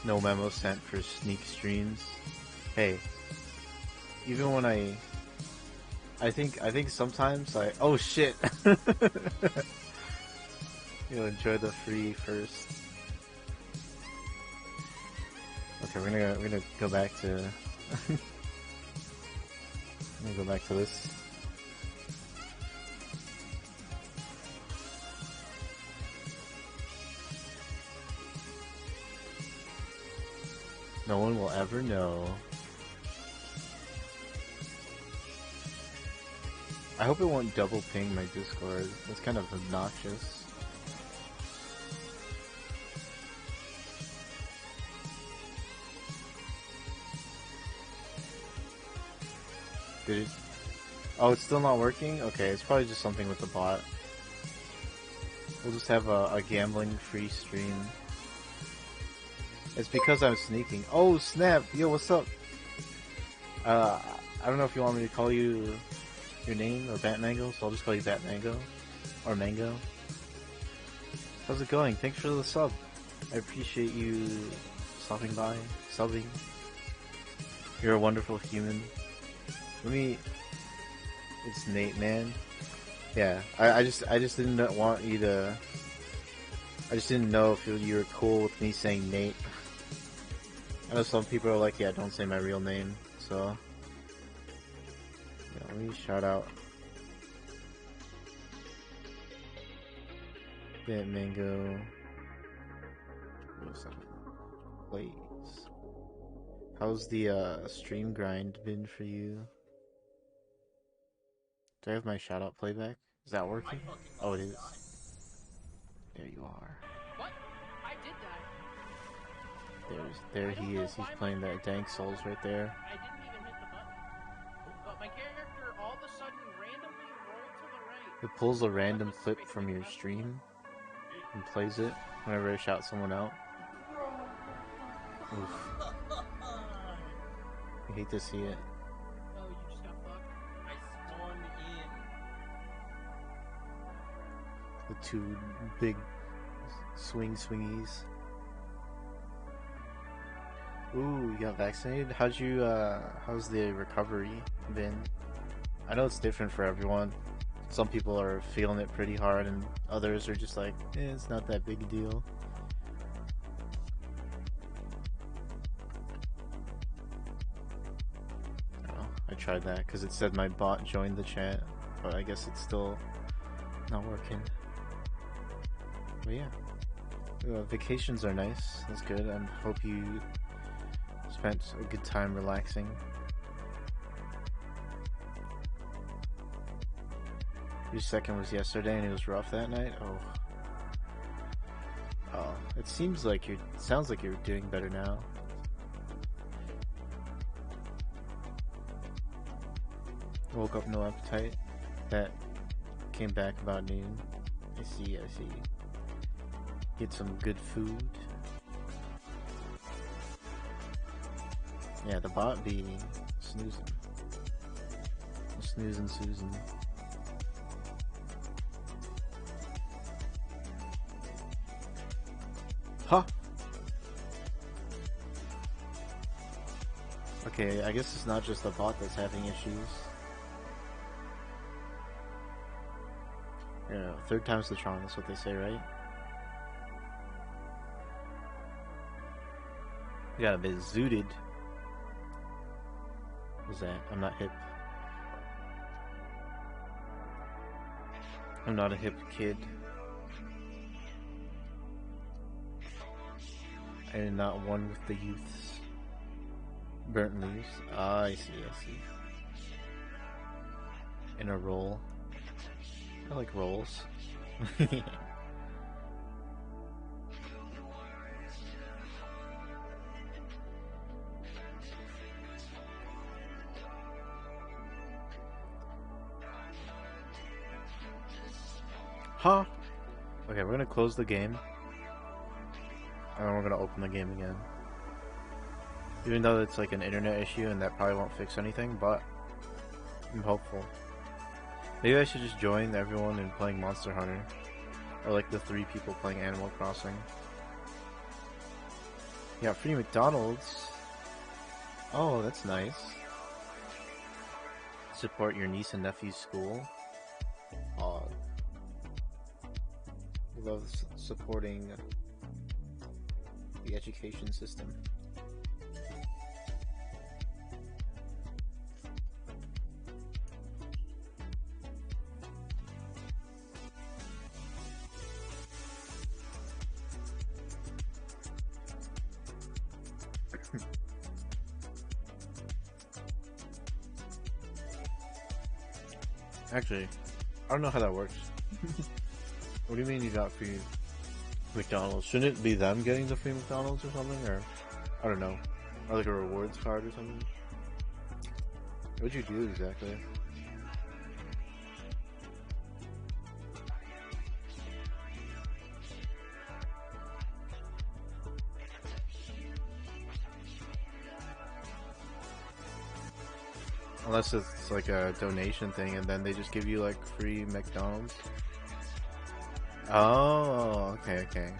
No memo sent for sneak streams. Hey, even when I think sometimes oh shit. You'll enjoy the free first. Okay, we're gonna go back to this. No one will ever know. I hope it won't double ping my Discord. It's kind of obnoxious. Did it? Oh, it's still not working? Okay, it's probably just something with the bot. We'll just have a gambling free stream. It's because I'm sneaking. Oh snap! Yo, what's up? I don't know if you want me to call you your name or Batmango, so I'll just call you Batmango or Mango. How's it going? Thanks for the sub. I appreciate you stopping by, subbing. You're a wonderful human. It's Nate, man. Yeah, I just didn't want you to. I just didn't know if you were cool with me saying Nate. I know some people are like, yeah, don't say my real name, so. Yeah, let me shout out. Mango. Please. How's the stream grind been for you? Do I have my shout out playback? Is that working? Oh, it is. There you are. What? I did that. There he is. He's playing that Dank Souls right there. I didn't even hit the button. But my character all of a sudden randomly rolled to the right. It pulls a random clip from your stream and plays it whenever I shout someone out. Oof. I hate to see it. Oh, you just got fucked? I spawned in. The two big swingies. Ooh, you got vaccinated? How's the recovery been? I know it's different for everyone. Some people are feeling it pretty hard and others are just like, it's not that big a deal. Oh, I tried that because it said my bot joined the chat, but I guess it's still not working. But yeah, vacations are nice. That's good. I hope you spent a good time relaxing. Your second was yesterday and it was rough that night? Oh, it sounds like you're doing better now. Woke up no appetite. That came back about noon. I see. Get some good food. Yeah, the bot be snoozing. Snoozing Susan. Huh? Okay, I guess it's not just the bot that's having issues. Yeah, third time's the charm, that's what they say, right? You got a bit zooted. What's that? I'm not hip. I'm not a hip kid. I am not one with the youths. Burnt leaves. Ah, I see. In a roll. I like rolls. Huh? Okay, we're gonna close the game. And then we're gonna open the game again. Even though it's like an internet issue and that probably won't fix anything, but I'm hopeful. Maybe I should just join everyone in playing Monster Hunter. Or like the 3 people playing Animal Crossing. Yeah, free McDonald's. Oh, that's nice. Support your niece and nephew's school. Oh, love supporting the education system. Actually, I don't know how that works. What do you mean you got free McDonald's? Shouldn't it be them getting the free McDonald's or something? Or, I don't know. Or like a rewards card or something? What'd you do exactly? Unless it's like a donation thing and then they just give you like free McDonald's. Oh, okay, okay.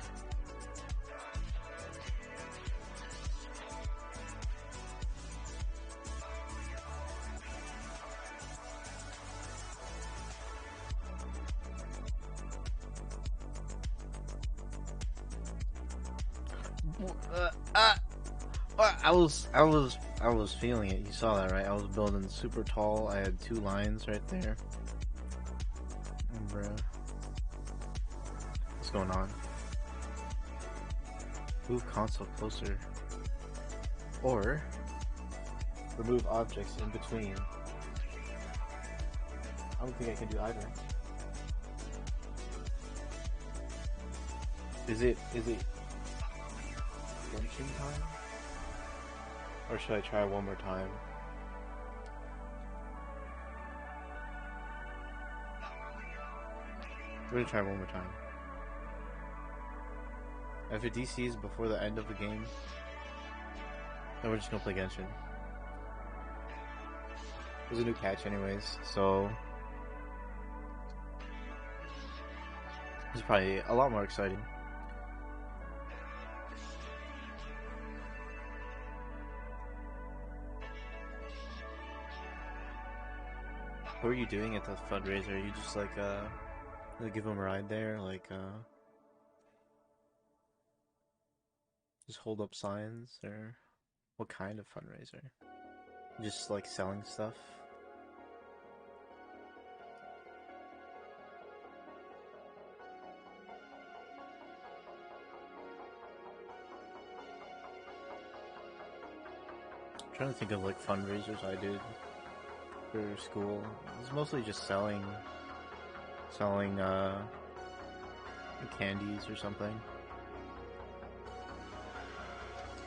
I was feeling it. You saw that, right? I was building super tall. I had 2 lines right there. Bruh. What's going on? Move console closer. Or remove objects in between. I don't think I can do either. Is it Genshin time? Or should I try one more time? We're gonna try one more time. If it DCs before the end of the game, then we're just gonna play Genshin. There's a new patch anyways, so it's probably a lot more exciting. What were you doing at the fundraiser? You just like give them a ride there, like just hold up signs, or what kind of fundraiser? Just like selling stuff? I'm trying to think of like fundraisers I did for school. It was mostly just selling candies or something.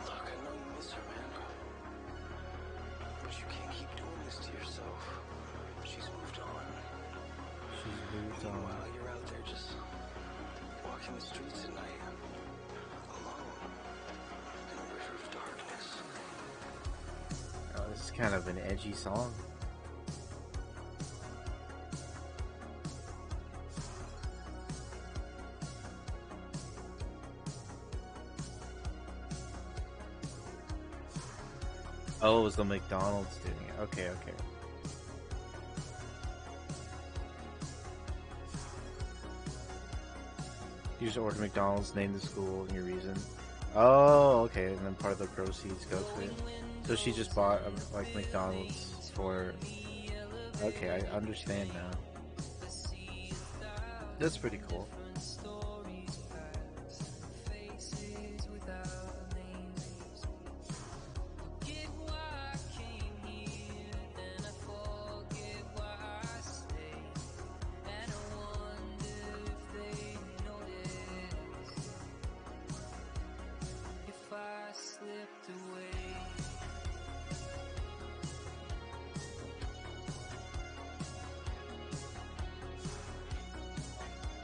Look, I know you miss her, man. But you can't keep doing this to yourself. She's moved on. She's moved on. Meanwhile, you're out there just walking the streets at night, alone, in a river of darkness. Oh, this is kind of an edgy song. Oh, it was the McDonald's doing it. Okay, okay. You just order McDonald's, name the school, and your reason. Oh, okay, and then part of the proceeds go to it. So she just bought like McDonald's for. Okay, I understand now. That's pretty cool.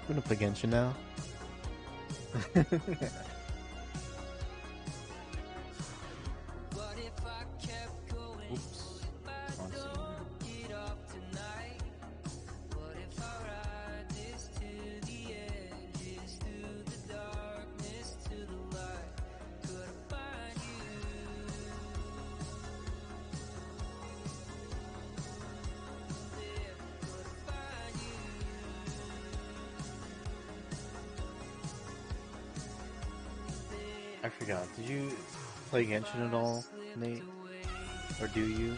We're gonna play Genshin now. Oops. On scene. I forgot. Did you play Genshin at all, Nate? Or do you?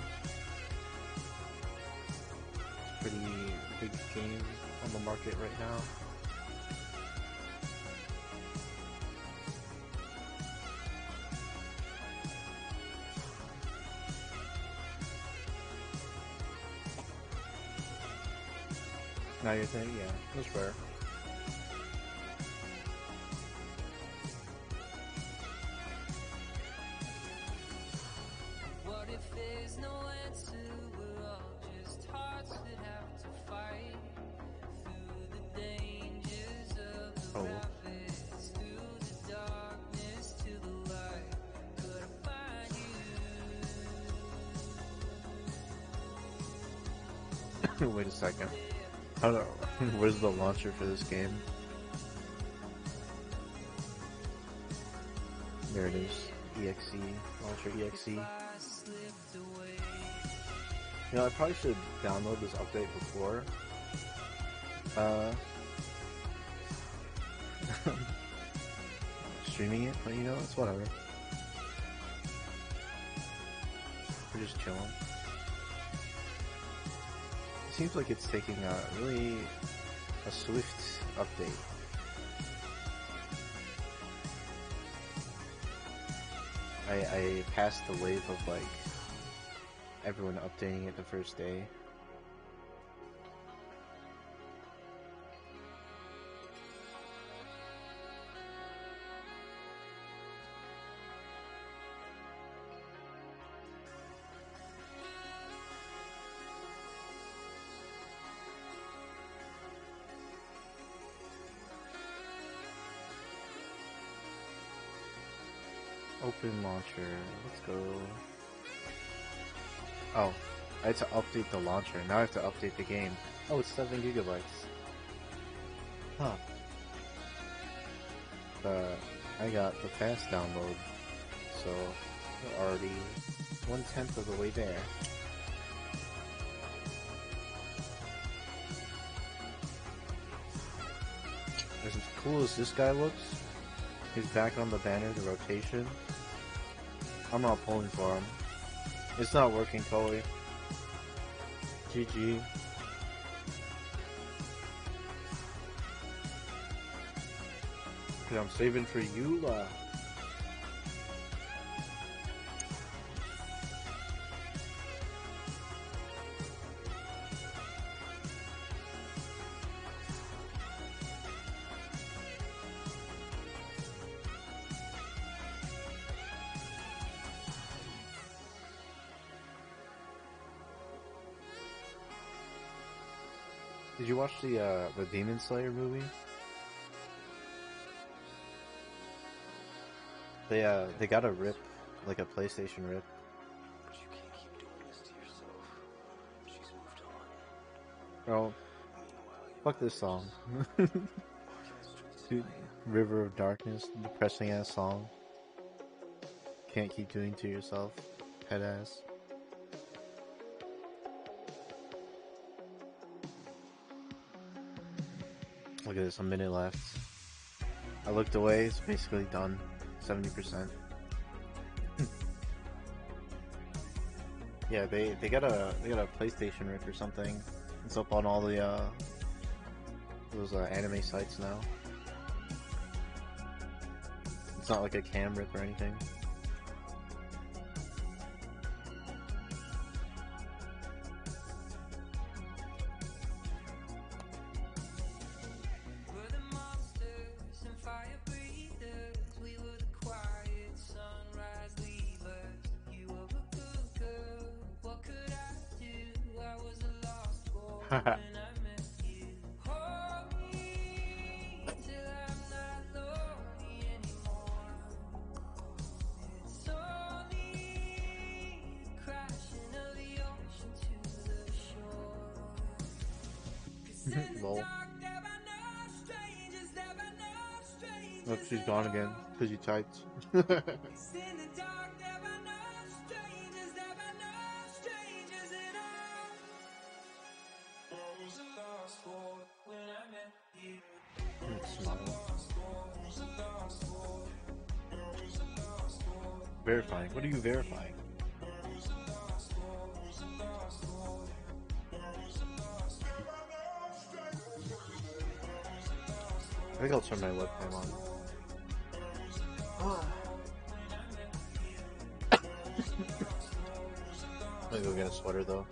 Pretty big game on the market right now. Now you're thinking, yeah, that's fair. What if there's no answer? We're all just hearts that have to fight through the dangers of the Oh, rapids, through the darkness to the light. Could I find you? wait a second. I don't know. Where's the launcher for this game? There it is. EXE. Launcher EXE. You know, I probably should download this update before. Streaming it, but you know, it's whatever. We're just chilling. It seems like it's taking a swift update. I passed the wave of like everyone updating it the first day. Open launcher. Let's go. Oh, I had to update the launcher. Now I have to update the game. Oh, it's 7 gigabytes. Huh. I got the fast download, so we're already 1/10 of the way there. As cool as this guy looks, he's back on the banner, the rotation. I'm not pulling for him. It's not working, Chloe. GG. I'm saving for Eula. Did you watch the Demon Slayer movie? They got a rip, like a PlayStation rip. But you can't keep doing this to yourself. She's moved on. Bro, fuck this song. Dude, River of Darkness, depressing ass song. Can't keep doing to yourself, head ass. Look at this, a minute left. I looked away, it's basically done. 70%. Yeah, they got a PlayStation rip or something. It's up on all the those anime sites now. It's not like a cam rip or anything. We're the monsters and fire breathers. We were the quiet sunrise leavers. You were a good girl. What could I do? I was a lost boy when I met you. Hold me till I'm not lonely anymore. It's only the crashing of the ocean to the shore. 'Cause in the Lol. dark there are no strangers, there are no strangers. Look, she's gone again, because you typed. 'Cause in the dark there are no strangers, there are no strangers at all. I was a lost boy when I met you. Smile. I was a lost boy. I Verifying. What are you verifying? I think I'll turn my webcam on. I'm gonna go get a sweater though.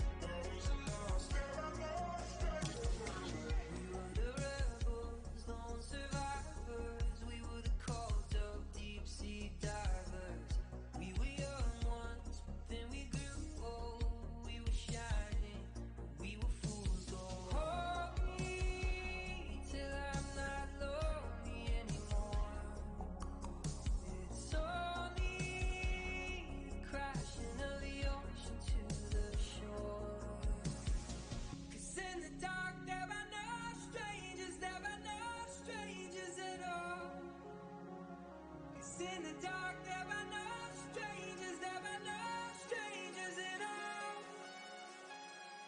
In the dark, there are no strangers, there are no strangers at all.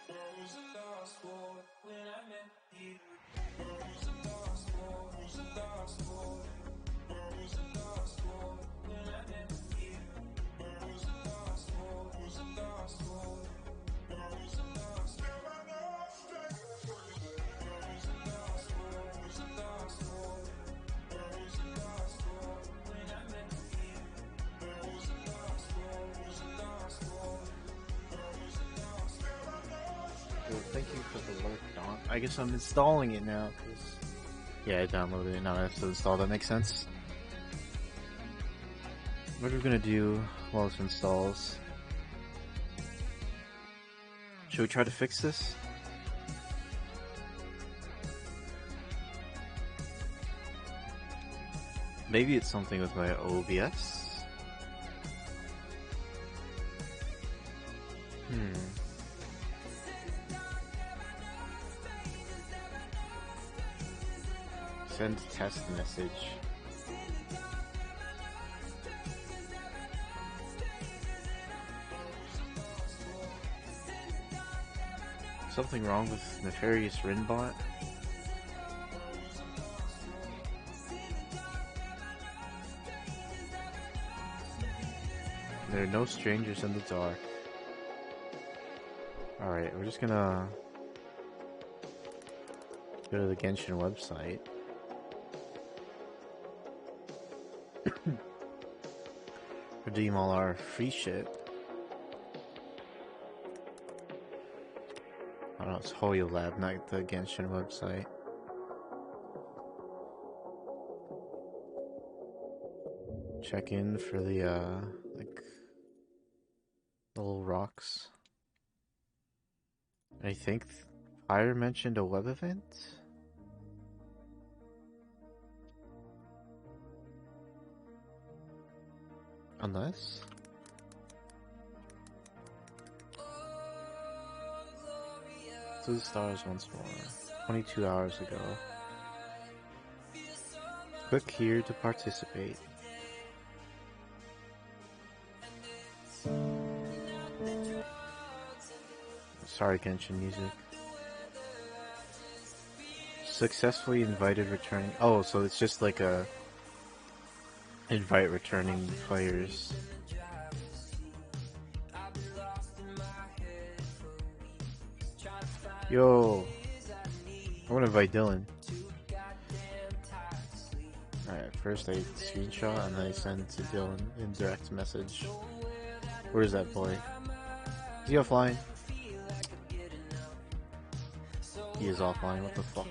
There was a lost war when I met you. There was a lost war, there was a lost war. There was a lost war when I met you. There was a lost war, there was a lost war. There was a lost war, there are no strangers. There was a lost war, there was a lost war. There was a lost war when I met you. There was a lost war, there was a lost war. There was a lost war, there are no strangers. Yo, thank you for the alert, Don. I guess I'm installing it now, cause yeah, I downloaded it. Now I have to install. That makes sense. What are we gonna do while this installs? Should we try to fix this? Maybe it's something with my OBS? Send test message. Something wrong with Nefarious Rinbot? There are no strangers in the dark. Alright, we're just gonna go to the Genshin website. Redeem all our free shit. I don't know, it's Hoyo Lab, not the Genshin website. Check in for the, like, little rocks. I think Pyre mentioned a web event? Unless? To the stars once more. 22 hours ago. Click here to participate. Sorry, Genshin music. Successfully invited returning. Oh, so it's just like a invite returning players. Yo, I want to invite Dylan. Alright, first I screenshot and then I send to Dylan in direct message. Where's that boy? Is he offline? He is offline, what the fuck?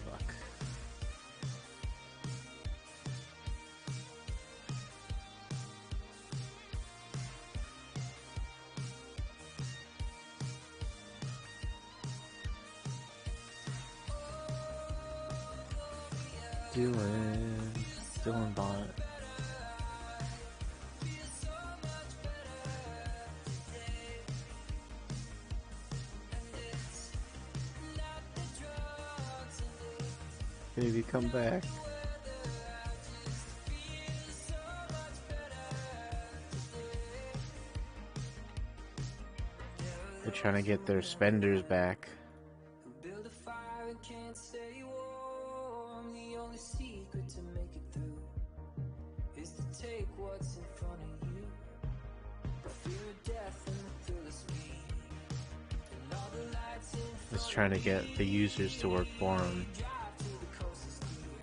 Fuck. Dylan bot. Baby, come back. They're trying to get their spenders back. Build a fire and can't stay warm. The only secret to make it through. what's in front of you. The fear of death and the thrill of speed. And all the lights in Just trying to get the users to work for him. drive to the closest gear.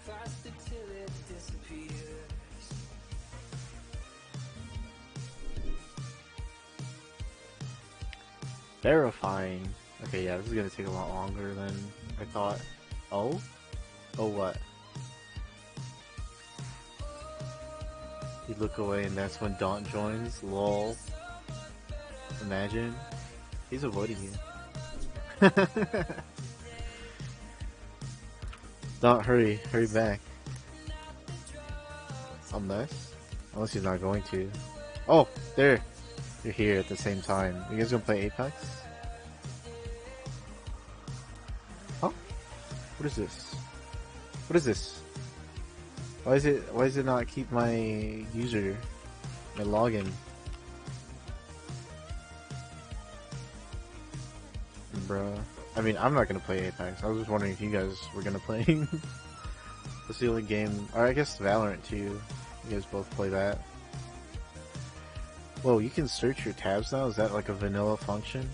Faster till it disappears. Verifying. Okay, yeah, this is gonna take a lot longer than I thought. Oh? Oh, what? You look away and that's when Daunt joins? Lol. Imagine. He's avoiding you. Daunt, hurry. Hurry back. Unless? Unless he's not going to. Oh, there! You're here at the same time. You guys gonna play Apex? Huh? What is this? What is this? Why is it not keep my user, my login? Bruh. I mean, I'm not gonna play Apex. I was just wondering if you guys were gonna play. That's the only game, or I guess Valorant too. You guys both play that. Whoa, you can search your tabs now? Is that like a vanilla function?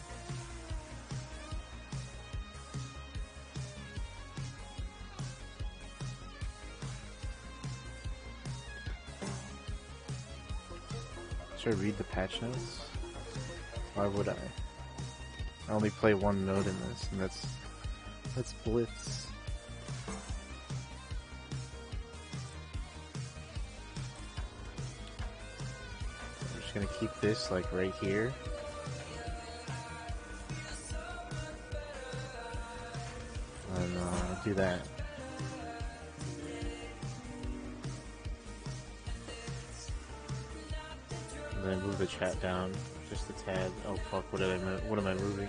Should I read the patch notes? Why would I? I only play one mode in this, and that's Blitz. I'm just gonna keep this like right here. And do that. And then move the chat down just a tad. Oh fuck! What am I moving?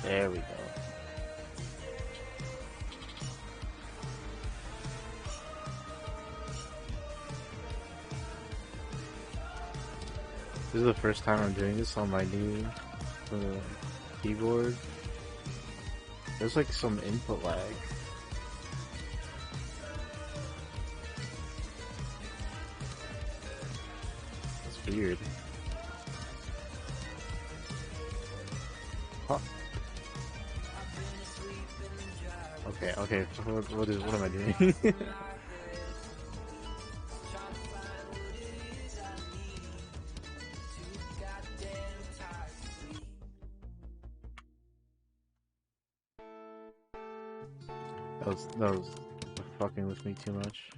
There we go. This is the first time I'm doing this on my new keyboard. There's like some input lag. That's weird. Huh. Okay, what am I doing? That was fucking with me too much.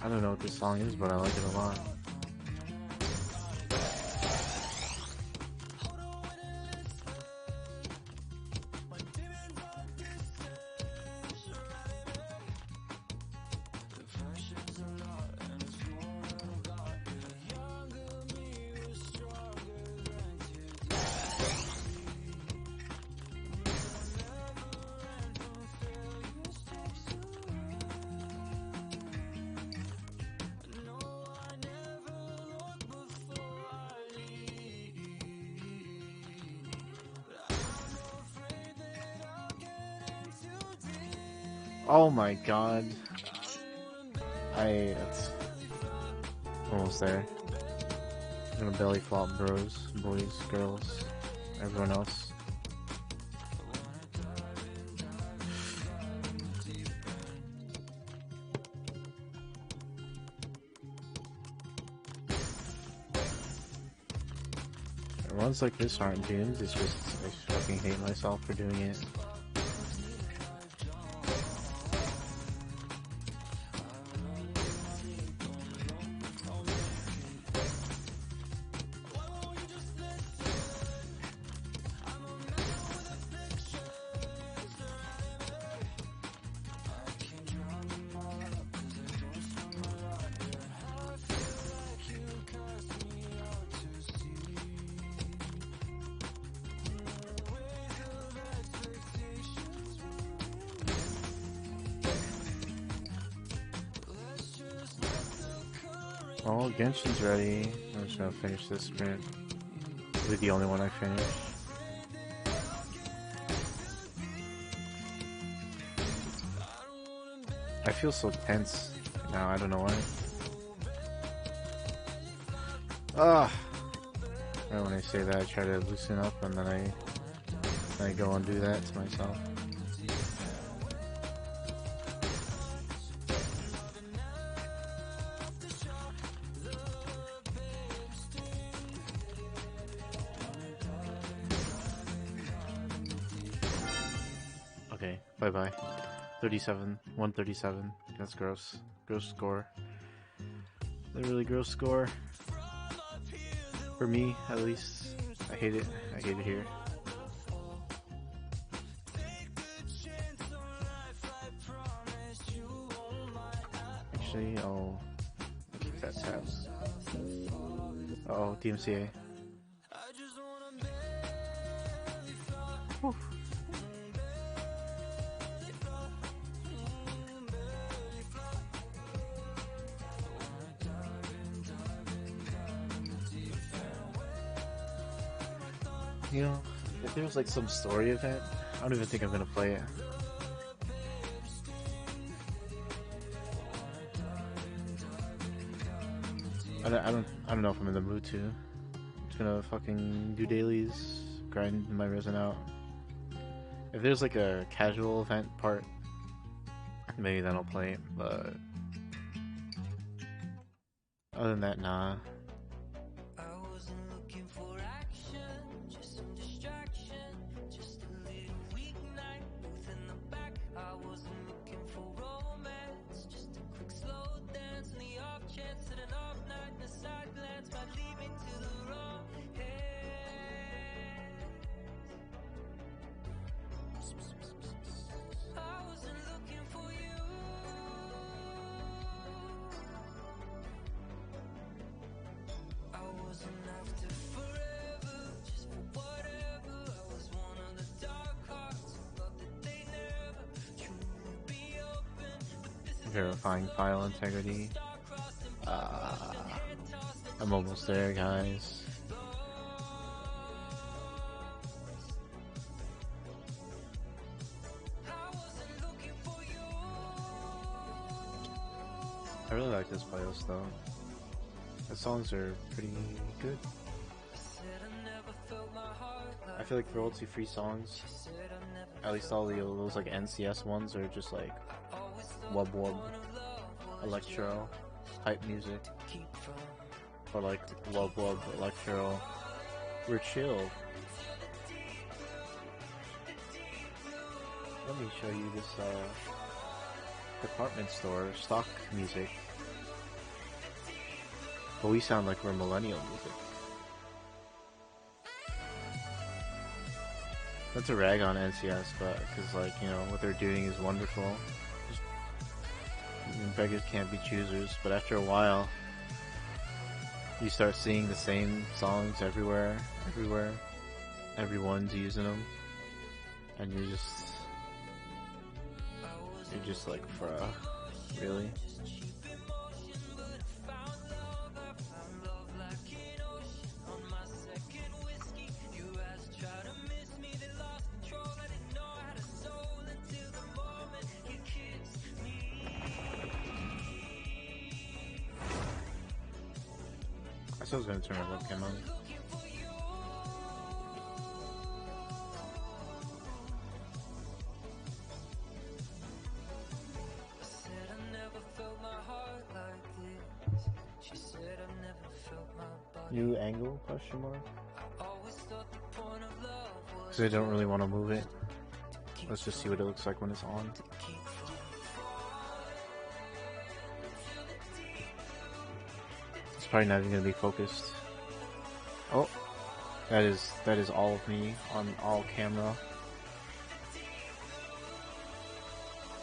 I don't know what this song is, but I like it a lot. Oh my god. It's almost there. I'm gonna belly flop bros, boys, girls, everyone else. Runs like this aren't doomed, it's just I fucking hate myself for doing it. Oh, Genshin's ready. I'm just gonna finish this sprint. It'll be the only one I finish. I feel so tense now, I don't know why. Ah! Right when I say that, I try to loosen up and then I go and do that to myself. Okay, bye bye. 37, 137. That's gross. Gross score. A really gross score. For me, at least. I hate it. I hate it here. Actually, I'll keep that tab. Uh oh, DMCA. Whew. You know, if there was like some story event, I don't even think I'm gonna play it. I don't know if I'm in the mood to. I'm just gonna fucking do dailies, grind my resin out. If there's like a casual event part, maybe then I'll play it, but other than that, nah. I wasn't looking for action, just some distraction, just a little weeknight, both in the back. I wasn't looking for romance, just a quick slow dance, and the off chance that an off night and a side glance might lead me to the wrong hands. I wasn't looking for you. I wasn't after forever, just for whatever. I was one of the dark hearts who thought that they never truly be open. But this is Verifying file integrity. I'm almost there, guys. I wasn't looking for you. I really like this playlist though. The songs are pretty good. Said I never felt my heart I like feel like royalty-free songs, said I never at least all those like NCS ones, are just like always thought wub wub, one of love was electro type music, keep from. or like wub wub, electro. We're chill. Let me show you this department store stock music. But we sound like we're millennial music. That's a rag on NCS, but because like, you know, what they're doing is wonderful. Just, beggars can't be choosers, but after a while, you start seeing the same songs everywhere. Everyone's using them, and you're just like, bruh, really? I said I was gonna turn my webcam on. Said I never felt my heart like this. She said I've never felt my body. New angle? Question mark? Always thought the point of love was Because I don't really want to move it. Let's just see what it looks like when it's on. to keep from. It's probably not even gonna be focused. Oh, that is all of me on all camera.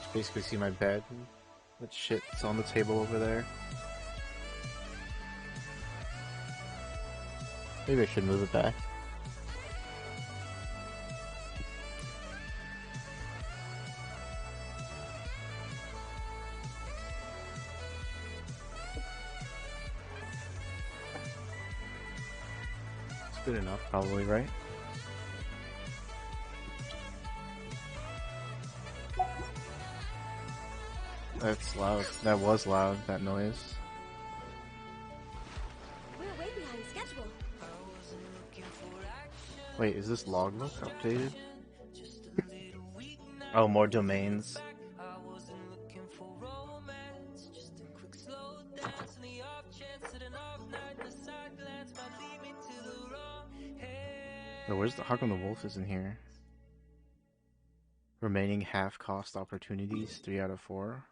Just basically see my bed. That shit's on the table over there. Maybe I should move it back. Good enough, probably, right? That's loud. That was loud, that noise. We're way behind schedule. Wait, is this logbook updated? Oh, more domains. Oh, how come the wolf isn't here? Remaining half cost opportunities, 3 out of 4.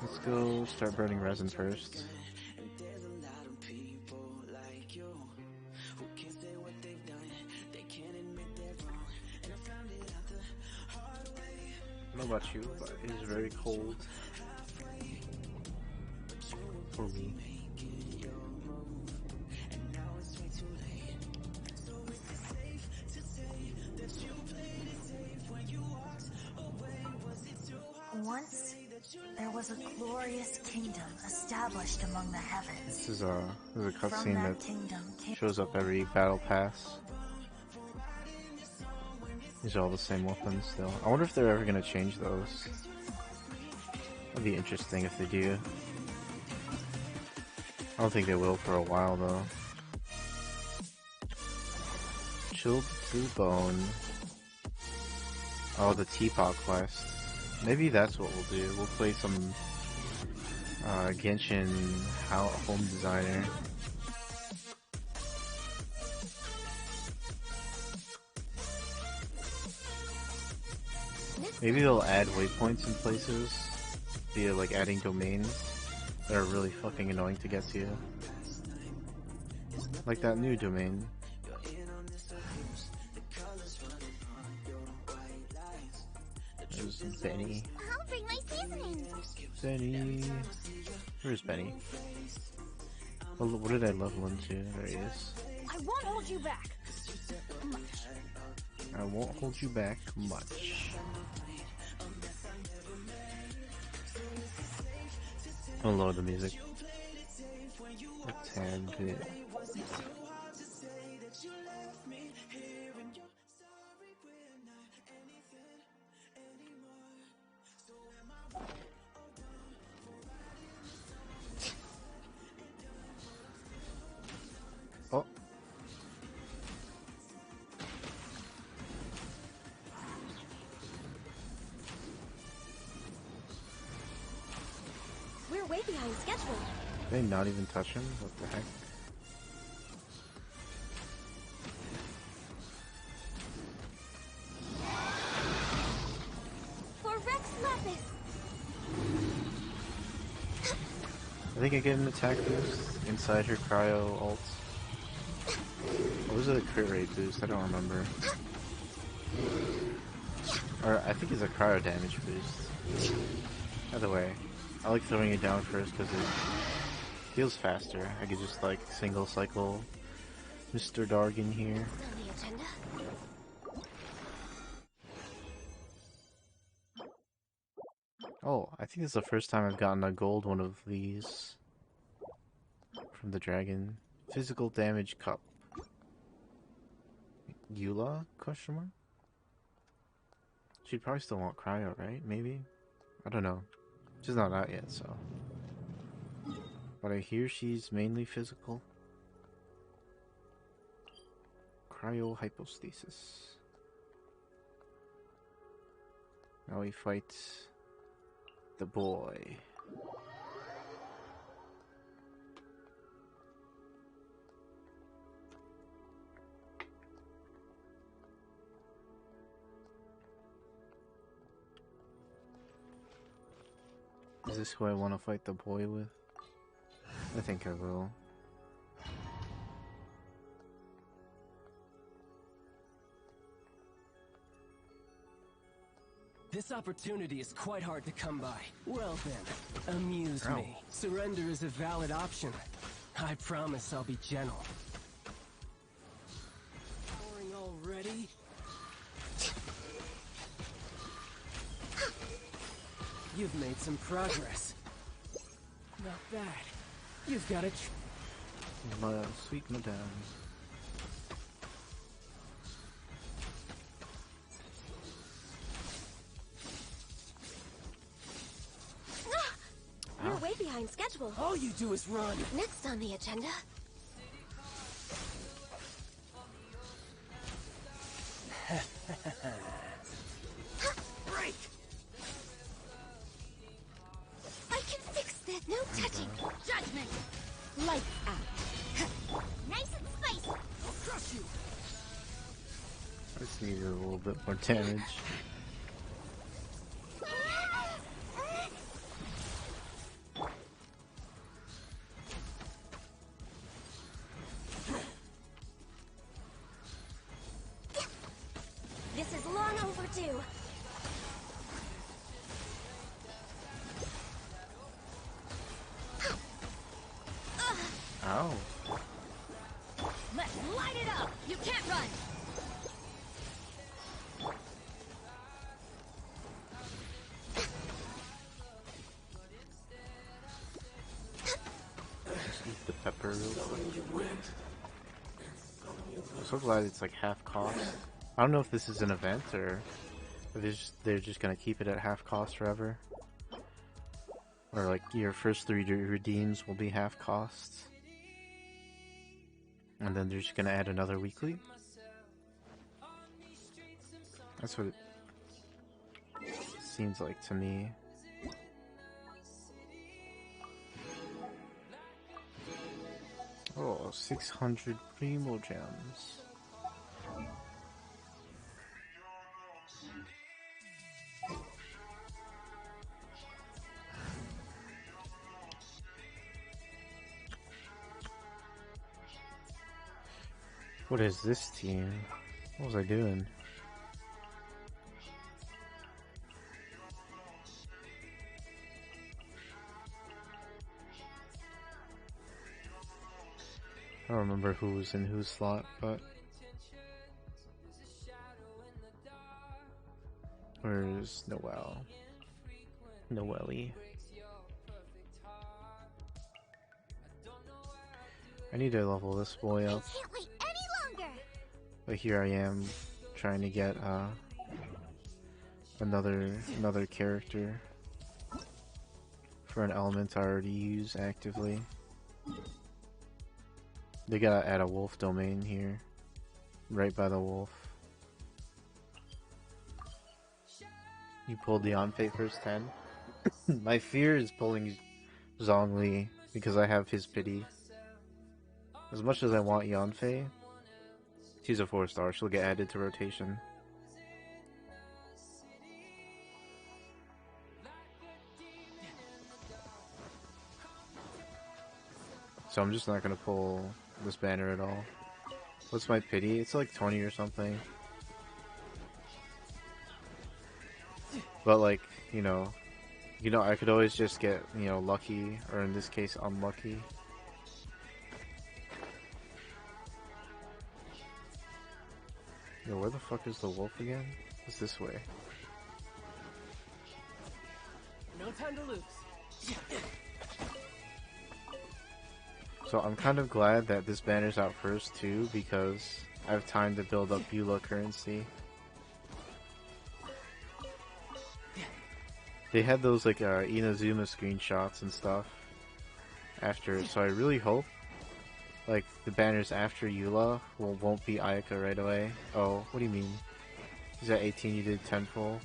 Let's go start burning resin first. I don't know about you, but it is very cold for me. Once, there was a glorious kingdom established among the heavens. This is a From cutscene that that kingdom came shows up every battle pass. These are all the same weapons still. I wonder if they're ever gonna change those. That'd be interesting if they do. I don't think they will for a while though. Chilled Blue Bone. Oh, the Teapot quest. Maybe that's what we'll do. We'll play some Genshin Home Designer. Maybe they'll add waypoints in places via like adding domains that are really fucking annoying to get to. Like that new domain. There's Benny. I'll bring my seasoning. Benny. Where's Benny? Oh, what did I level into? There he is. I won't hold you back. I won't hold you back much. I'll lower the music a tad bit. Oh. We're way behind schedule. Did they not even touch him? What the heck? For Rex Lapis. I think I get an attack boost inside her cryo ult. Or was it a crit rate boost? I don't remember. Or I think it's a cryo damage boost. Either way, I like throwing it down first because it feels faster. I could just like single cycle Mr. Dargan here. On the agenda. Oh, I think it's the first time I've gotten a gold one of these from the dragon. Physical damage cup. Eula? Question mark? She'd probably still want cryo, right? Maybe? I don't know. She's not out yet, so. But I hear she's mainly physical. Cryohypostasis. Now we fight the boy. Is this who I want to fight the boy with? I think I will. This opportunity is quite hard to come by. Well then, amuse Ow. me. Surrender is a valid option. I promise I'll be gentle. Boring already? You've made some progress. Not bad. You've got a My sweet madame. We're way behind schedule. All you do is run. Next on the agenda. Break! I can fix this. No touching. Judgment. Lights out. Nice and spicy. I'll crush you! I just needed a little bit more damage. This is long overdue. Ow. Let's light it up. You can't run. Just eat the pepper real quick. I'm so glad it's like half cost. I don't know if this is an event or if they're just gonna keep it at half cost forever. Or like your first 3 redeems will be half cost. And then they're just gonna add another weekly. That's what it seems like to me. Oh, 600 Primo Gems. What is this team? What was I doing? I don't remember who was in whose slot, but where's Noelle? Noelle. I need to level this boy up. I can't wait any longer. But here I am trying to get another character for an element I already use actively. They gotta add a wolf domain here, right by the wolf. You pulled the Yanfei first 10. My fear is pulling Zhongli because I have his pity. As much as I want Yanfei, she's a 4-star, she'll get added to rotation. So I'm just not gonna pull this banner at all. What's my pity? It's like 20 or something. But like, you know, I could always just get, lucky, or in this case, unlucky. Yo, where the fuck is the wolf again? It's this way. No time to lose. So I'm kind of glad that this banner's out first too, because I have time to build up Beulah currency. They had those like Inazuma screenshots and stuff after, so I really hope like the banners after Eula won't be Ayaka right away. Oh, what do you mean? He's at 18, you did 10 full.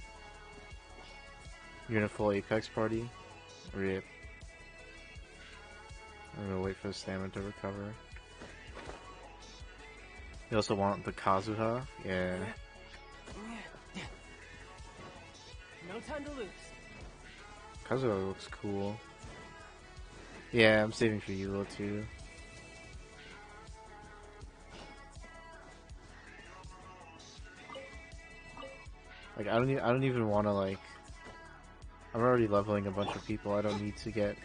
You're in a full Apex party? Rip. I'm gonna wait for the stamina to recover. You also want the Kazuha? Yeah. No time to lose. Kazuha looks cool. Yeah, I'm saving for Eula too. Like I don't even want to like. I'm already leveling a bunch of people. I don't need to get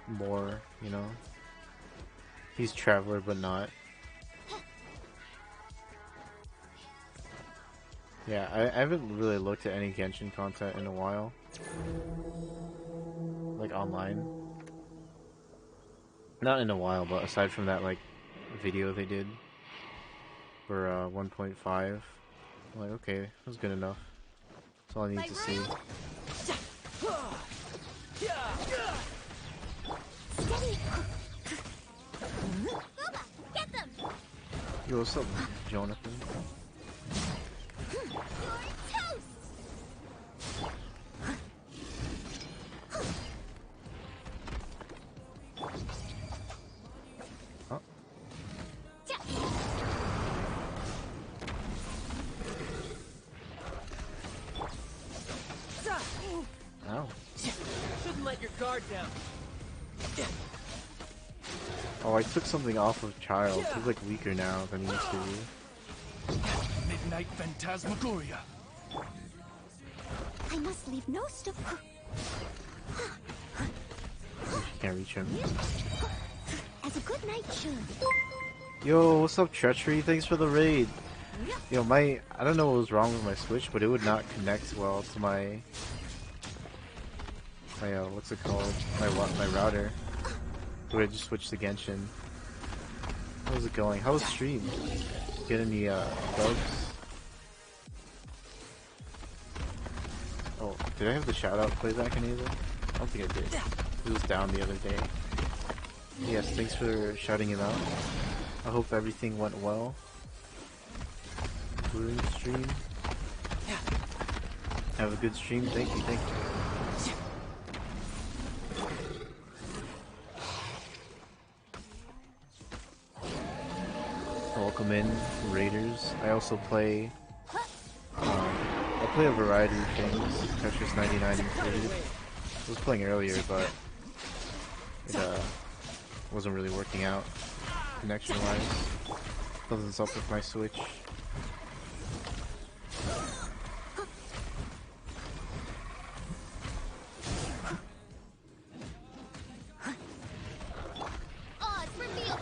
more, you know. He's Traveler, but not. Yeah, I haven't really looked at any Genshin content in a while. like online. Not in a while, but aside from that like video they did for 1.5, I'm like, okay, that was good enough. That's all I need to see. Steady. Booba, get them. Yo, what's up, Jonathan? You're toast. Huh? Ow. Shouldn't let your guard down. Oh, I took something off of Child. He's like weaker now than he used to be. Midnight Phantasmagoria. I must leave no stone. If you can't reach him. As a good knight should. Yo, what's up, Treachery? Thanks for the raid. Yo, I don't know what was wrong with my Switch, but it would not connect well to my what's it called? My router. So I just switched to Genshin. How's it going? How's stream? Get any bugs? Oh, did I have the shoutout playback enabled? I don't think I did. It was down the other day. Yes, thanks for shouting him out. I hope everything went well during the stream. Have a good stream. Thank you, thank you. Welcome in, Raiders. I also play, I play a variety of things. Tetris 99 included. I was playing earlier, but it wasn't really working out connection-wise. Something's up with my Switch. Odds revealed.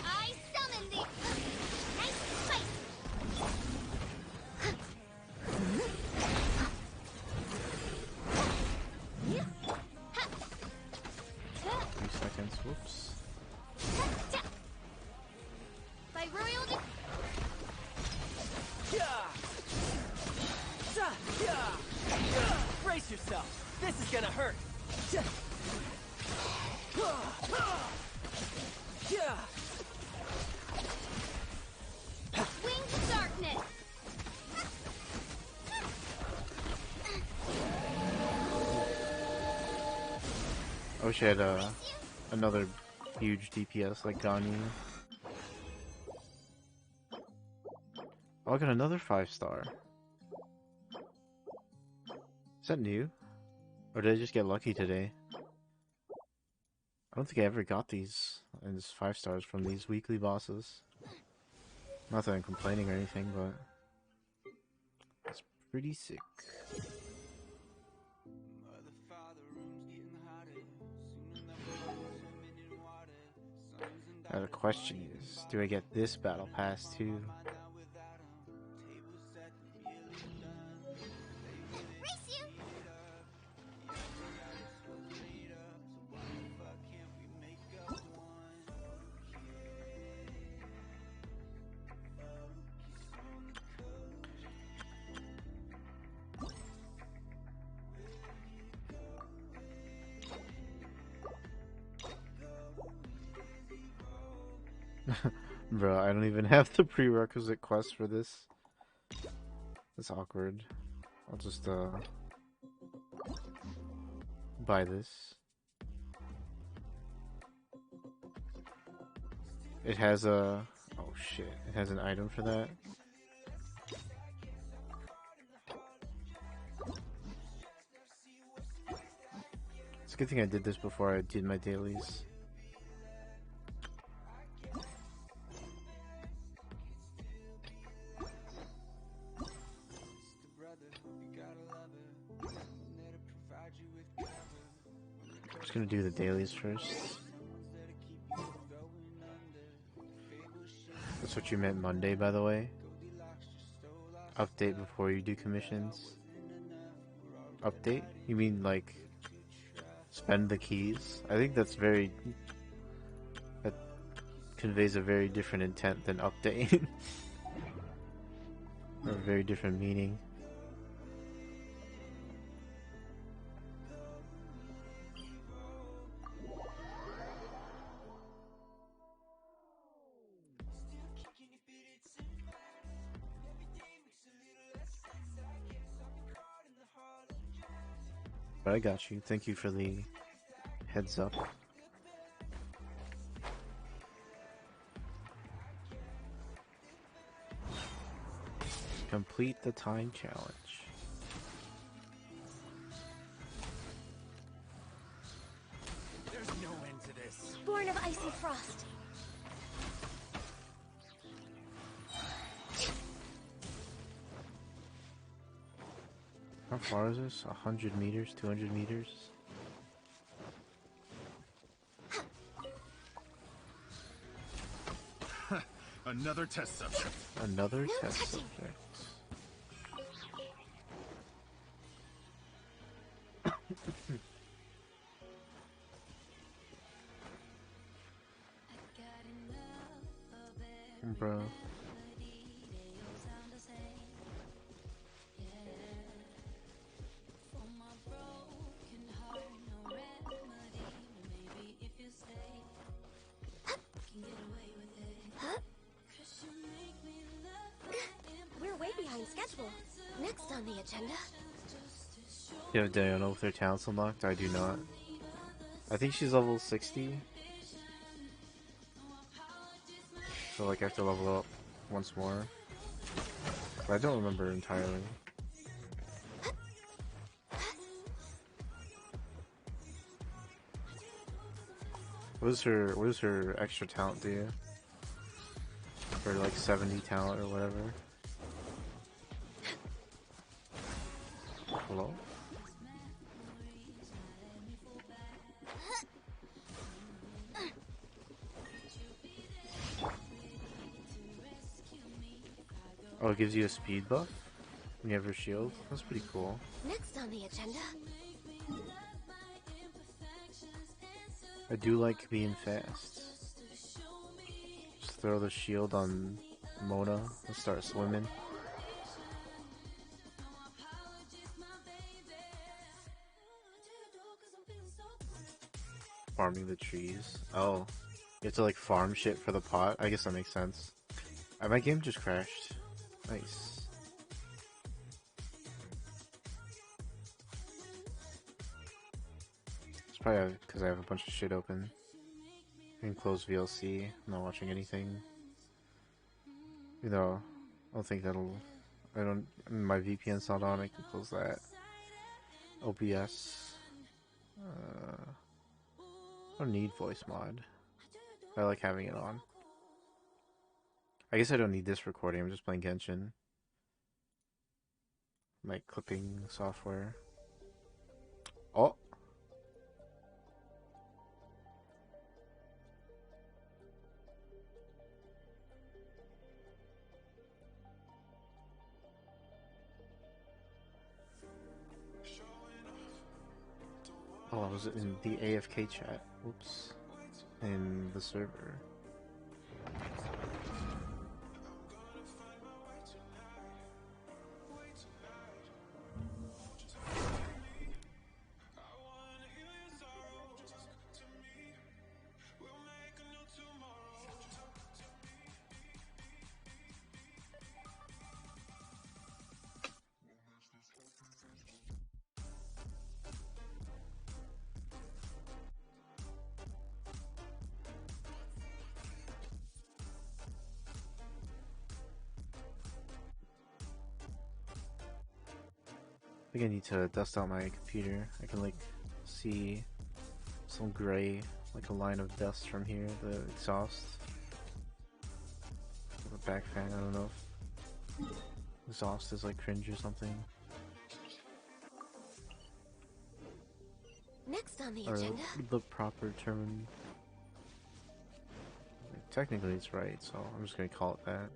I summon thee. Nice fight. 3 seconds. Whoops. By royal Brace yourself. This is gonna hurt. winged darkness. I wish I had another huge DPS like Ganyu. Oh, I got another 5-star. Is that new? Or did I just get lucky today? I don't think I ever got these 5 stars from these weekly bosses. Not that I'm complaining or anything, but it's pretty sick. Now the question is, do I get this battle pass too? Race you. Bro, I don't even have the prerequisite quest for this. That's awkward. I'll just buy this. It has a... oh shit, it has an item for that. It's a good thing I did this before I did my dailies. Just gonna do the dailies first. That's what you meant Monday, by the way. Update before you do commissions. Update? You mean like spend the keys? I think that's very... that conveys a very different intent than update. Or a very different meaning. But I got you. Thank you for the heads up. Complete the time challenge. There's no end to this. Born of icy frost. How far is this? 100 meters? 200 meters? Another test subject. Another No test touching. subject. Bro. We're way behind schedule. Next on the agenda. You have Diana with her talents unlocked? I do not. I think she's level 60. So like I have to level up once more. But I don't remember entirely. What is her extra talent do? For like 70 talent or whatever. Hello? Oh, it gives you a speed buff when you have your shield? That's pretty cool. Next on the agenda. I do like being fast. Just throw the shield on Mona and start swimming. Farming the trees. Oh. You have to like farm shit for the pot? I guess that makes sense. My game just crashed. Nice. It's probably because I have a bunch of shit open. I can close VLC. I'm not watching anything. You know, I don't think that'll... my VPN's not on, I can close that. OBS. I don't need voice mod. I like having it on. I guess I don't need this recording, I'm just playing Genshin. My clipping software. Oh! Oh, I was in the AFK chat. Whoops. In the server. I think I need to dust out my computer. I can like see some gray, like a line of dust from here, the exhaust. The back fan, I don't know if exhaust is like cringe or something. Next on the Or agenda. the proper term technically it's right, so I'm just gonna call it that.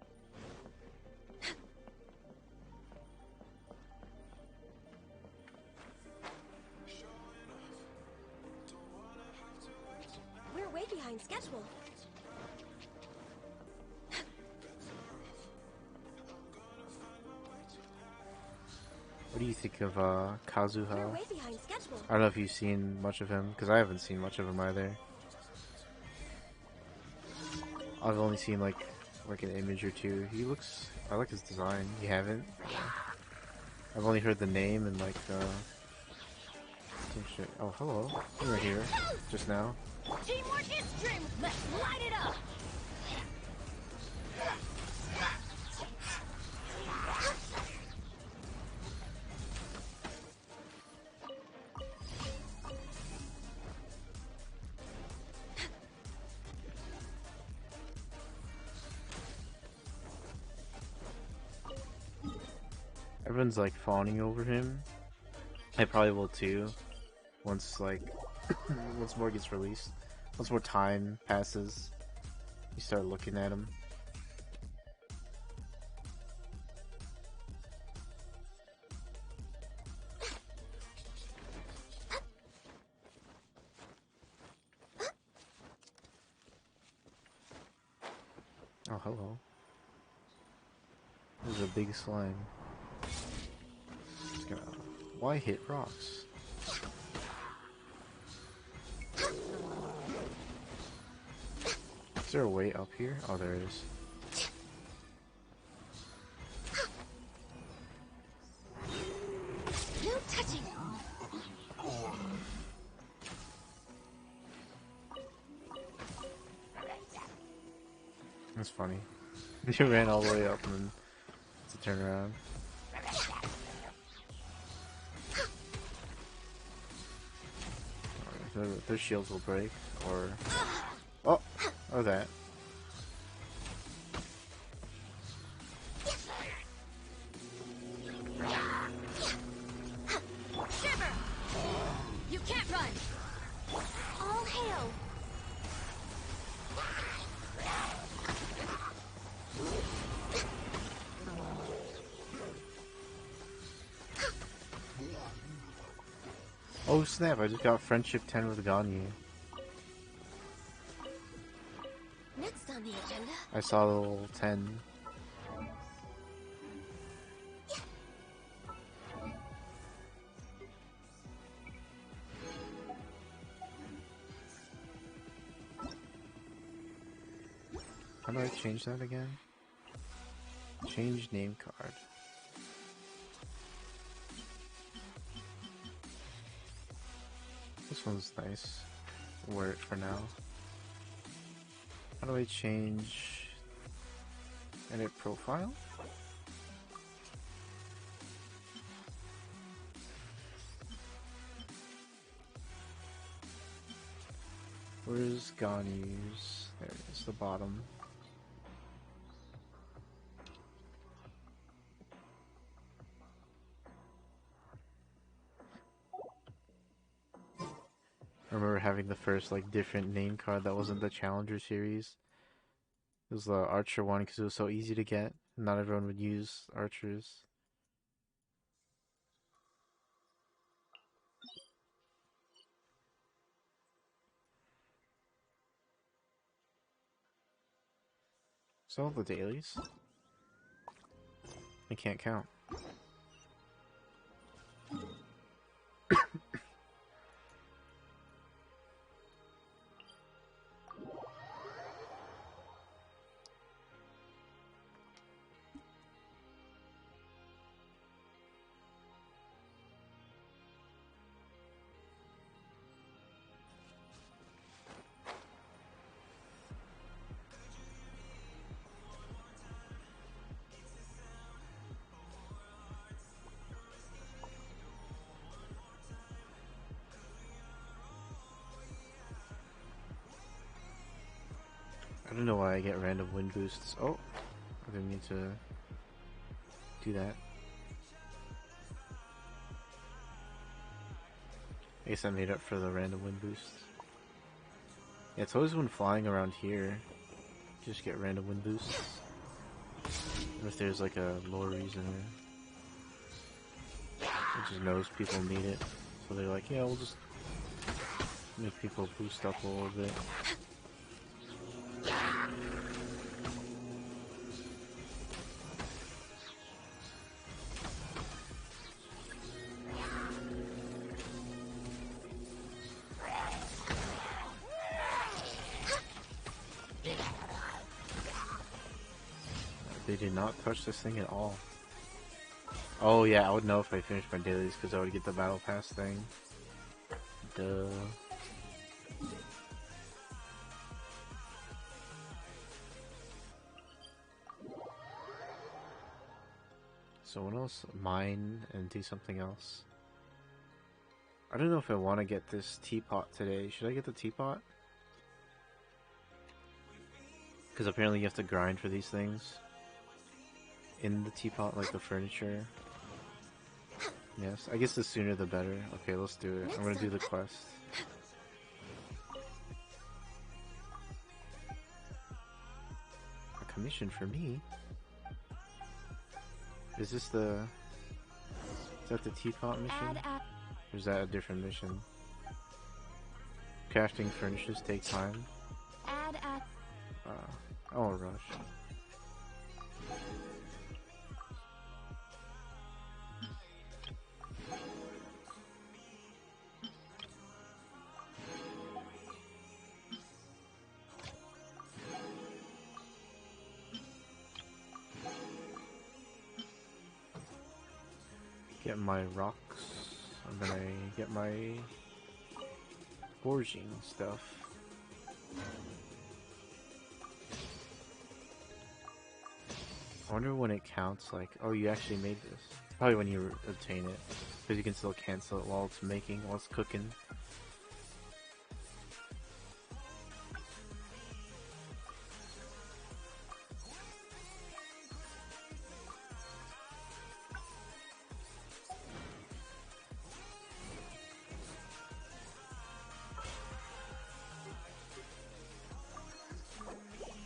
We're way behind schedule. What do you think of We're Kazuha? way behind schedule. I don't know if you've seen much of him, because I haven't seen much of him either. I've only seen like an image or two. I like his design. You haven't? I've only heard the name and like some shit. Oh, hello. You were here just now. Teamwork is dream. Let's light it up. Everyone's like fawning over him. I probably will too. Once like once more gets released. Once more time passes, you start looking at him. Oh, hello. There's a big slime. Just gonna... Why hit rocks? Is there a way up here? Oh, there is. No touching. That's funny. You ran all the way up and then to turn around. Their shields will break, or... Oh! Or that. Shiver! You can't run! All hail! Oh snap, I just got Friendship 10 with Ganyu. Next on the agenda. I saw the little 10. How do I change that again? Change name card. This one's nice. Wear it for now. How do I change edit profile? Where's Ganyu's? There it is, the bottom. I remember having the first like different name card that wasn't the Challenger series. It was the Archer one because it was so easy to get. Not everyone would use Archers. So all the dailies? I can't count. I don't know why I get random wind boosts. Oh, I didn't need to do that. I guess I made up for the random wind boosts. Yeah, it's always when flying around here. Just get random win boosts. Or if there's like a lore reason, it just knows people need it. So they're like, yeah, we'll just make people boost up a little bit. They did not touch this thing at all. Oh yeah, I would know if I finished my dailies because I would get the battle pass thing. Duh. So what else? Mine and do something else. I don't know if I want to get this teapot today. Should I get the teapot? Because apparently you have to grind for these things. In the teapot, like the furniture. Yes, I guess the sooner the better. Okay, let's do it. I'm gonna do the quest. A commission for me? Is this the... Is that the teapot mission? Or is that a different mission? Crafting furnishes take time. I won't rush. Get my rocks. I'm gonna get my forging stuff. I wonder when it counts, like, oh, you actually made this. Probably when you obtain it, because you can still cancel it while it's making, while it's cooking.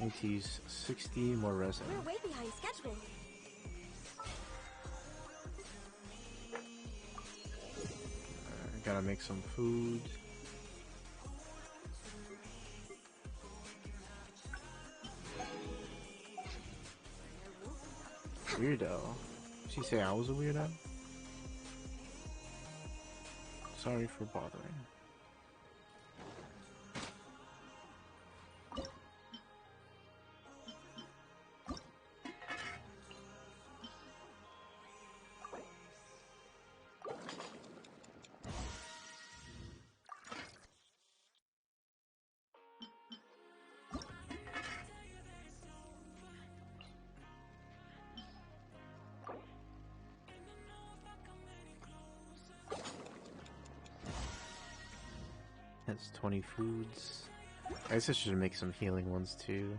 I need to use 60 more resin. We're way behind schedule. Gotta make some food. Weirdo. Did she say I was a weirdo? Sorry for bothering. That's 20 foods. I guess I should make some healing ones too.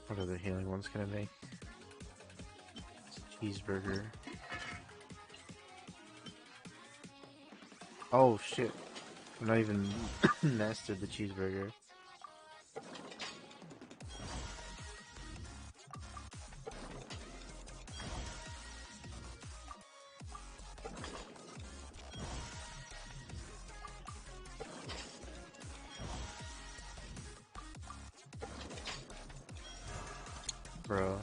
What other healing ones can I make? Cheeseburger. Oh shit. I'm not even mastered the cheeseburger. Bro.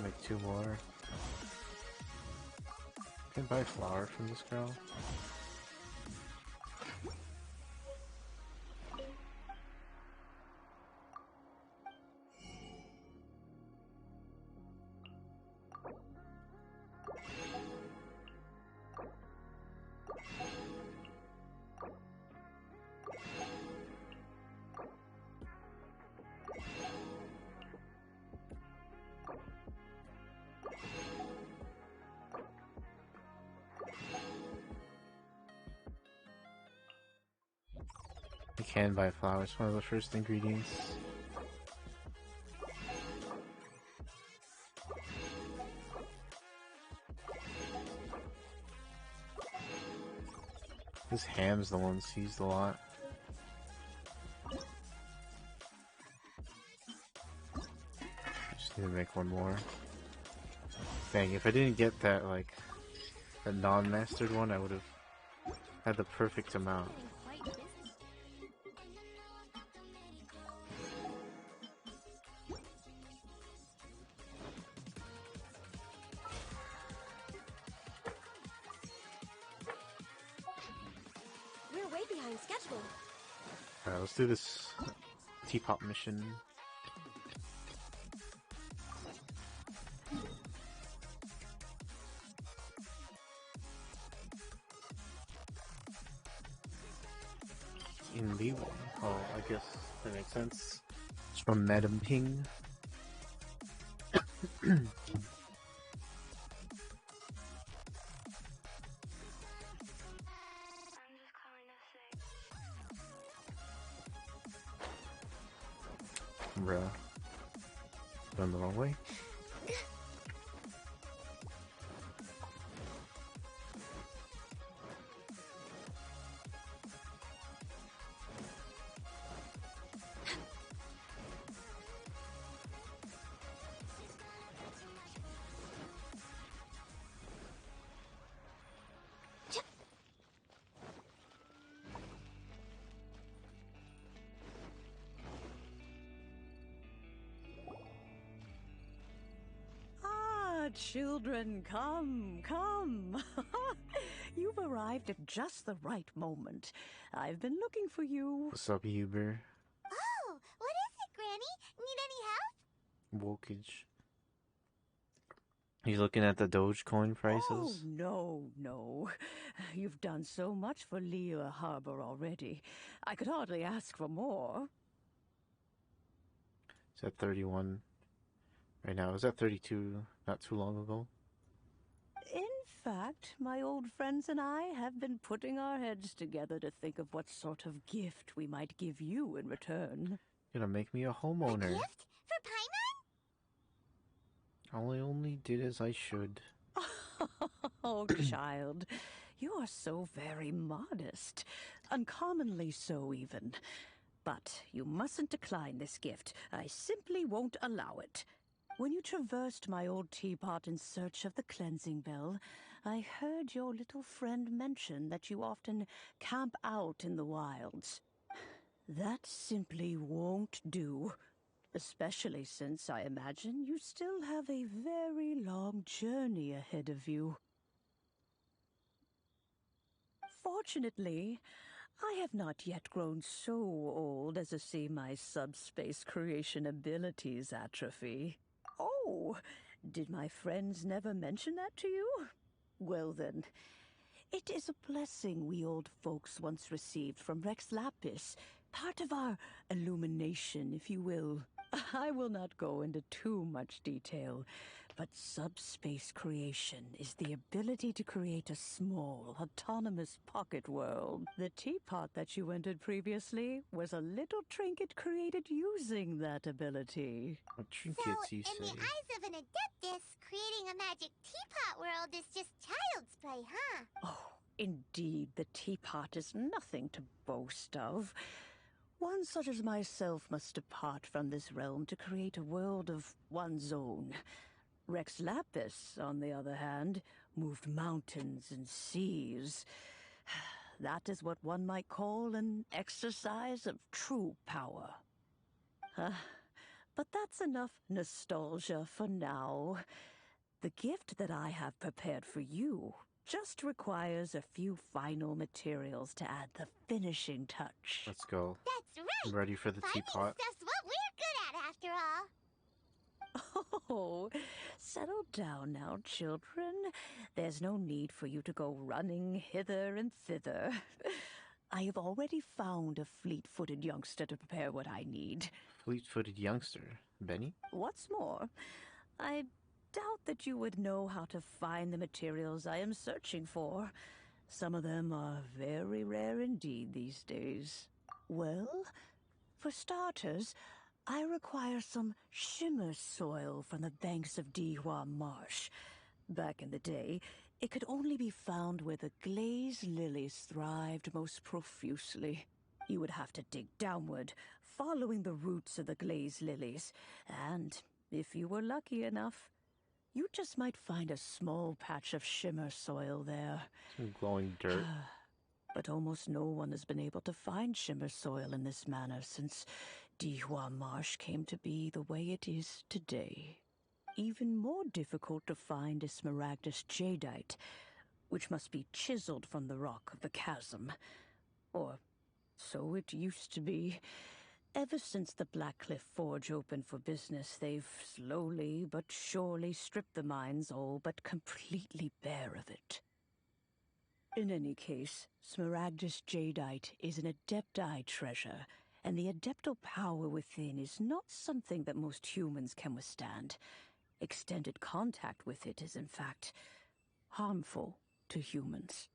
Make 2 more. Can I buy flour from this girl? You can buy flour. It's one of the first ingredients. This Ham's the one seized a lot. Just need to make one more. Dang, if I didn't get that, like, the non-mastered one, I would have had the perfect amount. Quite busy. We're way behind schedule. Alright, let's do this teapot mission. In the one. Oh, I guess that makes sense. It's from Madam Ping. Bruh. Going the wrong way. Children, come, come. You've arrived at just the right moment. I've been looking for you. What's up, Huber? Oh, what is it, Granny? Need any help? Wokage. He's looking at the Dogecoin prices. Oh, no. You've done so much for Liyue Harbor already. I could hardly ask for more. It's at 31 right now. It was at 32 not too long ago. In fact, my old friends and I have been putting our heads together to think of what sort of gift we might give you in return. You're gonna make me a A homeowner. gift? For Paimon? I only did as I should. Oh, child, you are so very modest. Uncommonly so, even. But you mustn't decline this gift. I simply won't allow it. When you traversed my old teapot in search of the cleansing bell, I heard your little friend mention that you often camp out in the wilds. That simply won't do. Especially since I imagine you still have a very long journey ahead of you. Fortunately, I have not yet grown so old as to see my subspace creation abilities atrophy. Oh, did my friends never mention that to you? Well then, it is a blessing we old folks once received from Rex Lapis, part of our illumination, if you will. I will not go into too much detail, but subspace creation is the ability to create a small, autonomous pocket world. The teapot that you entered previously was a little trinket created using that ability. What So, trinkets you in say? the eyes of an Adeptus, creating a magic teapot world is just child's play, huh? Oh, indeed, the teapot is nothing to boast of. One such as myself must depart from this realm to create a world of one's own. Rex Lapis, on the other hand, moved mountains and seas. That is what one might call an exercise of true power. But that's enough nostalgia for now. The gift that I have prepared for you just requires a few final materials to add the finishing touch. Let's go. That's right! I'm ready for the Finding teapot. stuff's what we're good at, after all. Oh, settle down now, children. There's no need for you to go running hither and thither. I have already found a fleet-footed youngster to prepare what I need. Fleet-footed youngster. Benny? What's more, I doubt that you would know how to find the materials I am searching for. Some of them are very rare indeed these days. Well, for starters, I require some shimmer soil from the banks of Dihua Marsh. Back in the day, it could only be found where the glaze lilies thrived most profusely. You would have to dig downward, following the roots of the glaze lilies, and if you were lucky enough, you just might find a small patch of shimmer soil there. Some glowing dirt. But almost no one has been able to find shimmer soil in this manner since Dihua Marsh came to be the way it is today. Even more difficult to find is Smaragdus jadeite, which must be chiseled from the rock of the chasm. Or so it used to be. Ever since the Blackcliff Forge opened for business, they've slowly but surely stripped the mines all but completely bare of it. In any case, Smaragdus jadeite is an Adepti treasure, and the Adeptal power within is not something that most humans can withstand. Extended contact with it is, in fact, harmful to humans.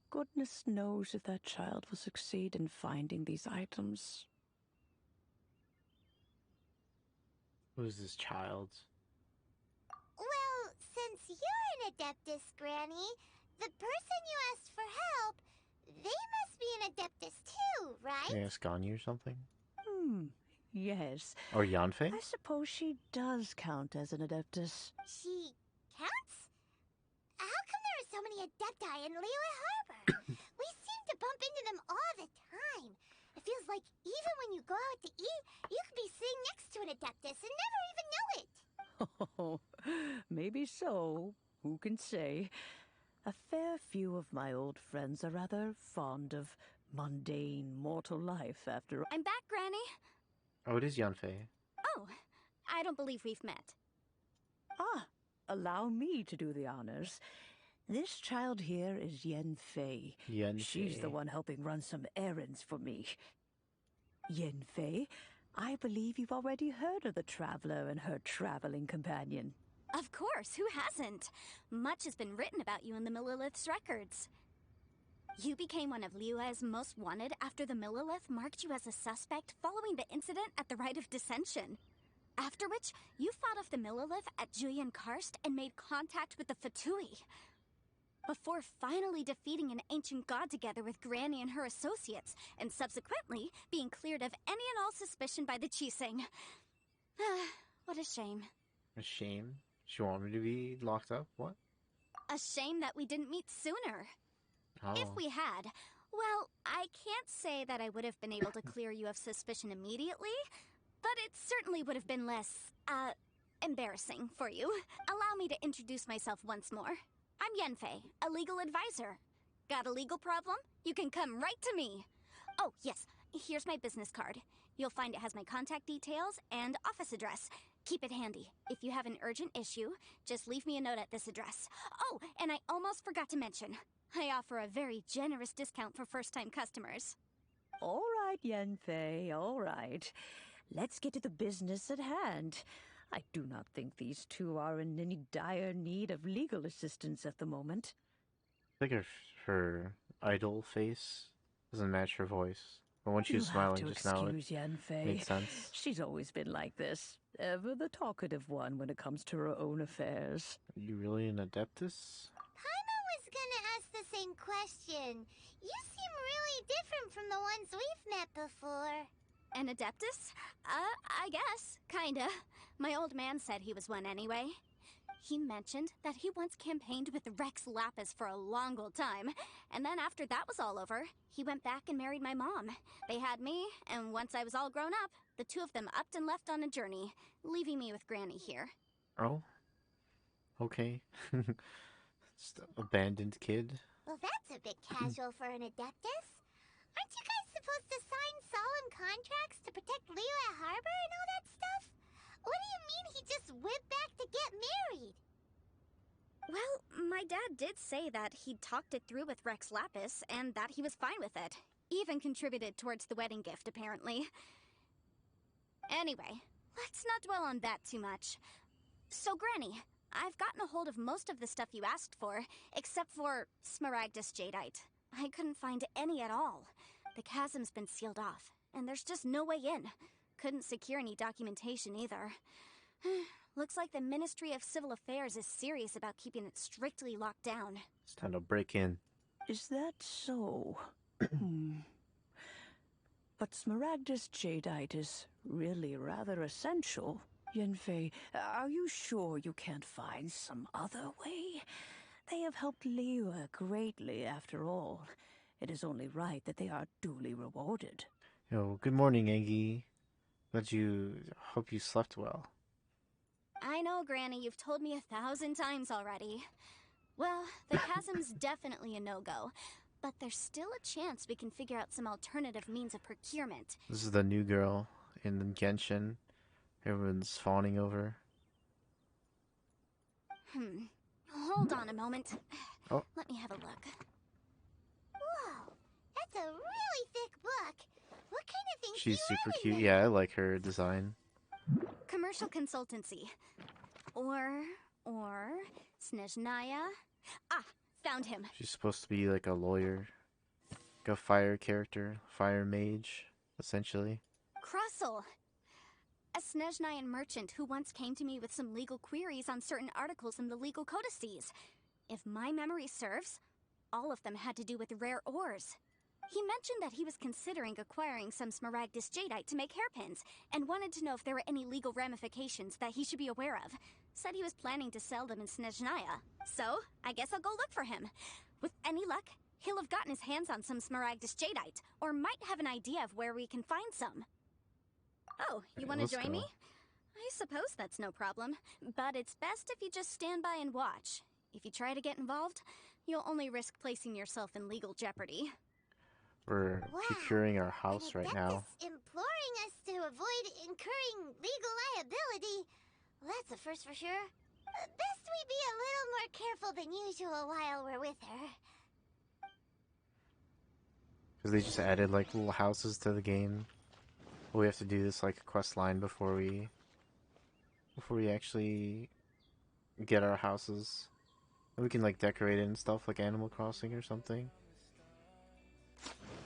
Goodness knows if that child will succeed in finding these items. Who's this child? Well, since you're an Adeptus, Granny, the person you asked for help, they must be an Adeptus too, right? Can I ask Ganyu or something? Yes. Or Yanfei? I suppose she does count as an Adeptus. She counts? How come there are so many Adepti in Liyue Harbor? We seem to bump into them all the time. It feels like even when you go out to eat, you could be sitting next to an Adeptus and never even know it. Oh, maybe so. Who can say? A fair few of my old friends are rather fond of mundane mortal life after all. I'm back, Granny. Oh, it is Yanfei. Oh, I don't believe we've met. Allow me to do the honors. This child here is Yanfei. She's the one helping run some errands for me. Yanfei, I believe you've already heard of the Traveler and her traveling companion. Of course, who hasn't? Much has been written about you in the Millilith's records. You became one of Liyue's most wanted after the Millilith marked you as a suspect following the incident at the Rite of Dissension. After which, you fought off the Millilith at Julian Karst and made contact with the Fatui. Before finally defeating an ancient god together with Granny and her associates, and subsequently being cleared of any and all suspicion by the Qixing. What a shame. A shame? She wanted me to be locked up? What? A shame that we didn't meet sooner. Oh. If we had, well, I can't say that I would have been able to clear you of suspicion immediately, but it certainly would have been less, embarrassing for you. Allow me to introduce myself once more. I'm Yanfei, a legal advisor. Got a legal problem? You can come right to me. Oh, yes, here's my business card. You'll find it has my contact details and office address. Keep it handy. If you have an urgent issue, just leave me a note at this address. Oh, and I almost forgot to mention, I offer a very generous discount for first-time customers. All right, Yanfei, all right. Let's get to the business at hand. I do not think these two are in any dire need of legal assistance at the moment. I think her idol face doesn't match her voice. But when she was smiling just now, it Yanfei. made sense. She's always been like this. Ever the talkative one when it comes to her own affairs. Are you really an Adeptus? Paimon was gonna ask the same question. You seem really different from the ones we've met before. An Adeptus? I guess. Kinda. My old man said he was one anyway. He mentioned that he once campaigned with Rex Lapis for a long old time, and then after that was all over, he went back and married my mom. They had me, and once I was all grown up, the two of them upped and left on a journey, leaving me with Granny here. Oh? Okay. Just abandoned kid. Well, that's a bit casual for an Adeptus. Aren't you guys supposed to sign solemn contracts to protect Liyue Harbor and all that stuff? What do you mean he just went back to get married? Well, my dad did say that he'd talked it through with Rex Lapis and that he was fine with it. Even contributed towards the wedding gift, apparently. Anyway, let's not dwell on that too much. So, Granny, I've gotten a hold of most of the stuff you asked for, except for Smaragdus jadeite. I couldn't find any at all. The chasm's been sealed off, and there's just no way in. Couldn't secure any documentation either. Looks like the Ministry of Civil Affairs is serious about keeping it strictly locked down. It's time to break in. Is that so? But Smaragdus Jadeite is really rather essential. Yanfei, are you sure you can't find some other way? They have helped Liyue greatly, after all. It is only right that they are duly rewarded. Yo, good morning, Angie. Hope you slept well. I know, Granny, you've told me 1,000 times already. Well, the chasm's definitely a no-go, but there's still a chance we can figure out some alternative means of procurement. This is the new girl in Genshin. Everyone's fawning over. Hold on a moment. Oh. Let me have a look. Whoa, that's a really thick book. What kind of things She's do you super have cute. in Yeah, I like her design. Commercial consultancy. Or Snezhnaya. Ah, found him. She's supposed to be like a lawyer. Like a fire character. Fire mage, essentially. Crossel. A Snezhnayan merchant who once came to me with some legal queries on certain articles in the legal codices. If my memory serves, all of them had to do with rare ores. He mentioned that he was considering acquiring some Smaragdus Jadeite to make hairpins, and wanted to know if there were any legal ramifications that he should be aware of. Said he was planning to sell them in Snezhnaya, so I guess I'll go look for him. With any luck, he'll have gotten his hands on some Smaragdus Jadeite, or might have an idea of where we can find some. Oh, you want to let's join go. me? I suppose that's no problem, but it's best if you just stand by and watch. If you try to get involved, you'll only risk placing yourself in legal jeopardy. We're Wow. procuring our house right now. Adeptus imploring us to avoid incurring legal liability. Well, that's a first for sure. Best we be a little more careful than usual while we're with her. Because they just added like little houses to the game. We have to do this like quest line before we actually get our houses. And we can like decorate it and stuff like Animal Crossing or something.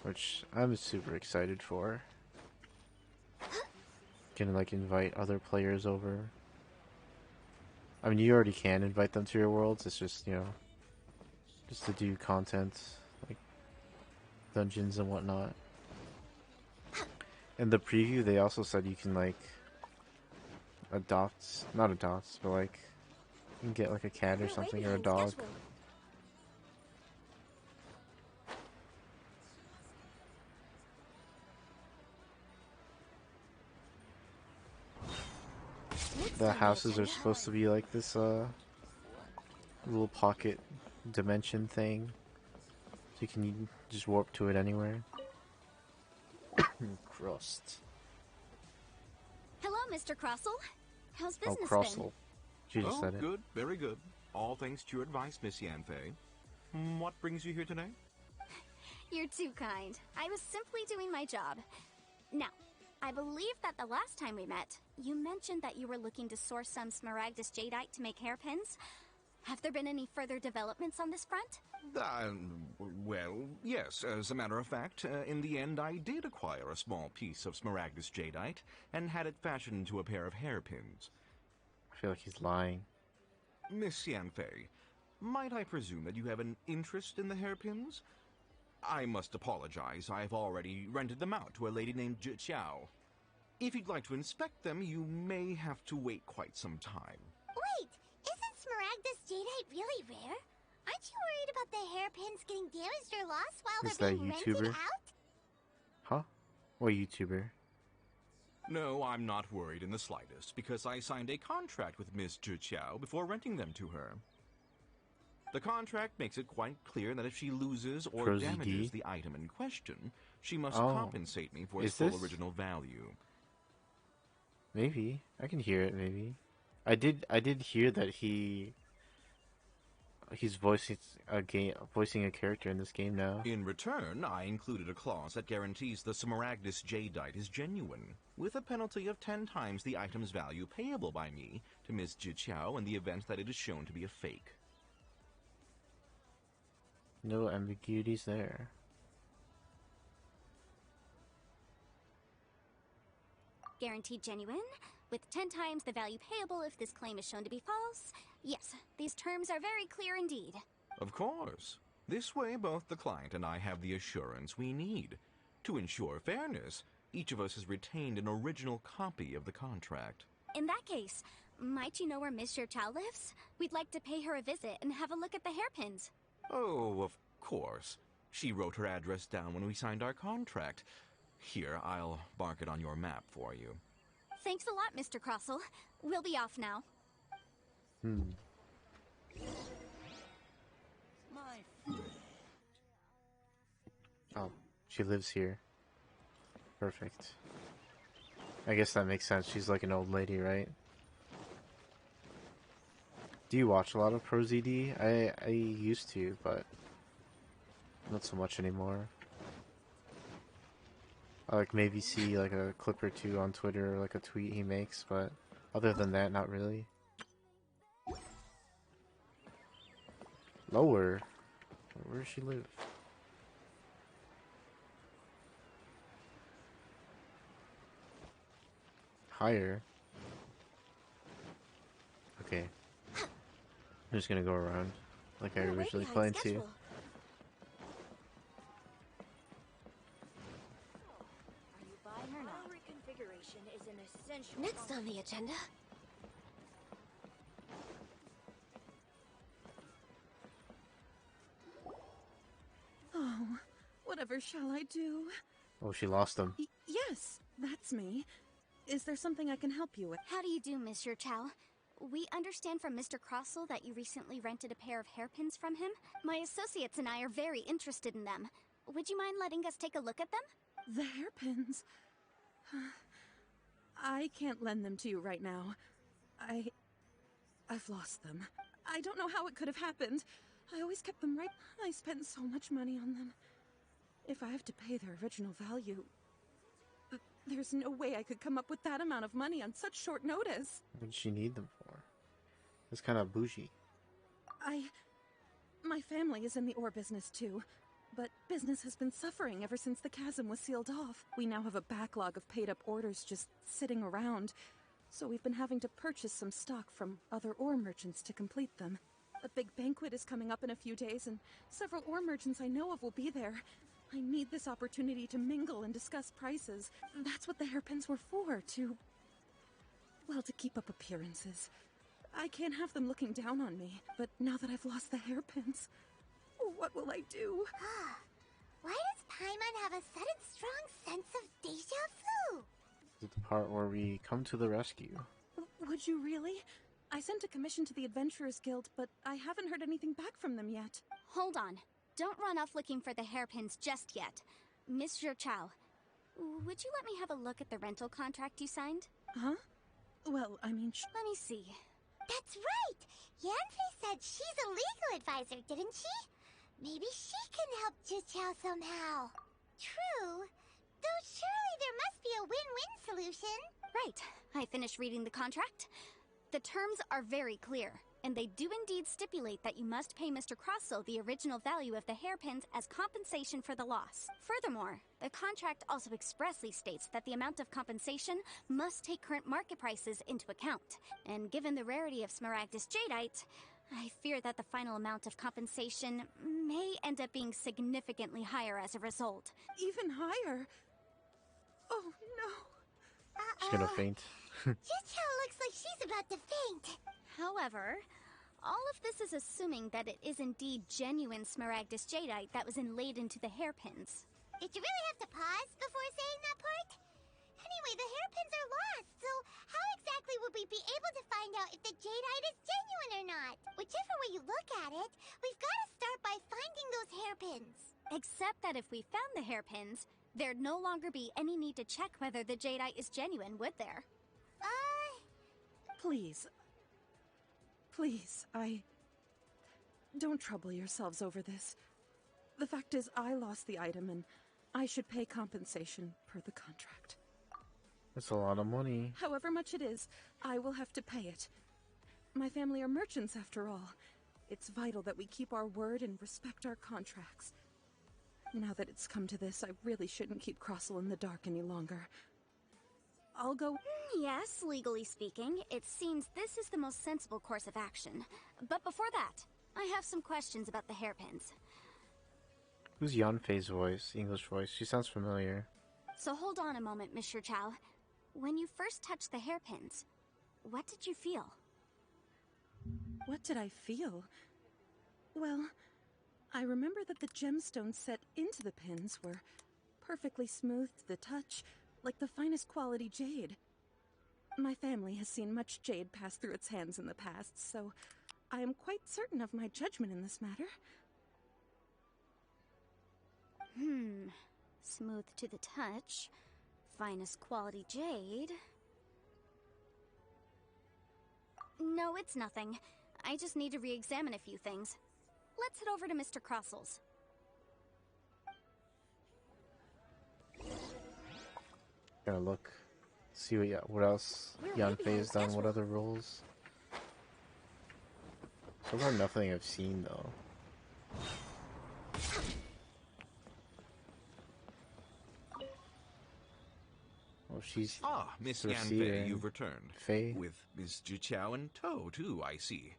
Which I'm super excited for. Can like invite other players over. I mean, you already can invite them to your worlds. It's just, you know, just to do content like dungeons and whatnot. In the preview, they also said you can like not adopt, but like you can get like a cat or We're way something or a behind dog. schedule. Next The on houses are agenda- supposed to be like this little pocket dimension thing, so you can just warp to it anywhere. Crust. Hello, Mr. Crossel. How's Oh, business Crossel. She just Oh, said it. good, very good. All thanks to your advice, Miss Yanfei. What brings you here today? been? You're too kind. I was simply doing my job. Now, I believe that the last time we met, you mentioned that you were looking to source some Smaragdus Jadeite to make hairpins. Have there been any further developments on this front? Well, yes. As a matter of fact, in the end, I did acquire a small piece of Smaragdus Jadeite and had it fashioned into a pair of hairpins. I feel like he's lying. Miss Yanfei, might I presume that you have an interest in the hairpins? I must apologize. I've already rented them out to a lady named Zhi Qiao. If you'd like to inspect them, you may have to wait quite some time. Wait, isn't Smaragdus Jadeite really rare? Aren't you worried about the hairpins getting damaged or lost while Is they're that being rented YouTuber? out? Huh? What YouTuber? No, I'm not worried in the slightest, because I signed a contract with Miss Zhi Qiao before renting them to her. The contract makes it quite clear that if she loses or Prosy damages D? the item in question, she must Oh. compensate me for Is its full this- original value. Maybe. I can hear it, maybe. I did hear that he's voicing a character in this game now. In return, I included a clause that guarantees the Smaragdus Jadeite is genuine, with a penalty of 10 times the item's value payable by me to Miss Zhi Qiao in the event that it is shown to be a fake. No ambiguities there. Guaranteed genuine, with 10 times the value payable if this claim is shown to be false. Yes, these terms are very clear indeed. Of course. This way, both the client and I have the assurance we need. To ensure fairness, each of us has retained an original copy of the contract. In that case, might you know where Miss Chow lives? We'd like to pay her a visit and have a look at the hairpins. Oh, of course. She wrote her address down when we signed our contract. Here, I'll mark it on your map for you. Thanks a lot, Mr. Crossell. We'll be off now. Oh, she lives here. Perfect. I guess that makes sense. She's like an old lady, right? Do you watch a lot of ProZD? I used to, but not so much anymore. I like maybe see like a clip or two on Twitter or like a tweet he makes, but other than that, not really. Lower? Where does she live? Higher? Okay. I'm just gonna go around like I originally planned to. Next on the agenda. Oh, whatever shall I do? Oh, she lost him. Yes, that's me. Is there something I can help you with? How do you do, Monsieur Chow? We understand from Mr. Crossell that you recently rented a pair of hairpins from him. My associates and I are very interested in them. Would you mind letting us take a look at them? The hairpins? I can't lend them to you right now. I've lost them. I don't know how it could have happened. I always kept them right. I spent so much money on them. If I have to pay their original value, there's no way I could come up with that amount of money on such short notice. What did she need them for? It's kind of bougie. My family is in the ore business too, but business has been suffering ever since the chasm was sealed off. We now have a backlog of paid-up orders just sitting around, so we've been having to purchase some stock from other ore merchants to complete them. A big banquet is coming up in a few days, and several ore merchants I know of will be there. I need this opportunity to mingle and discuss prices. That's what the hairpins were for, to keep up appearances. I can't have them looking down on me, but now that I've lost the hairpins, what will I do? Why does Paimon have a sudden strong sense of deja vu? This is the part where we come to the rescue. Would you really? I sent a commission to the Adventurers Guild, but I haven't heard anything back from them yet. Hold on. Don't run off looking for the hairpins just yet. Monsieur Chow, would you let me have a look at the rental contract you signed? Huh? Well, I mean, let me see. That's right! Yanfei said she's a legal advisor, didn't she? Maybe she can help Chiao somehow. True. Though surely there must be a win-win solution. Right. I finished reading the contract. The terms are very clear, and they do indeed stipulate that you must pay Mr. Crossell the original value of the hairpins as compensation for the loss. Furthermore, the contract also expressly states that the amount of compensation must take current market prices into account. And given the rarity of Smaragdus Jadeite, I fear that the final amount of compensation may end up being significantly higher as a result. Even higher? Oh, no. She's gonna faint. Chiao looks like she's about to faint. However, all of this is assuming that it is indeed genuine Smaragdus Jadeite that was inlaid into the hairpins. Did you really have to pause before saying that part? Anyway, the hairpins are lost, so how exactly would we be able to find out if the Jadeite is genuine or not? Whichever way you look at it, we've got to start by finding those hairpins. Except that if we found the hairpins, there'd no longer be any need to check whether the Jadeite is genuine, would there? Please. Please, don't trouble yourselves over this. The fact is, I lost the item, and I should pay compensation per the contract. That's a lot of money. However much it is, I will have to pay it. My family are merchants, after all. It's vital that we keep our word and respect our contracts. Now that it's come to this, I really shouldn't keep Crossel in the dark any longer. I'll go... Yes, legally speaking, it seems this is the most sensible course of action. But before that, I have some questions about the hairpins. Who's Yanfei's voice? English voice? She sounds familiar. So hold on a moment, Mr. Chow. When you first touched the hairpins, what did you feel? What did I feel? Well, I remember that the gemstones set into the pins were perfectly smooth to the touch, like the finest quality jade. My family has seen much jade pass through its hands in the past, so I am quite certain of my judgment in this matter. Smooth to the touch, finest quality jade. No, it's nothing. I just need to re-examine a few things. Let's head over to Mr. Crossel's. Gonna look, see what else Yanfei has done, what other roles. So far, nothing I've seen though. Oh, she's Miss the receiver Yanfei, and you've returned. Fei. With Miss Jiqiao in tow, too, I see.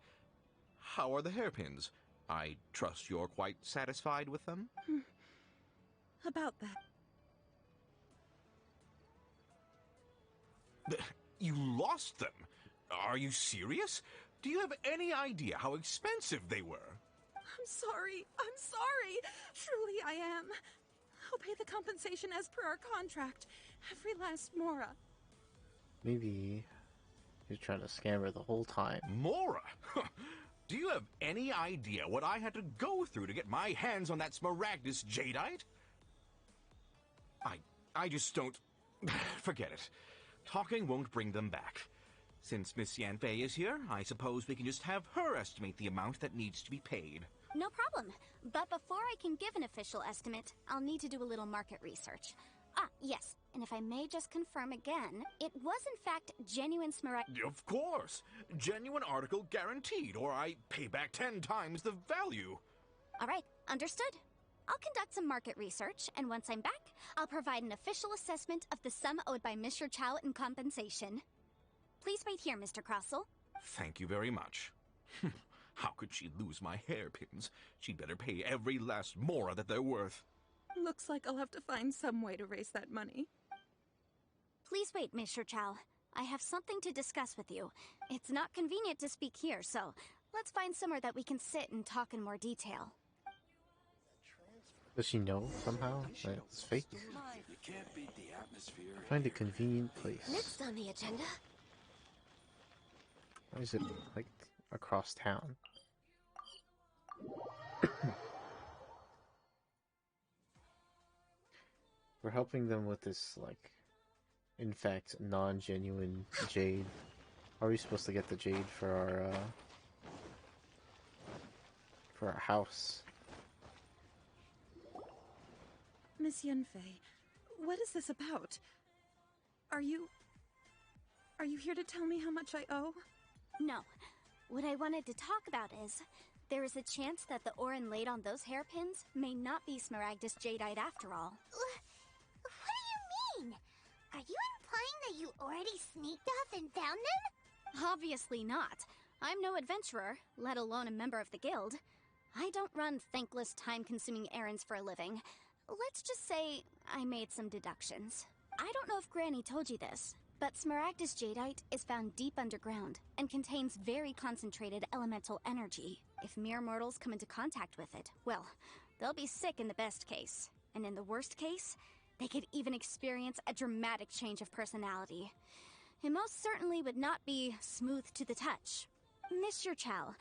How are the hairpins? I trust you're quite satisfied with them? About that. You lost them? Are you serious? Do you have any idea how expensive they were? I'm sorry. Truly I am. I'll pay the compensation as per our contract. Every last mora. Maybe you're trying to scam her the whole time. Mora? Do you have any idea what I had to go through to get my hands on that Smaragdus jadeite? I just don't... Forget it. Talking won't bring them back. Since Miss Yanfei is here, I suppose we can just have her estimate the amount that needs to be paid. No problem. But before I can give an official estimate, I'll need to do a little market research. Yes, and if I may just confirm again, it was in fact genuine Smaragd... Of course! Genuine article guaranteed, or I pay back 10 times the value. Alright, understood. I'll conduct some market research, and once I'm back, I'll provide an official assessment of the sum owed by Mr. Chow in compensation. Please wait here, Mr. Crossel. Thank you very much. How could she lose my hairpins? She'd better pay every last mora that they're worth. Looks like I'll have to find some way to raise that money. Please wait, Mr. Chow. I have something to discuss with you. It's not convenient to speak here, so let's find somewhere that we can sit and talk in more detail. Does she know somehow that it's fake? You can't beat the atmosphere. Find a convenient place. Next on the agenda. Why is it like across town? We're helping them with this, like, in fact, non-genuine jade. How are we supposed to get the jade for our house? Miss Yanfei, what is this about? Are you here to tell me how much I owe? No. What I wanted to talk about is, there is a chance that the ore inlaid on those hairpins may not be Smaragdus jadeite after all. What do you mean? Are you implying that you already sneaked off and found them? Obviously not. I'm no adventurer, let alone a member of the guild. I don't run thankless, time-consuming errands for a living. Let's just say I made some deductions. I don't know if Granny told you this, but Smaragdus jadeite is found deep underground and contains very concentrated elemental energy. If mere mortals come into contact with it, well, they'll be sick in the best case. And in the worst case, they could even experience a dramatic change of personality. It most certainly would not be smooth to the touch. Mr. Chow,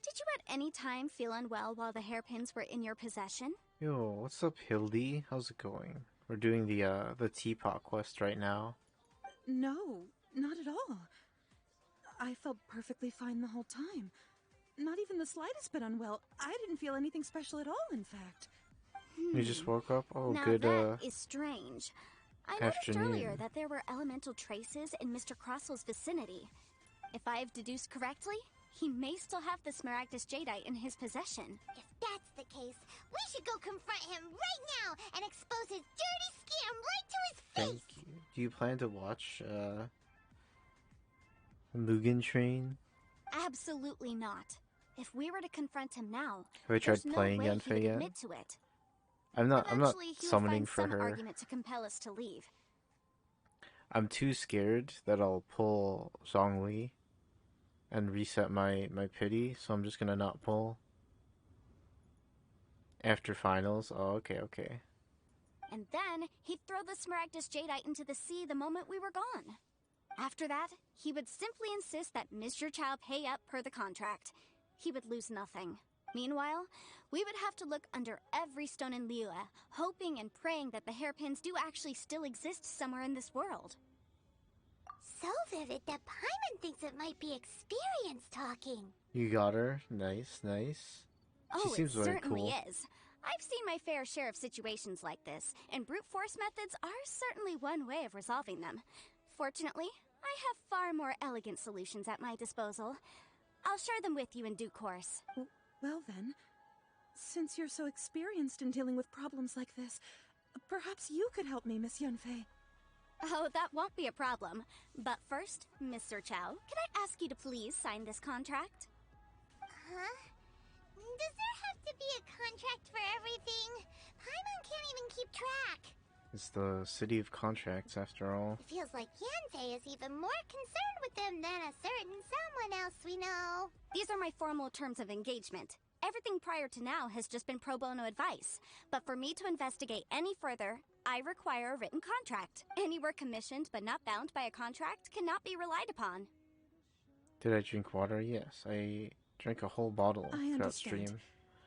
did you at any time feel unwell while the hairpins were in your possession? Yo, what's up, Hildy? How's it going? We're doing the teapot quest right now. No, not at all. I felt perfectly fine the whole time. Not even the slightest bit unwell. I didn't feel anything special at all, in fact. You just woke up? Oh, now good, that is strange. I noticed afternoon. earlier that there were elemental traces in Mr. Crossel's vicinity. If I've deduced correctly, he may still have the Smaragdus Jadeite in his possession. If that's the case, we should go confront him right now and expose his dirty scam right to his face! Thank you. Do you plan to watch, Mugen Train? Absolutely not. If we were to confront him now, Have I tried there's no playing way he Yanfei would yet? admit to it. I'm not Eventually, he would summoning find for some her. argument to compel us to leave. I'm too scared that I'll pull Zhongli and reset my pity, so I'm just gonna not pull. After finals? Oh, okay. And then he'd throw the Smaragdus Jadeite into the sea the moment we were gone. After that, he would simply insist that Mr. Chow pay up per the contract. He would lose nothing. Meanwhile, we would have to look under every stone in Liyue, hoping and praying that the hairpins do actually still exist somewhere in this world. So vivid that Paimon thinks it might be experience talking. You got her. Nice. Oh, She seems it very certainly cool. is. I've seen my fair share of situations like this, and brute force methods are certainly one way of resolving them. Fortunately, I have far more elegant solutions at my disposal. I'll share them with you in due course. Well then, since you're so experienced in dealing with problems like this, perhaps you could help me, Miss Yunfei. Oh, that won't be a problem. But first, Mr. Chow, can I ask you to please sign this contract? Huh? Does there have to be a contract for everything? Paimon can't even keep track. It's the city of contracts, after all. It feels like Yanfei is even more concerned with them than a certain someone else we know. These are my formal terms of engagement. Everything prior to now has just been pro bono advice. But for me to investigate any further, I require a written contract. Any work commissioned but not bound by a contract cannot be relied upon. Did I drink water? Yes, I drank a whole bottle I throughout understand. stream.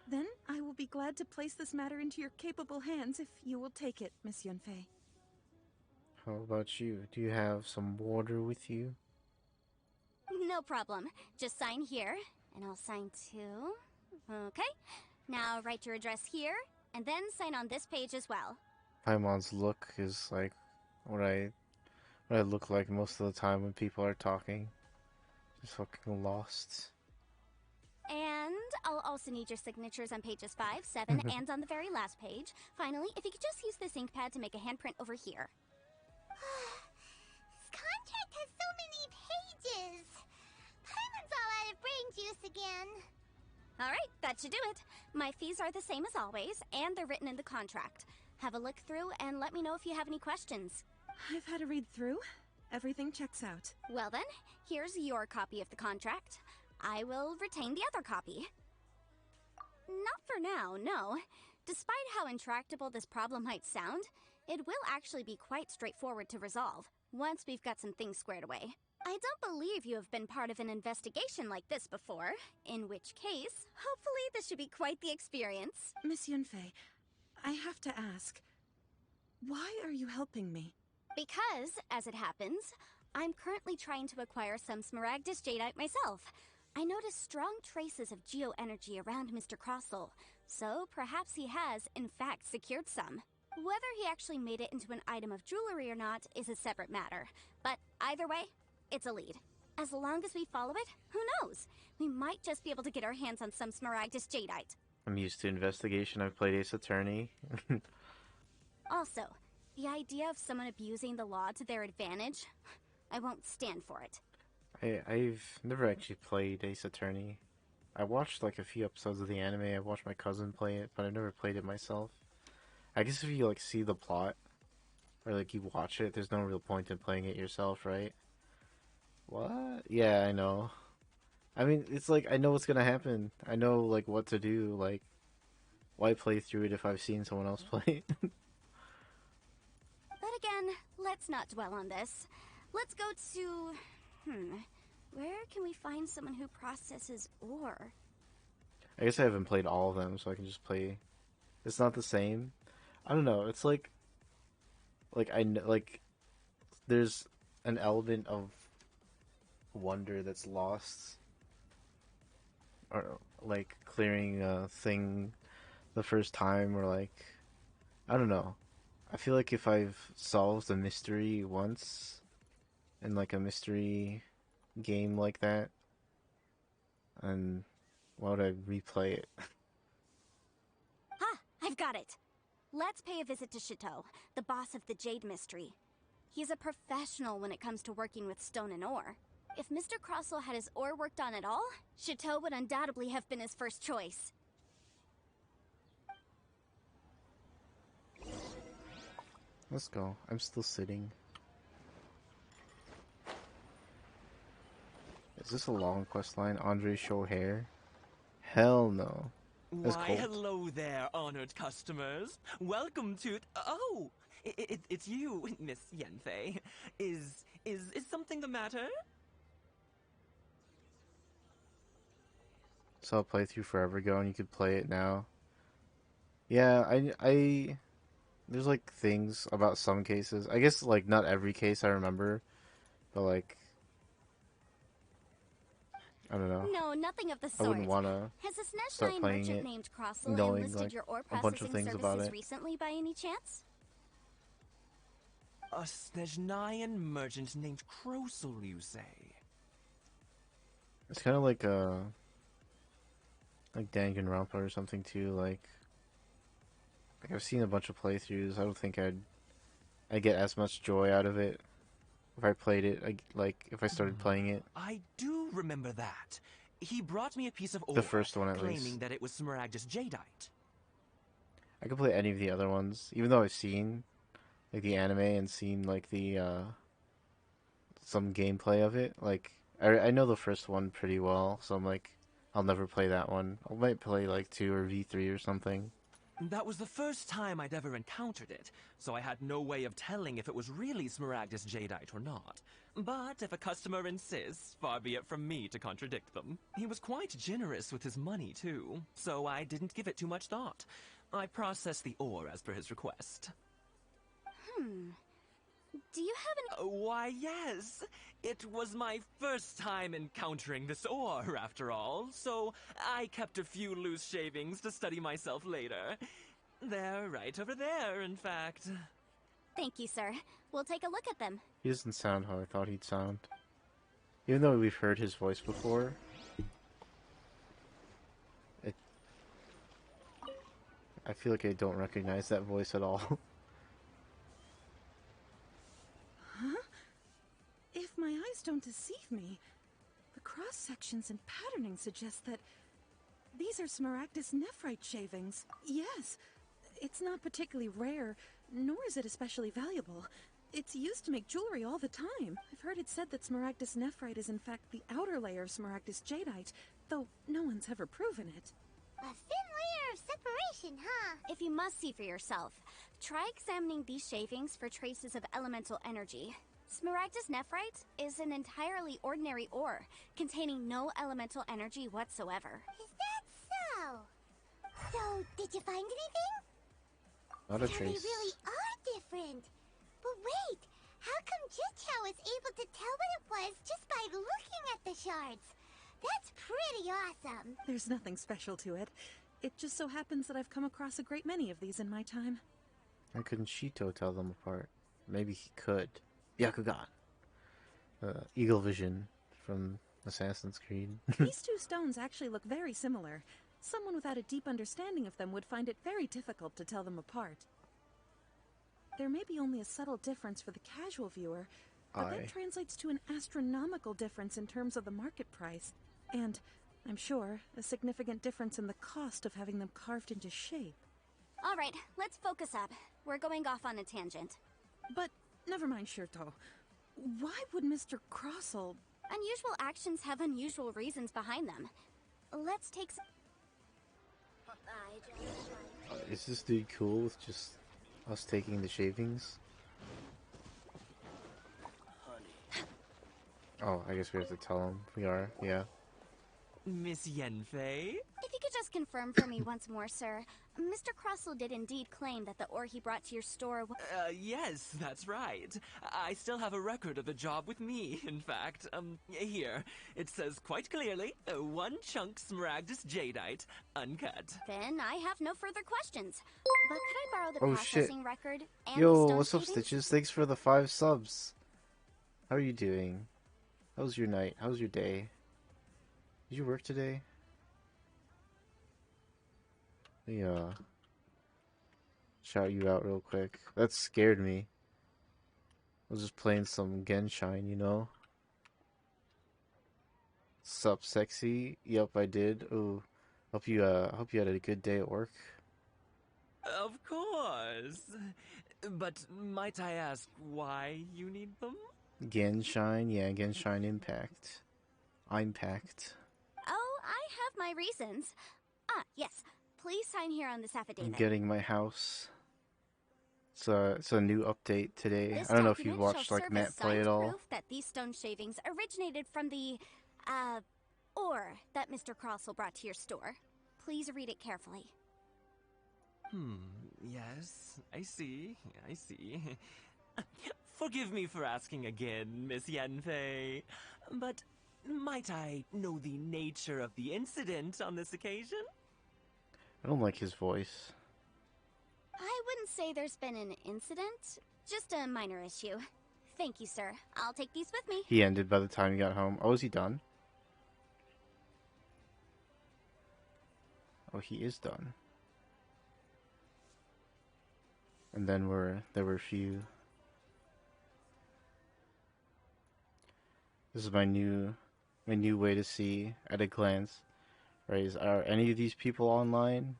Then I will be glad to place this matter into your capable hands if you will take it, Miss Yunfei. How about you? Do you have some water with you? No problem. Just sign here, and I'll sign too. Okay. Now write your address here, and then sign on this page as well. Paimon's look is like what I look like most of the time when people are talking. Just fucking lost. And I'll also need your signatures on pages 5, 7, and on the very last page. Finally, if you could just use this ink pad to make a handprint over here. This contract has so many pages. Paimon's all out of brain juice again. Alright, that should do it. My fees are the same as always, and they're written in the contract. Have a look through and let me know if you have any questions. I've had a read through. Everything checks out. Well then, here's your copy of the contract. I will retain the other copy. Not for now, no. Despite how intractable this problem might sound, it will actually be quite straightforward to resolve, once we've got some things squared away. I don't believe you have been part of an investigation like this before, in which case, hopefully this should be quite the experience. Miss Yunfei, I have to ask, why are you helping me? Because, as it happens, I'm currently trying to acquire some Smaragdus Jadeite myself. I noticed strong traces of geo-energy around Mr. Crossel, so perhaps he has, in fact, secured some. Whether he actually made it into an item of jewelry or not is a separate matter, but either way, it's a lead. As long as we follow it, who knows? We might just be able to get our hands on some Smaragdus Jadeite. I'm used to investigation. I've played Ace Attorney. Also, the idea of someone abusing the law to their advantage, I won't stand for it. I've never actually played Ace Attorney. I watched like a few episodes of the anime. I watched my cousin play it, but I've never played it myself. I guess if you like see the plot or like you watch it, there's no real point in playing it yourself, right? What? Yeah, I know. I mean, it's like I know what's gonna happen. I know like what to do. Like, why play through it if I've seen someone else play it? But again, let's not dwell on this. Let's go to... where can we find someone who processes ore? I guess I haven't played all of them, so I can just play. It's not the same. I don't know. It's like I know, like there's an element of wonder that's lost, or like clearing a thing the first time, or like I don't know. I feel like if I've solved a mystery once in like a mystery game like that, And why would I replay it? Ha! I've got it! Let's pay a visit to Chateau, the boss of the Jade Mystery. He's a professional when it comes to working with stone and ore. If Mr. Crossell had his ore worked on at all, Chateau would undoubtedly have been his first choice. Let's go. I'm still sitting. Is this a long quest line? Andre Shohair? Hell no. That's Why, cold. hello there, honored customers. Welcome to... Oh! It's you, Miss Yanfei. Is something the matter? Saw a playthrough forever ago and you could play it now. Yeah, I there's like things about some cases. I guess like not every case I remember, but like I don't know. No, nothing of the I sort. wouldn't wanna Has a start Snezhnaya playing merchant it named Crossell knowing enlisted like your ore a bunch of processing things about services it. recently by any chance? A Snezhnayan merchant named Crossell, you say? It's kind of like Danganronpa or something too. Like I've seen a bunch of playthroughs. I don't think I'd get as much joy out of it if I played it. Like if I started playing it. I do remember that. He brought me a piece of ore, The first one, at claiming least. that it was Smaragdus Jadeite. I could play any of the other ones, even though I've seen like the anime and seen like the some gameplay of it. Like I know the first one pretty well, so I'm like I'll never play that one. I might play like 2 or V3 or something. That was the first time I'd ever encountered it, so I had no way of telling if it was really Smaragdus Jadeite or not. But if a customer insists, far be it from me to contradict them. He was quite generous with his money, too, so I didn't give it too much thought. I processed the ore as per his request. Do you have an... Why, yes. It was my first time encountering this ore, after all, so I kept a few loose shavings to study myself later. They're right over there, in fact. Thank you, sir. We'll take a look at them. He doesn't sound how I thought he'd sound. Even though we've heard his voice before. I feel like I don't recognize that voice at all. Huh? If my eyes don't deceive me, the cross-sections and patterning suggest that these are Smaragdus nephrite shavings. Yes, it's not particularly rare, nor is it especially valuable. It's used to make jewelry all the time. I've heard it said that Smaragdus nephrite is in fact the outer layer of Smaragdus jadeite, though no one's ever proven it. A thin layer of separation, huh? If you must see for yourself, try examining these shavings for traces of elemental energy. Smaragdus nephrite is an entirely ordinary ore, containing no elemental energy whatsoever. Is that so? So, did you find anything? Not a So trace. they really are different. But wait, how come Jichao was able to tell what it was just by looking at the shards? That's pretty awesome. There's nothing special to it. It just so happens that I've come across a great many of these in my time. Why couldn't Shito tell them apart? Maybe he could. Byakugan. Eagle Vision from Assassin's Creed. These two stones actually look very similar. Someone without a deep understanding of them would find it very difficult to tell them apart. There may be only a subtle difference for the casual viewer, but that translates to an astronomical difference in terms of the market price. And, I'm sure, a significant difference in the cost of having them carved into shape. All right, let's focus up. We're going off on a tangent. But, never mind, Shirto. Why would Mr. Crossell... Unusual actions have unusual reasons behind them. Let's take some... Is this dude cool with just us taking the shavings? Oh, I guess we have to tell him. We are, yeah. Miss Yanfei? If you could just confirm for me once more, sir. Mr. Crossell did indeed claim that the ore he brought to your store Yes, that's right. I still have a record of the job with me, in fact. Here. It says quite clearly, 1 chunk Smaragdus Jadeite, uncut. Then I have no further questions. But could I borrow the Oh, shit. processing record and the Yo, stone what's up, shavings? Stitches? Thanks for the 5 subs. How are you doing? How was your night? How was your day? Did you work today? Let me shout you out real quick. That scared me. I was just playing some Genshin, you know. Sup, sexy? Yup, I did. Ooh, hope you had a good day at work. Of course. But might I ask why you need them? Genshin, yeah, Genshin Impact. Impact. Oh, I have my reasons. Ah, yes. Please sign here on this I'm affidavit. getting my house. It's a new update today. This I don't know if you've document watched shall like serve Matt as play signed at all. proof that these stone shavings originated from the, ore that Mr. Crossell brought to your store. Please read it carefully. Yes, I see. Forgive me for asking again, Miss Yanfei, but might I know the nature of the incident on this occasion? I don't like his voice. I wouldn't say there's been an incident, just a minor issue. Thank you, sir. I'll take these with me. He ended by the time he got home. Oh, is he done? Oh, he is done. And then there were a few. This is my new way to see at a glance. Right? Are any of these people online?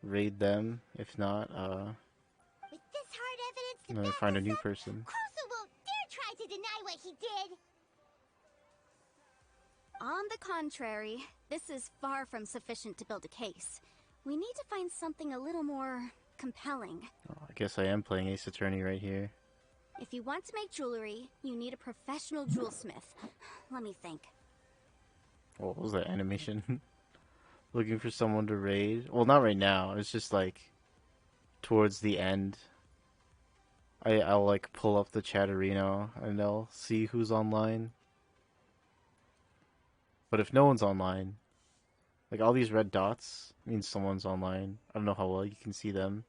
Raid them. If not, With this hard evidence to I'm gonna back find a us new up, person. Crossell won't dare try to deny what he did. On the contrary, this is far from sufficient to build a case. We need to find something a little more compelling. Oh, I guess I am playing Ace Attorney right here. If you want to make jewelry, you need a professional jewelsmith. Let me think. What was that animation? Looking for someone to raid? Well, not right now. It's just like towards the end. I'll like pull up the Chatterino and I'll see who's online. But if no one's online, like all these red dots means someone's online. I don't know how well you can see them.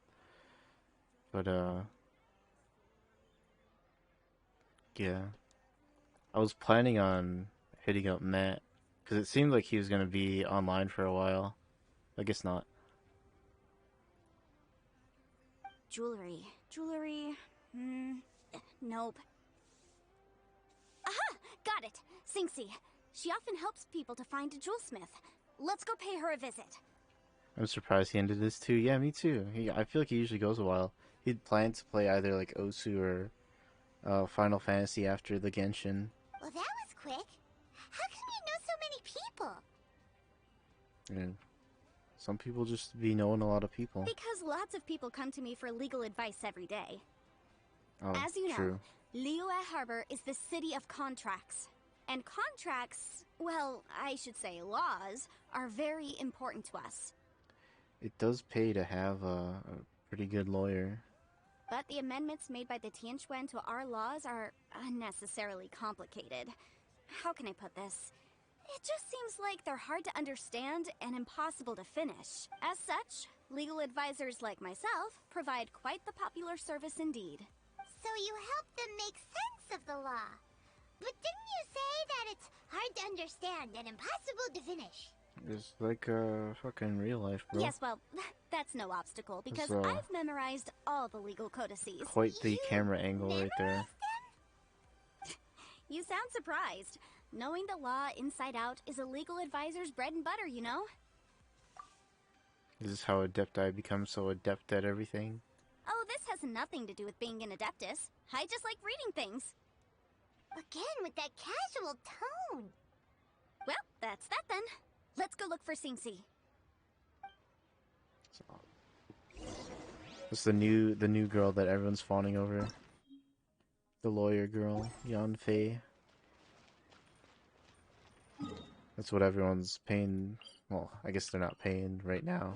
But yeah. I was planning on hitting up Matt because it seemed like he was going to be online for a while. I guess not. Jewelry. Nope. Aha! Got it! Sinxie. She often helps people to find a jewelsmith. Let's go pay her a visit. I'm surprised he ended this too. Yeah, me too. I feel like he usually goes a while. He'd planned to play either like Osu or Final Fantasy after the Genshin. Well, that was quick. How come you know so many people? And some people just be knowing a lot of people. Because lots of people come to me for legal advice every day. Oh, As you know, true. Liyue Harbor is the city of contracts. And contracts, well, I should say laws, are very important to us. It does pay to have a pretty good lawyer. But the amendments made by the Tianquan to our laws are unnecessarily complicated. How can I put this? It just seems like they're hard to understand and impossible to finish. As such, legal advisors like myself provide quite the popular service indeed. So you help them make sense of the law. But didn't you say that it's hard to understand and impossible to finish? It's like fucking real life, bro. Yes, well, that's no obstacle because It's, I've memorized all the legal codices. Quite the camera angle right there. You sound surprised. Knowing the law inside out is a legal advisor's bread and butter, you know? This is how Adepti becomes so adept at everything. Oh, this has nothing to do with being an Adeptus. I just like reading things. Again, with that casual tone. Well, that's that then. Let's go look for Sinxie. It's the new girl that everyone's fawning over. The lawyer girl, Yanfei. That's what everyone's paying. Well, I guess they're not paying right now.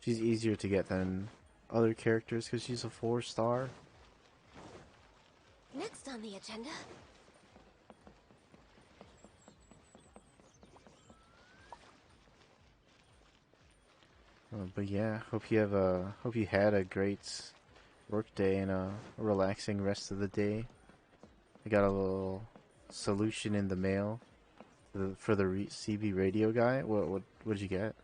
She's easier to get than other characters because she's a 4-star. Next on the agenda. But yeah, hope you had a great work day and a relaxing rest of the day. I got a little solution in the mail For the CB radio guy? What did you get?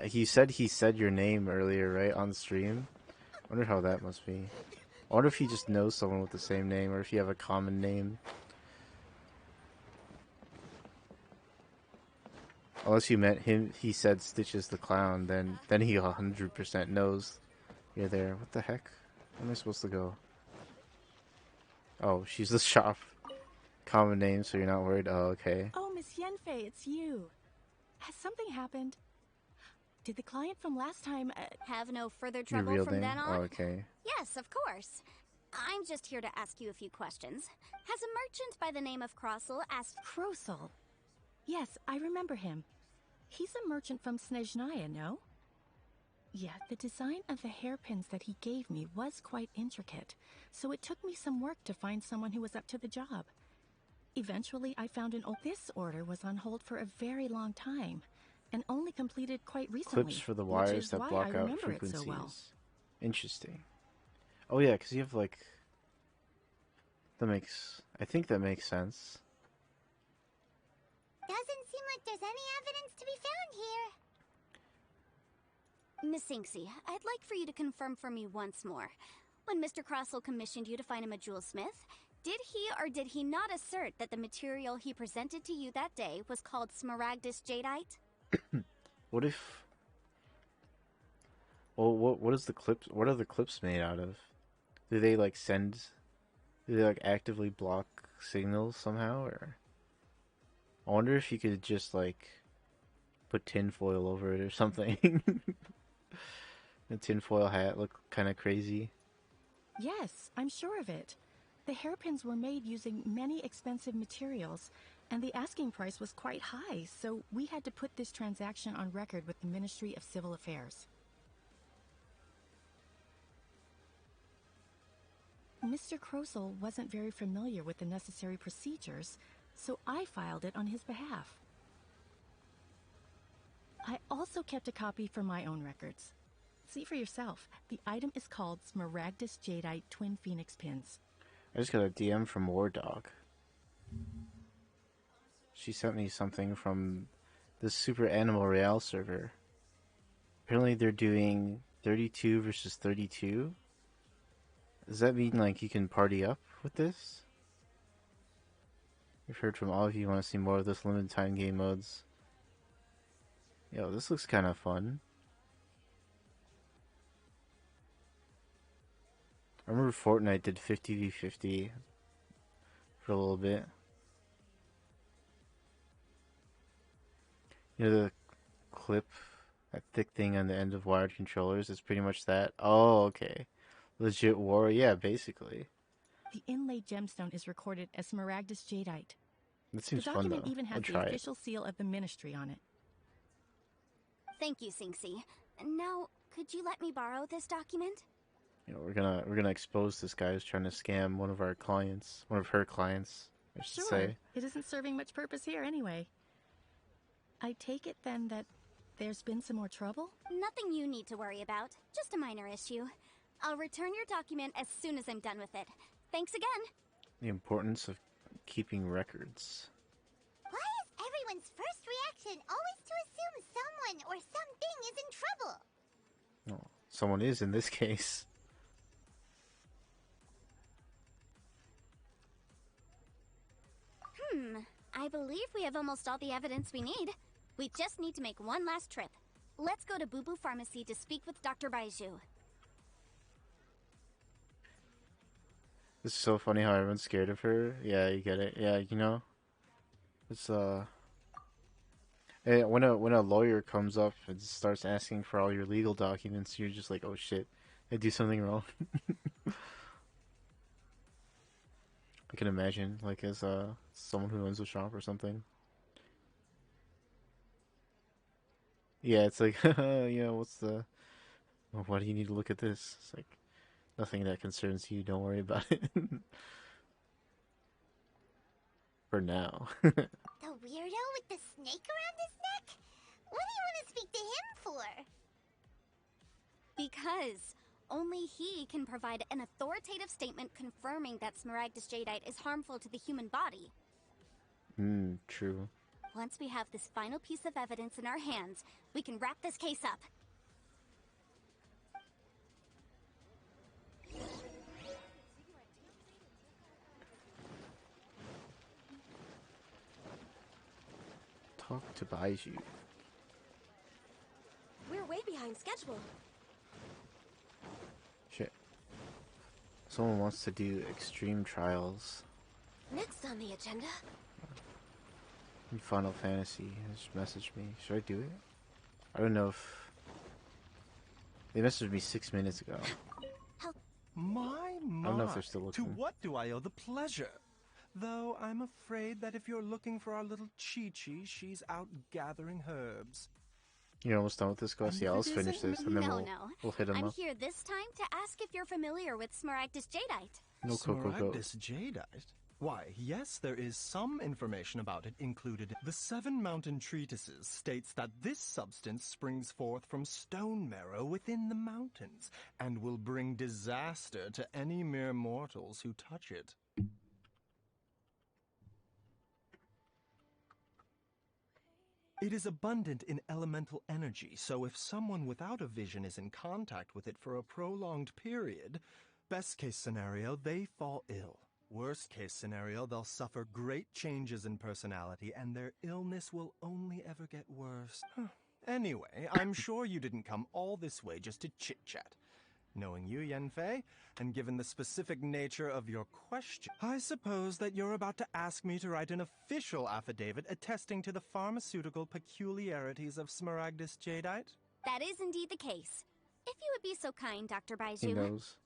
He said your name earlier, right, on stream. I wonder how that must be. I wonder if he just knows someone with the same name, or if you have a common name. Unless you met him, he said Stitches the Clown, then he 100% knows you're there. What the heck? Where am I supposed to go? Oh, she's the shop. Common name, so you're not worried. Oh, okay. Oh, Miss Yenfei, it's you. Has something happened? Did the client from last time have no further Your trouble real from name? then on? Oh, okay. Yes, of course. I'm just here to ask you a few questions. Has a merchant by the name of Crossel asked... Crossel? Yes, I remember him. He's a merchant from Snezhnaya, no? Yeah, the design of the hairpins that he gave me was quite intricate, so it took me some work to find someone who was up to the job. Eventually, I found this order was on hold for a very long time, and only completed quite recently. Clips for the wires that block out frequencies. So well. Interesting. Oh yeah, because you have like... I think that makes sense. Doesn't seem like there's any evidence to be found here. Miss Inksy, I'd like for you to confirm for me once more. When Mr. Crossel commissioned you to find him a jewelsmith, did he or did he not assert that the material he presented to you that day was called Smaragdus Jadeite? What if... Well, what is the clips? What are the clips made out of? Do they like send... Do they like actively block signals somehow, or... I wonder if you could just like put tinfoil over it or something. A tinfoil hat look kind of crazy. Yes, I'm sure of it. The hairpins were made using many expensive materials, and the asking price was quite high, so we had to put this transaction on record with the Ministry of Civil Affairs. Mr. Crossel wasn't very familiar with the necessary procedures, so I filed it on his behalf. I also kept a copy for my own records. See for yourself, the item is called Smaragdus Jadeite Twin Phoenix Pins. I just got a DM from War Dog. She sent me something from the Super Animal Real server. Apparently they're doing 32 versus 32. Does that mean like you can party up with this? We've heard from all of you want to see more of this limited time game modes. Yo, this looks kind of fun. I remember Fortnite did 50v50 for a little bit. You know the clip, that thick thing on the end of wired controllers? It's pretty much that. Oh, okay. Legit war? Yeah, basically. The inlaid gemstone is recorded as Smaragdus Jadeite. That seems the fun, document though. even has the official seal of the ministry on it. Thank you, Sinksy. Now, could you let me borrow this document? You know, we're gonna expose this guy who's trying to scam one of our clients, one of her clients, I should Sure, say. it isn't serving much purpose here anyway. I take it then that there's been some more trouble? Nothing you need to worry about. Just a minor issue. I'll return your document as soon as I'm done with it. Thanks again. The importance of keeping records. Why is everyone's first reaction always to assume someone or something is in trouble? Well, someone is in this case. I believe we have almost all the evidence we need. We just need to make one last trip. Let's go to Boo Boo Pharmacy to speak with Dr. Baiju. It's so funny how everyone's scared of her. Yeah, you get it. Yeah, you know, it's when a lawyer comes up and starts asking for all your legal documents, you're just like, oh shit, I do something wrong. I can imagine, like, as someone who owns a shop or something. Yeah, it's like, yeah, why do you need to look at this? It's like, nothing that concerns you, don't worry about it. For now. The weirdo with the snake around his neck? What do you want to speak to him for? Because only he can provide an authoritative statement confirming that Smaragdus Jadeite is harmful to the human body. True. Once we have this final piece of evidence in our hands, we can wrap this case up. Talk to Baiju. We're way behind schedule. Shit. Someone wants to do extreme trials Next on the agenda. in Final Fantasy. Just messaged me. Should I do it? I don't know if they messaged me 6 minutes ago. My, I don't know if they're still to looking. what do I owe the pleasure? Though I'm afraid that if you're looking for our little Chi-Chi, she's out gathering herbs. You're almost done with this, Gus? Yeah, let's finish this and then we'll hit him I'm up. here this time to ask if you're familiar with Smaragdus Jadeite. No, go. Smaragdus Jadeite? Why, yes, there is some information about it included. The Seven Mountain Treatises states that this substance springs forth from stone marrow within the mountains, and will bring disaster to any mere mortals who touch it. It is abundant in elemental energy, so if someone without a vision is in contact with it for a prolonged period, best case scenario, they fall ill. Worst case scenario, they'll suffer great changes in personality, and their illness will only ever get worse. Anyway, I'm sure you didn't come all this way just to chit-chat. Knowing you, Yanfei, and given the specific nature of your question, I suppose that you're about to ask me to write an official affidavit attesting to the pharmaceutical peculiarities of Smaragdus Jadeite? That is indeed the case. If you would be so kind, Dr. Baiju. He knows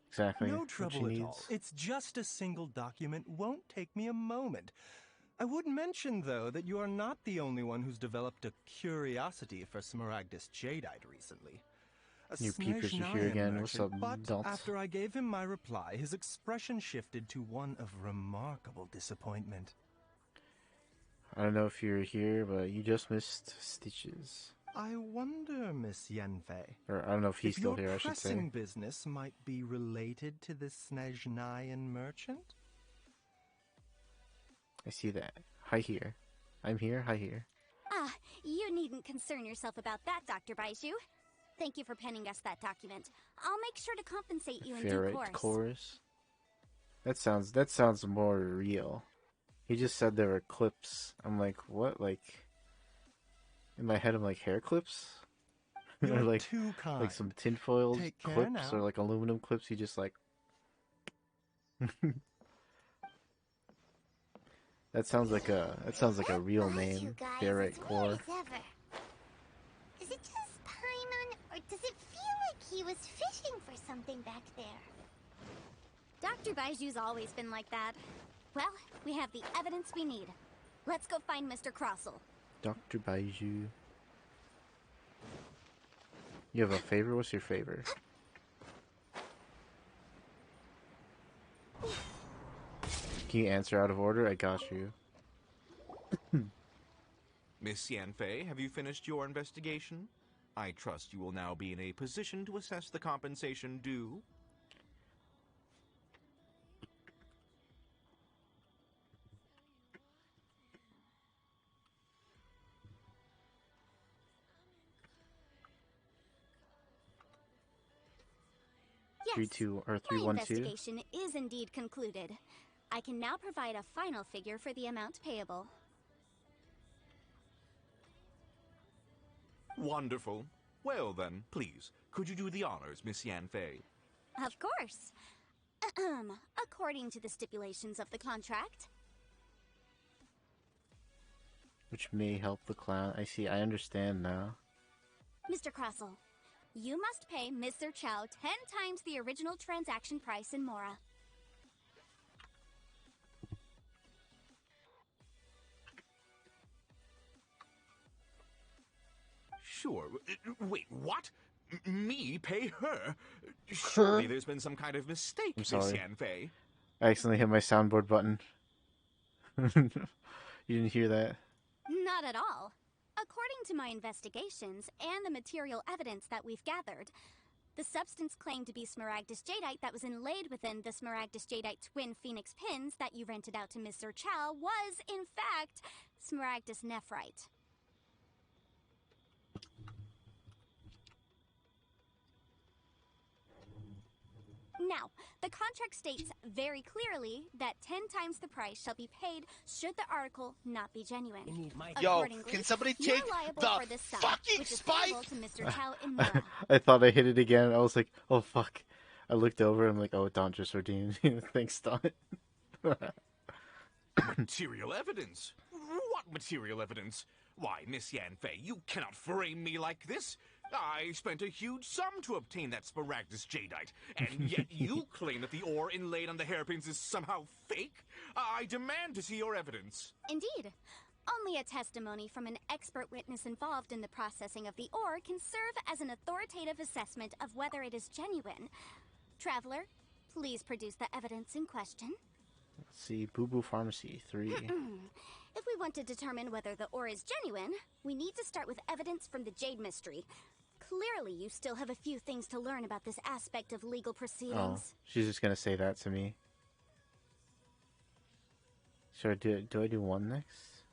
exactly No what she trouble at all. needs. It's just a single document. Won't take me a moment. I would mention, though, that you are not the only one who's developed a curiosity for Smaragdus Jadeite recently. A New peepers are here Snezhnayan again. What's merchant, up, but adults? after I gave him my reply, his expression shifted to one of remarkable disappointment. I don't know if you're here, but you just missed Stitches. I wonder, Miss Yanfei. Or I don't know if he's still your here, I should say. pressing business might be related to this Snezhnayan merchant? I see that. Hi here. I'm here. Hi here. Ah, you needn't concern yourself about that, Dr. Baiju. Thank you for penning us that document. I'll make sure to compensate you in due Ferret course. chorus. That sounds more real. He just said there were clips. I'm like, what? Like, in my head, I'm like, hair clips? or You're like, too kind. like some tinfoil Take care clips now. or like aluminum clips. He just like. That sounds like a real name. Ferret core. Ever. Is it just Paimon, or does it feel like he was fishing for something back there? Dr. Baiju's always been like that. Well, we have the evidence we need. Let's go find Mr. Crossel. Dr. Baiju. You have a favor? What's your favor? Can you answer out of order? I got you. Miss Yanfei, have you finished your investigation? I trust you will now be in a position to assess the compensation due. Yes, 3-2 or my 3-1-2. investigation is indeed concluded. I can now provide a final figure for the amount payable. Wonderful. Well then, please, could you do the honors, Miss Yanfei? Of course. According to the stipulations of the contract. Which may help the clown. I see. I understand now. Mr. Crossel, you must pay Mr. Chow 10 times the original transaction price in Mora. Sure. Wait, what? Me pay her? Surely there's been some kind of mistake, I'm Miss sorry. Yanfei. I accidentally hit my soundboard button. You didn't hear that? Not at all. According to my investigations and the material evidence that we've gathered, The substance claimed to be Smaragdus Jadeite that was inlaid within the Smaragdus Jadeite twin phoenix pins that you rented out to Mr. Chow was, in fact, Smaragdus Nephrite. Now, the contract states very clearly that 10 times the price shall be paid should the article not be genuine. Yo, can somebody take the fucking spike? To Mr. Chow in Mora. I thought I hit it again. I was like, oh fuck. I looked over. I'm like, oh, Don just redeemed. Thanks, Don. Material evidence? What material evidence? Why, Miss Yanfei, you cannot frame me like this. I spent a huge sum to obtain that Smaragdus Jadeite, and yet you claim that the ore inlaid on the hairpins is somehow fake? I demand to see your evidence. Indeed. Only a testimony from an expert witness involved in the processing of the ore can serve as an authoritative assessment of whether it is genuine. Traveler, please produce the evidence in question. Let's see, Boo Boo Pharmacy 3. If we want to determine whether the ore is genuine, we need to start with evidence from the Jade Mystery. Clearly, you still have a few things to learn about this aspect of legal proceedings. Oh, she's just gonna say that to me. Should I do I do one next?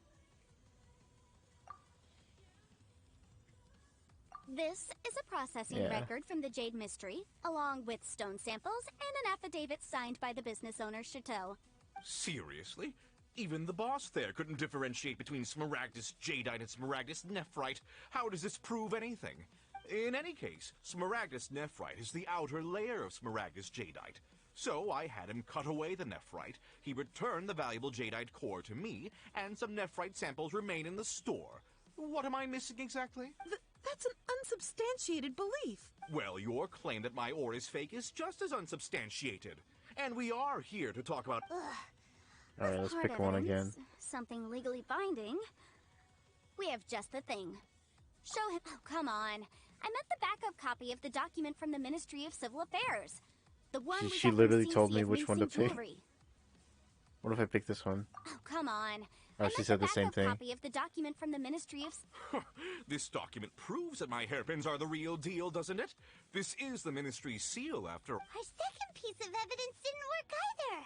This is a processing record from the Jade Mystery, along with stone samples and an affidavit signed by the business owner, Chateau. Seriously? Even the boss there couldn't differentiate between Smaragdus Jadeite and Smaragdus Nephrite. How does this prove anything? In any case, Smaragdus Nephrite is the outer layer of Smaragdus Jadeite. So I had him cut away the Nephrite, he returned the valuable Jadeite core to me, and some Nephrite samples remain in the store. What am I missing exactly? That's an unsubstantiated belief. Well, your claim that my ore is fake is just as unsubstantiated. And we are here to talk about... Alright, let's Hard pick one again. evidence, something legally binding. We have just the thing. Show him. Oh, come on. I meant the backup copy of the document from the Ministry of Civil Affairs. The one She literally told me which one to pick. What if I pick this one? Oh, come on. Oh, she said the same thing. Copy of the document from the Ministry of... This document proves that my hairpins are the real deal, doesn't it? This is the Ministry's seal, after... Our second piece of evidence didn't work either.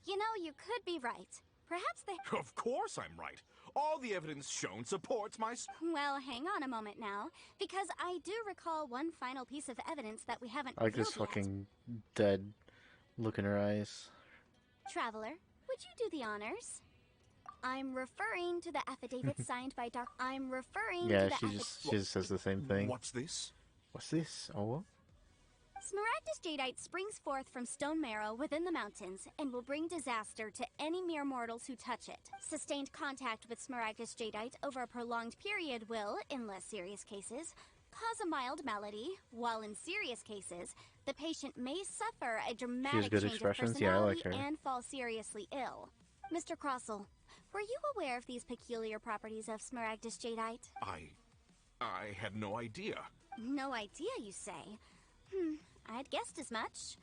You know, you could be right. Perhaps they... Of course I'm right. All the evidence shown supports my... Well, hang on a moment now, because I do recall one final piece of evidence that we haven't I like this revealed yet. fucking dead look in her eyes. Traveler, would you do the honors? I'm referring to the affidavit signed by Doc... I'm referring Yeah, to the she just says the same thing. What's this? What's this? Oh, Smaragdus Jadeite springs forth from stone marrow within the mountains and will bring disaster to any mere mortals who touch it. Sustained contact with Smaragdus Jadeite over a prolonged period will, in less serious cases, cause a mild malady, while in serious cases, the patient may suffer a dramatic good change of expressions. Yeah, I like personality her. and fall seriously ill. Mr. Crossell, were you aware of these peculiar properties of Smaragdus Jadeite? I had no idea. No idea, you say? I'd guessed as much.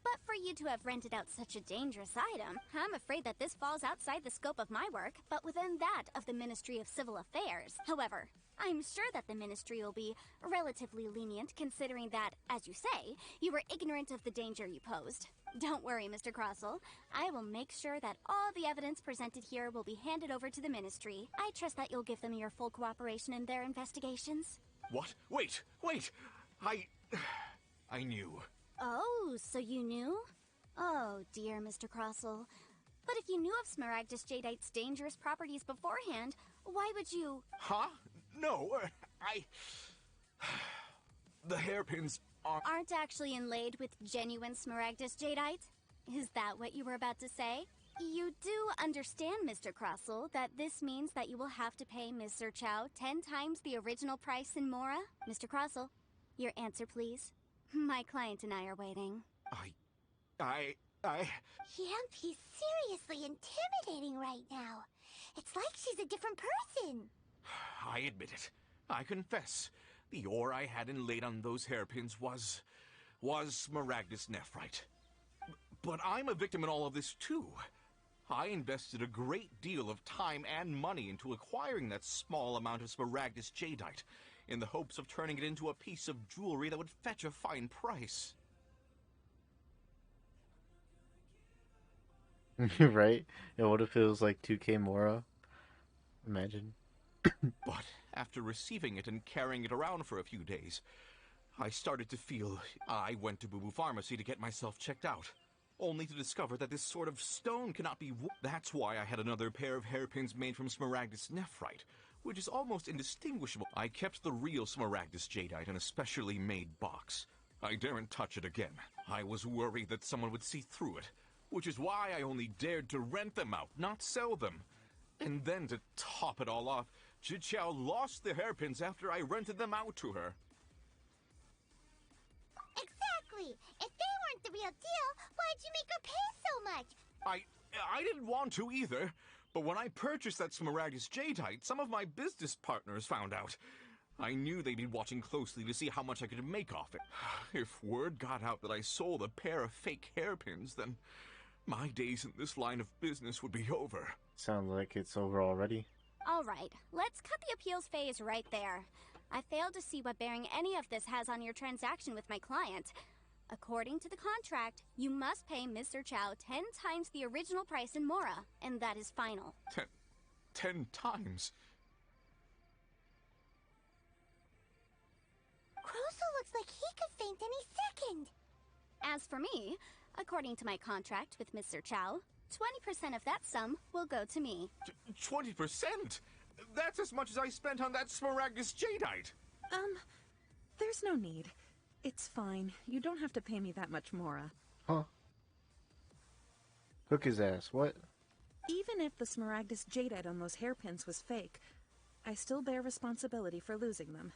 But for you to have rented out such a dangerous item, I'm afraid that this falls outside the scope of my work, but within that of the Ministry of Civil Affairs. However, I'm sure that the Ministry will be relatively lenient, considering that, as you say, you were ignorant of the danger you posed. Don't worry, Mr. Crossell. I will make sure that all the evidence presented here will be handed over to the Ministry. I trust that you'll give them your full cooperation in their investigations. What? Wait! I knew. Oh, so you knew? Oh, dear Mr. Crossell. But if you knew of Smaragdus Jadeite's dangerous properties beforehand, why would you... Huh? No, The hairpins aren't actually inlaid with genuine Smaragdus Jadeite? Is that what you were about to say? You do understand, Mr. Crossell, that this means that you will have to pay Mr. Chow 10 times the original price in Mora? Mr. Crossell, your answer, please. My client and I are waiting. Yanfei's seriously intimidating right now. It's like she's a different person. I admit it. I confess. The ore I had inlaid on those hairpins was Smaragdus Nephrite. But I'm a victim in all of this too. I invested a great deal of time and money into acquiring that small amount of Smaragdus Jadeite. in the hopes of turning it into a piece of jewelry that would fetch a fine price. Right? Yeah, what if it was like 2K Mora? Imagine. But after receiving it and carrying it around for a few days, I started to feel I went to Boo Boo Pharmacy to get myself checked out, only to discover that this sort of stone cannot be That's why I had another pair of hairpins made from Smaragdus Nephrite, which is almost indistinguishable. I kept the real Smaragdus Jadeite in a specially made box. I daren't touch it again. I was worried that someone would see through it, which is why I only dared to rent them out, not sell them. And then to top it all off, Zhiqiao lost the hairpins after I rented them out to her. Exactly! If they weren't the real deal, why'd you make her pay so much? I didn't want to either, but when I purchased that Smaragdus Jadeite, some of my business partners found out. I knew they'd be watching closely to see how much I could make off it. If word got out that I sold a pair of fake hairpins, then my days in this line of business would be over. Sounds like it's over already. Alright, let's cut the appeals phase right there. I failed to see what bearing any of this has on your transaction with my client. According to the contract, you must pay Mr. Chow 10 times the original price in Mora, and that is final. 10 times? Crosel looks like he could faint any second. As for me, according to my contract with Mr. Chow, 20% of that sum will go to me. 20%? That's as much as I spent on that Smaragdus Jadeite. There's no need. It's fine. You don't have to pay me that much, Mora. Huh? Hook his ass, what? Even if the Smaragdus Jadeite on those hairpins was fake, I still bear responsibility for losing them.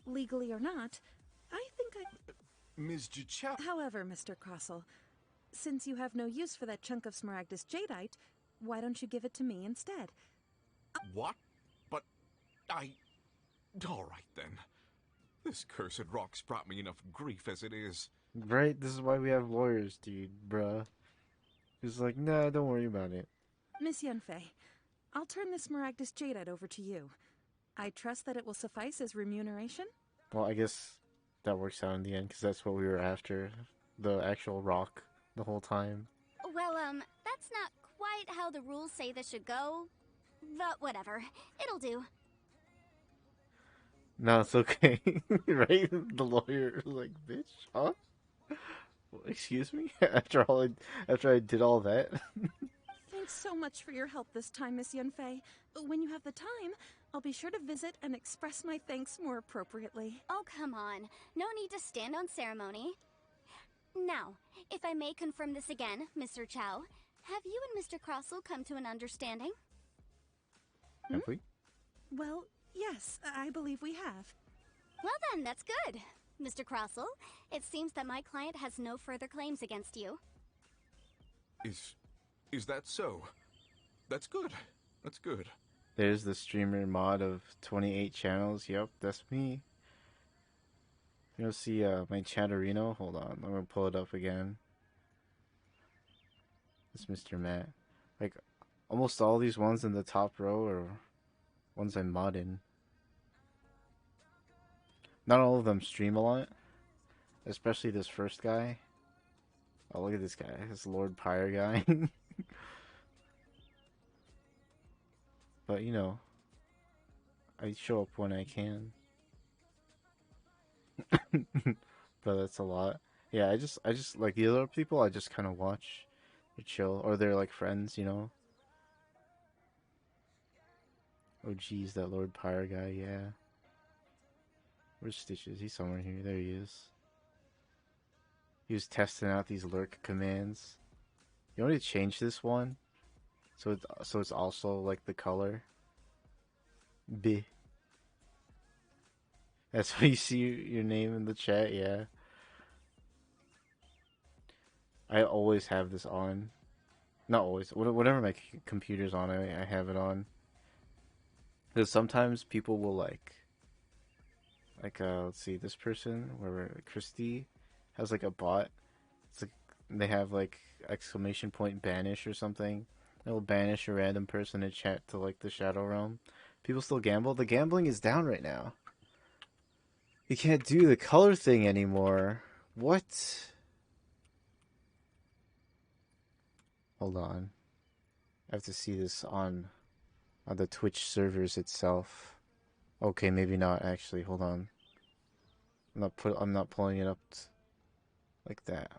Legally or not, I think I... Ms. Zhiqiao... However, Mr. Crosel, since you have no use for that chunk of Smaragdus Jadeite, why don't you give it to me instead? What? But All right, then. This cursed rock's brought me enough grief as it is. Right? This is why we have lawyers, dude, bruh. He's like, nah, don't worry about it. Miss Yanfei, I'll turn the Smaragdus Jadeite over to you. I trust that it will suffice as remuneration? Well, I guess that works out in the end, because that's what we were after. The actual rock the whole time. Well, that's not quite how the rules say this should go. But whatever. It'll do. No, it's okay. Right? The lawyer was like, bitch, huh? Excuse me? After I did all that? Thanks so much for your help this time, Miss Yanfei. When you have the time, I'll be sure to visit and express my thanks more appropriately. Oh, come on. No need to stand on ceremony. Now, if I may confirm this again, Mr. Chow, have you and Mr. Crosel come to an understanding? Have we? Well, yes, I believe we have. Well then, that's good. Mr. Crosel, it seems that my client has no further claims against you. Is that so? That's good. That's good. There's the streamer mod of 28 channels. Yep, that's me. You'll see my Chatterino. Hold on, I'm gonna pull it up again. It's Mr. Matt. Like, almost all these ones in the top row are ones I'm modding. Not all of them stream a lot. Especially this first guy. Oh, look at this guy. This Lord Pyre guy. But, you know, I show up when I can. But that's a lot. Yeah, I just like the other people, I just kind of watch. They chill. Or they're like friends, you know. Oh, geez, that Lord Pyre guy, yeah. Where's Stitches? He's somewhere here. There he is. He was testing out these lurk commands. You want me to change this one? So it's also like the color. B. That's why you see your name in the chat, yeah. I always have this on. Not always. Whenever my computer's on, I have it on. Because sometimes people will like, let's see, this person, where Christy has like a bot. It's like they have like exclamation point banish or something. It'll banish a random person in chat to like the Shadow Realm. People still gamble. The gambling is down right now. You can't do the color thing anymore. What? Hold on. I have to see this on the Twitch servers itself. Okay, maybe not actually. Hold on. I'm not pulling it up like that.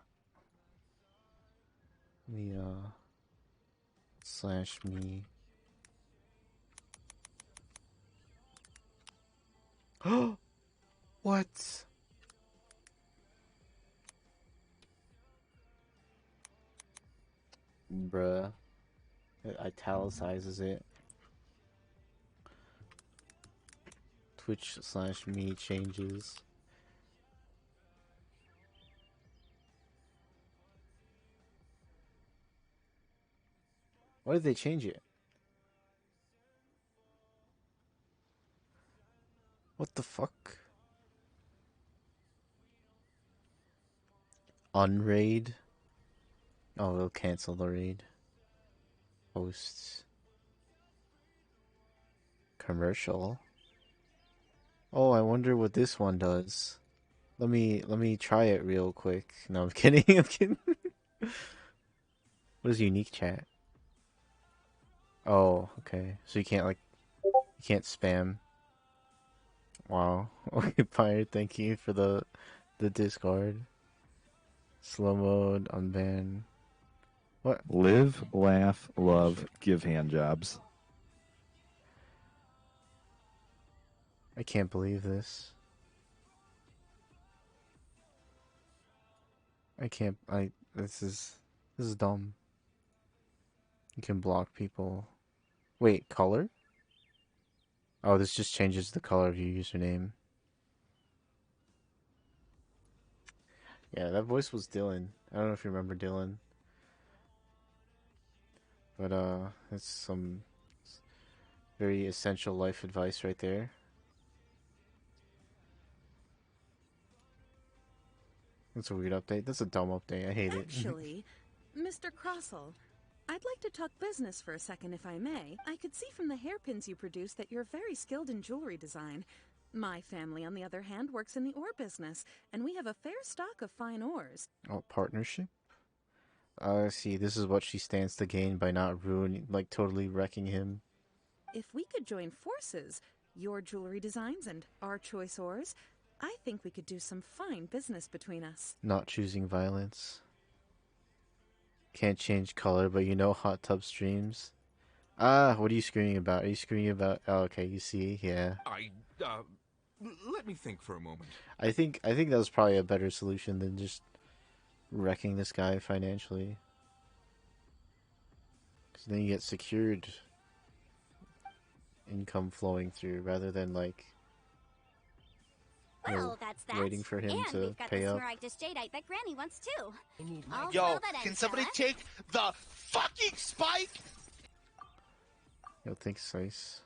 Me slash me. What? Bruh. It italicizes it. Twitch slash me changes. Why did they change it? What the fuck? Unraid? Oh, they'll cancel the raid. Posts. Commercial. Oh, I wonder what this one does. Let me try it real quick. No, I'm kidding. I'm kidding. What is unique chat? Oh, okay. So you can't spam. Wow. Okay, Pirate, thank you for the Discord. Slow mode, unban. What? Live, laugh, love, give hand jobs. I can't believe this. This is dumb. You can block people. Wait, color? Oh, this just changes the color of your username. Yeah, that voice was Dylan. I don't know if you remember Dylan. But, it's some very essential life advice right there. That's a weird update. That's a dumb update. I hate it. Actually, Mr. Crossell, I'd like to talk business for a second, if I may. I could see from the hairpins you produce that you're very skilled in jewelry design. My family, on the other hand, works in the ore business, and we have a fair stock of fine ores. Oh, partnership? See, this is what she stands to gain by not ruining, totally wrecking him. If we could join forces, your jewelry designs and our choice ores, I think we could do some fine business between us. Not choosing violence. Can't change color, but you know hot tub streams. What are you screaming about? Are you screaming about... Oh, okay, you see, yeah. Let me think for a moment. I think that was probably a better solution than just wrecking this guy financially. Because then you get secured income flowing through, rather than, Well, that's that. waiting for him and to we've got pay the up. Smaragdus Jadeite that Granny wants too. I'll Yo, fill that can in, somebody fella. take the fucking spike? Yo, thanks, Sice.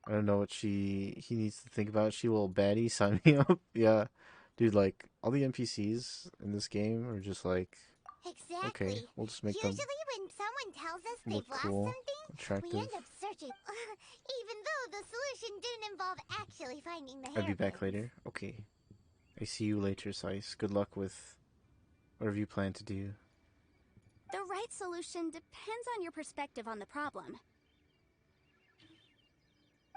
I don't know what he needs to think about. She little baddie, sign me up. Yeah. Dude, all the NPCs in this game are just Exactly. okay, we'll just make them Usually when someone tells us look they've cool, lost something, attractive. we end up searching. Even though the solution didn't involve actually finding the I'll be back hairpin. later. Okay. I see you later, Sice. Good luck with whatever you plan to do. The right solution depends on your perspective on the problem.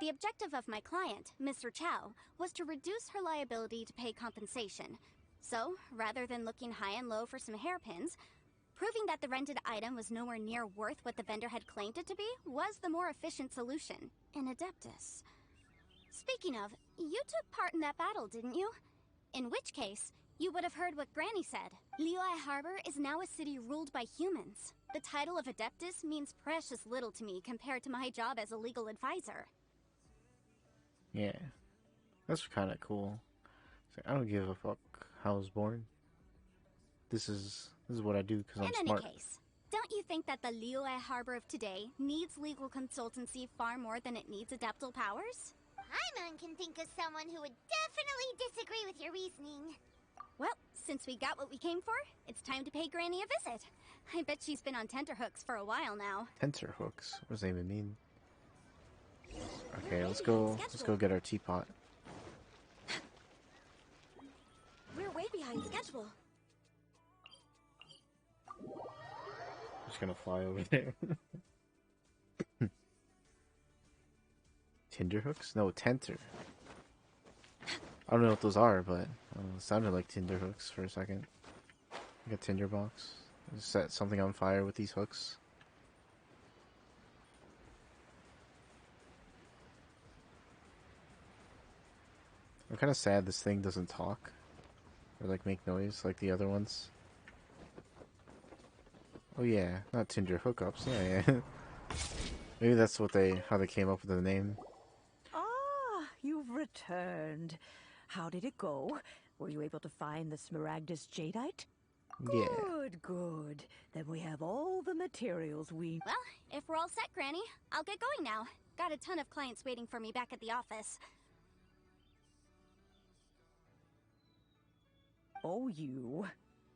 The objective of my client, Mr. Chow, was to reduce her liability to pay compensation. So, rather than looking high and low for some hairpins, proving that the rented item was nowhere near worth what the vendor had claimed it to be was the more efficient solution. An Adeptus. Speaking of, you took part in that battle, didn't you? In which case, you would have heard what Granny said. Liyue Harbor is now a city ruled by humans. The title of Adeptus means precious little to me compared to my job as a legal advisor. Yeah. That's kind of cool. I don't give a fuck how I was born. This is what I do because I'm smart. In any case, don't you think that the Liyue Harbor of today needs legal consultancy far more than it needs adeptal powers? Paimon can think of someone who would definitely disagree with your reasoning. Well, since we got what we came for, it's time to pay Granny a visit. I bet she's been on tenterhooks for a while now. Tenterhooks? What does that even mean? Okay, let's go get our teapot. way behind schedule. Just gonna fly over there. Tinder hooks? No, tenter. I don't know what those are, but it sounded like Tinder hooks for a second. Like a Tinder box. Set something on fire with these hooks. I'm kind of sad this thing doesn't talk. Or like make noise like the other ones. Oh yeah, not Tinder hookups. Yeah, yeah. Maybe that's how they came up with the name. Ah, you've returned. How did it go? Were you able to find the Smaragdus Jadeite? Yeah. Good, good. Then we have all the materials we... Well, if we're all set, Granny, I'll get going now. Got a ton of clients waiting for me back at the office. Oh, you.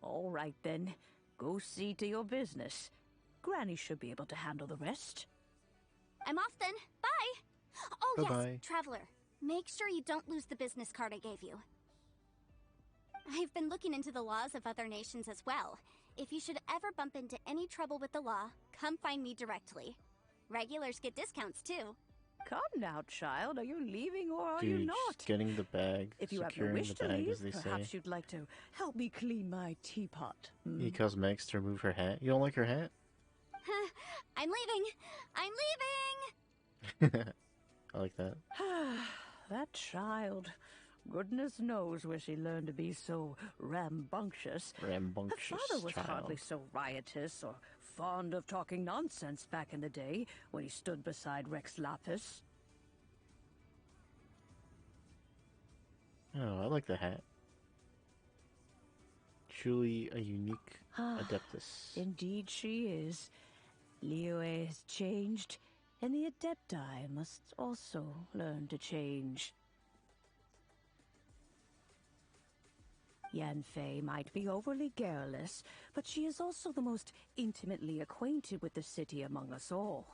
All right, then. Go see to your business. Granny should be able to handle the rest. I'm off then. Bye! Oh, Bye-bye. yes, Traveler. Make sure you don't lose the business card I gave you. I've been looking into the laws of other nations as well. If you should ever bump into any trouble with the law, come find me directly. Regulars get discounts, too. Come now, child. Are you leaving or are Dude, you not? just getting the bag, If you have no securing wish the to bag, leave, as they perhaps say. you'd like to help me clean my teapot. Need cosmetics to remove her hat. You don't like her hat? I'm leaving! I'm leaving! I like that. That child. Goodness knows where she learned to be so rambunctious. Rambunctious Her father was child. hardly so riotous or fond of talking nonsense back in the day when he stood beside Rex Lapis. Oh, I like the hat. Truly a unique Adeptus. Indeed she is. Liyue has changed, and the Adepti must also learn to change. Yanfei might be overly garrulous, but she is also the most intimately acquainted with the city among us all.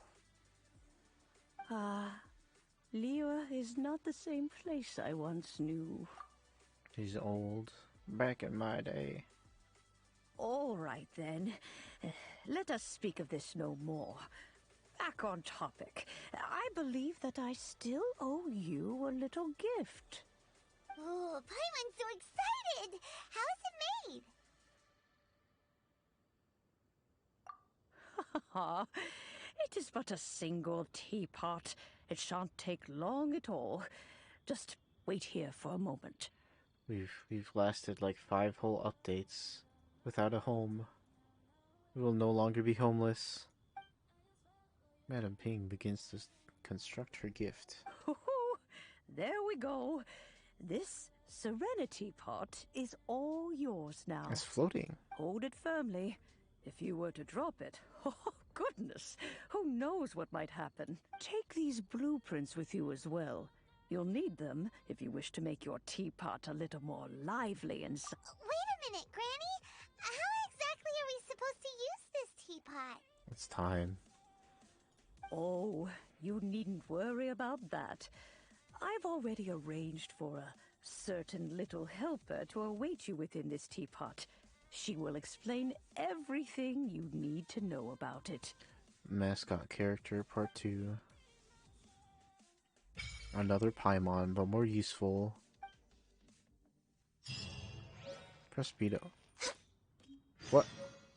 Liyue is not the same place I once knew. She's old. Back in my day. All right, then. Let us speak of this no more. Back on topic. I believe that I still owe you a little gift. Oh, Paimon's so excited! How is it made? It is but a single teapot. It shan't take long at all. Just wait here for a moment. We've lasted like 5 whole updates without a home. We will no longer be homeless. Madam Ping begins to construct her gift. There we go. This Serenity pot is all yours now. It's floating. Hold it firmly. If you were to drop it, oh goodness, who knows what might happen. Take these blueprints with you as well. You'll need them if you wish to make your teapot a little more lively and... Wait a minute, Granny! How exactly are we supposed to use this teapot? It's time. Oh, you needn't worry about that. I've already arranged for a certain little helper to await you within this teapot. She will explain everything you need to know about it. Mascot character part 2. Another Paimon, but more useful. Press speedo. What?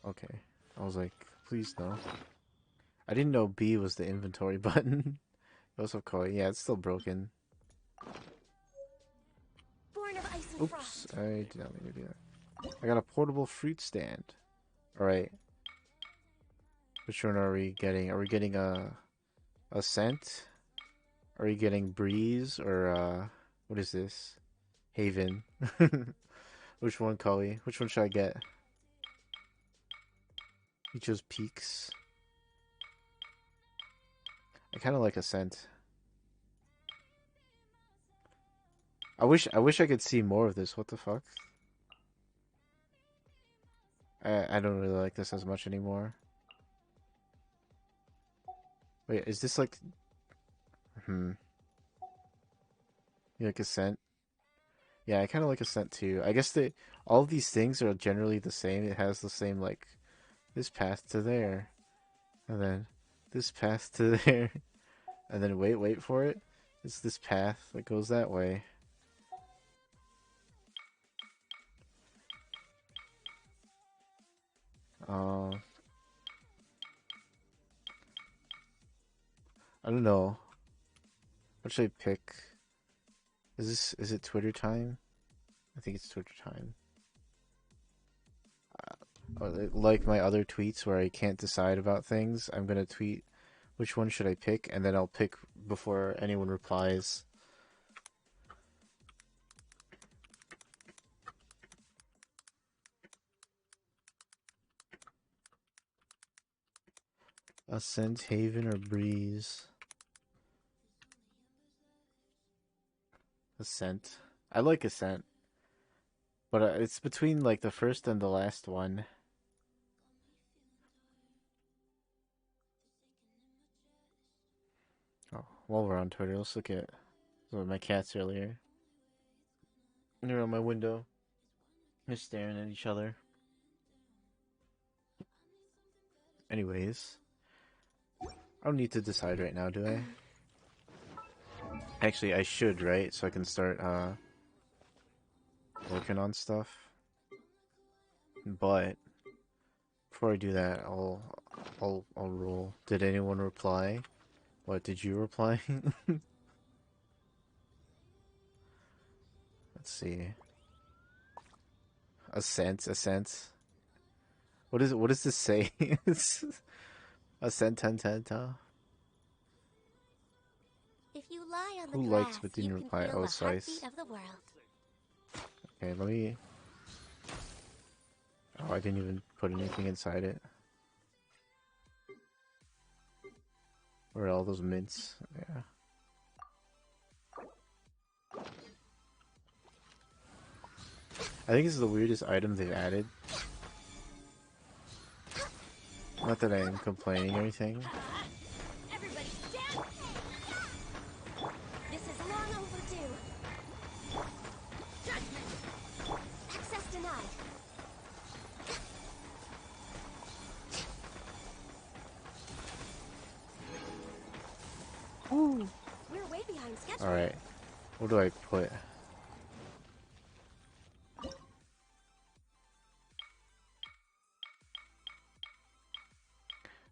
Okay. I was like, please no. I didn't know B was the inventory button. Joseph Koi, yeah, it's still broken. Born of ice and Oops, frost. I did not mean to do that. I got a portable fruit stand. Alright. Which one are we getting? Are we getting a scent? Are we getting breeze or what is this? Haven. Which one, Cully? Which one should I get? You chose peaks. I kind of like a scent. I wish I could see more of this. What the fuck? I don't really like this as much anymore. Wait, is this like... You like a scent? Yeah, I kind of like Ascent too. I guess all of these things are generally the same. It has the same, like, this path to there, and then this path to there, and then wait for it. It's this path that goes that way. I don't know. What should I pick? Is it Twitter time? I think it's Twitter time. Like my other tweets where I can't decide about things, I'm gonna tweet which one should I pick, and then I'll pick before anyone replies. Ascent, Haven, or Breeze? Ascent. I like Ascent. But it's between like the first and the last one. Oh, while we're on Twitter, let's look at some of my cats earlier. They're on my window. They're staring at each other. Anyways. I don't need to decide right now, do I? Actually, I should, right? So I can start working on stuff. But before I do that, I'll roll. Did anyone reply? What did you reply? Let's see. Ascent. What does this say? Ascent. If you lie on the Who grass, likes but didn't you can reply? feel Oh, the Slice. heartbeat of the world. Okay, let me... Oh, I didn't even put anything inside it. Where are all those mints? Yeah. I think this is the weirdest item they've added. Not that I am complaining or anything. Everybody stand! This is long overdue. Judgment! Access denied. Ooh. We're way behind schedule. Alright. What do I put?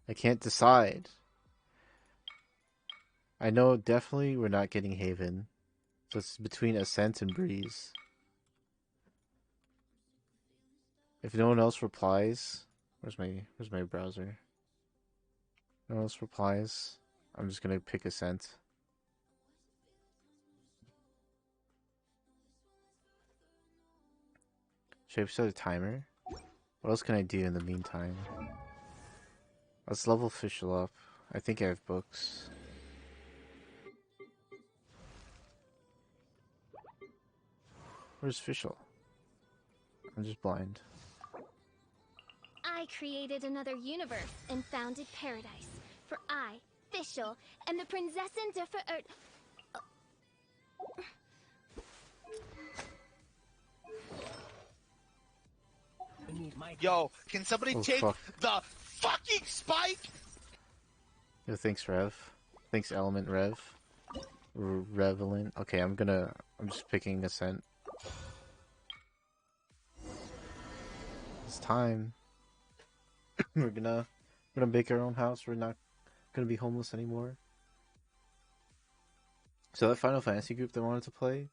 I can't decide. I know definitely we're not getting Haven. So it's between Ascent and Breeze. If no one else replies, where's my browser? No one else replies. I'm just gonna pick Ascent. Should I set a timer? What else can I do in the meantime? Let's level Fischl up. I think I have books. Where's Fischl? I'm just blind. I created another universe and founded paradise. For I, Fischl, am the Prinzessin der Verirrt... Yo, can somebody take fuck. the fucking spike? Yo, thanks, Rev. Thanks, Element Rev. Revelant. Okay, I'm just picking Ascent. It's time. We're gonna make our own house. We're not gonna be homeless anymore. So that Final Fantasy group that wanted to play,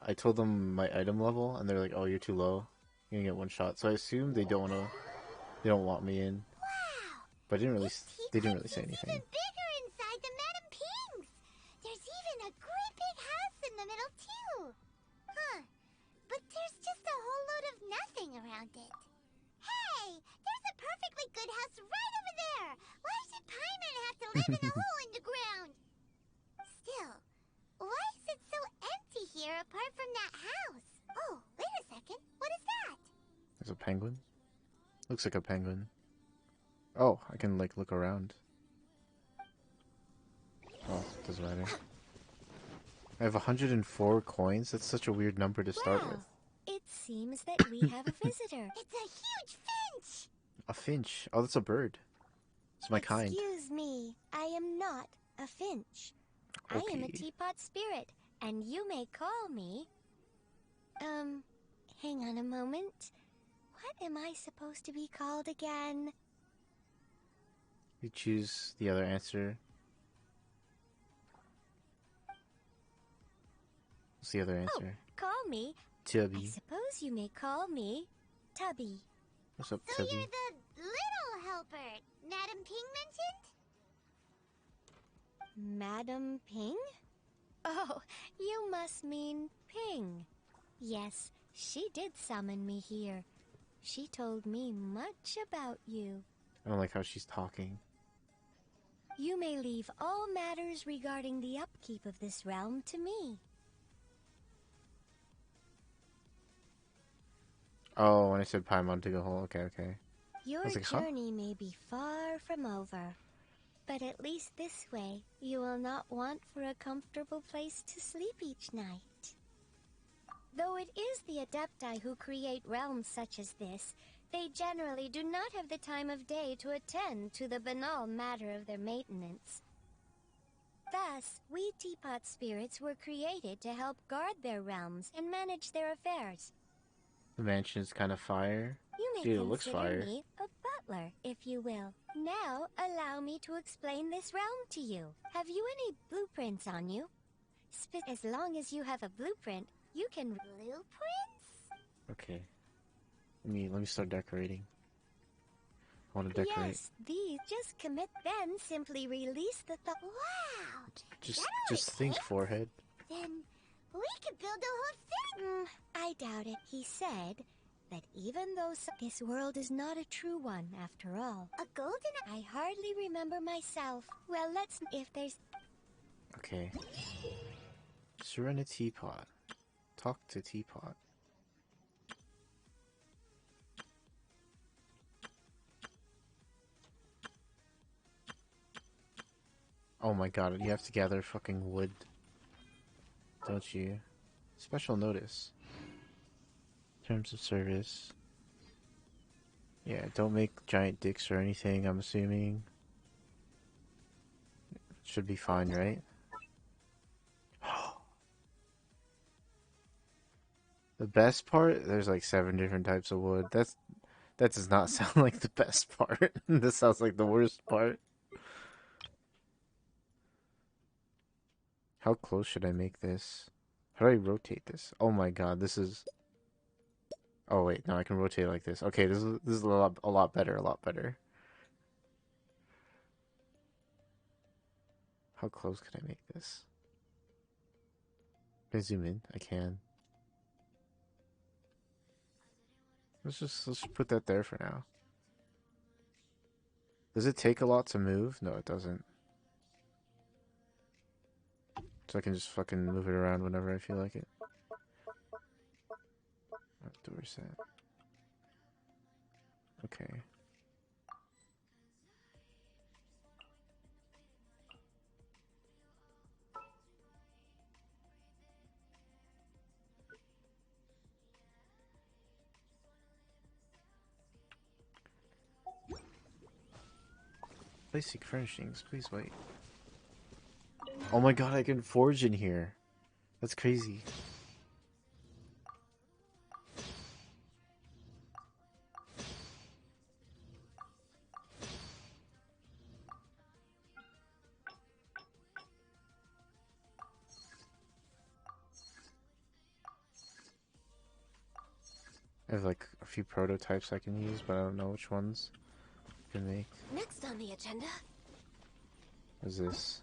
I told them my item level, and they're like, "Oh, you're too low. You're gonna get one shot." So I assume they don't want me in. But they didn't really say anything. Even bigger inside the Madame Pings. There's even a great big house in the middle too. Huh. But there's just a whole load of nothing around it. Hey, there's a perfectly good house right over there. Why does Paimon have to live in a hole in the ground? Still, why is it so empty here apart from that house? Oh, wait a second. What is that? There's a penguin. Looks like a penguin. Oh, I can like look around. Oh, doesn't matter. I have 104 coins. That's such a weird number to start with. It seems that we have a visitor. It's a huge finch! A finch. Oh, that's a bird. It's my kind. Excuse me, I am not a finch. I am a Okay. teapot spirit, and you may call me... hang on a moment. What am I supposed to be called again? You choose the other answer. What's the other answer? Call me... I Tubby. suppose you may call me Tubby. What's up, So Tubby? you're the little helper Madam Ping mentioned? Madam Ping? Oh, you must mean Ping. Yes, she did summon me here. She told me much about you. I don't like how she's talking. You may leave all matters regarding the upkeep of this realm to me. Oh, when I said Paimon dig a hole. Okay, okay. Your I was like, huh? journey may be far from over, but at least this way you will not want for a comfortable place to sleep each night. Though it is the Adepti who create realms such as this, they generally do not have the time of day to attend to the banal matter of their maintenance. Thus, we teapot spirits were created to help guard their realms and manage their affairs. The mansion is kind of fire. You may Dude, it looks consider fire. me a butler, if you will. Now, allow me to explain this realm to you. Have you any blueprints on you? As long as you have a blueprint, you can... Blueprints? Okay. Let me start decorating. I want to decorate. Yes, these. Just commit, then simply release the thought. Wow! Just think, forehead. Then we could build a whole thing! I doubt it. He said that even though this world is not a true one, after all. A golden... I hardly remember myself. Well, let's... If there's... Okay. Serena Teapot. Talk to Teapot. Oh my god, you have to gather fucking wood. Don't you? Special notice. Terms of service. Yeah, don't make giant dicks or anything, I'm assuming. Should be fine, right? The best part? There's like 7 different types of wood. That does not sound like the best part. This sounds like the worst part. How close should I make this? How do I rotate this? Oh my god, this is... Oh wait, no, I can rotate it like this. Okay, this is a lot better. How close could I make this? Can I zoom in? I can. Let's just put that there for now. Does it take a lot to move? No, it doesn't. So I can just fucking move it around whenever I feel like it. Outdoor set. Okay. Basic furnishings, please wait. Oh my god, I can forge in here. That's crazy. I have like a few prototypes I can use, but I don't know which ones I can make. Next on the agenda. What is this?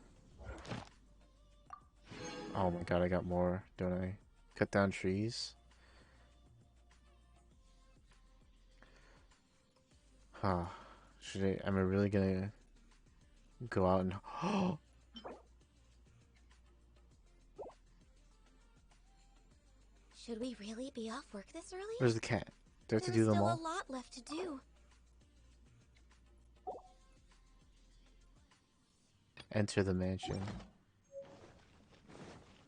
Oh my god, I got more, don't I? Cut down trees? Huh. Am I really gonna go out and... Should we really be off work this early? Where's the cat? Do I have to do There's them still all? a lot left to do. Enter the mansion.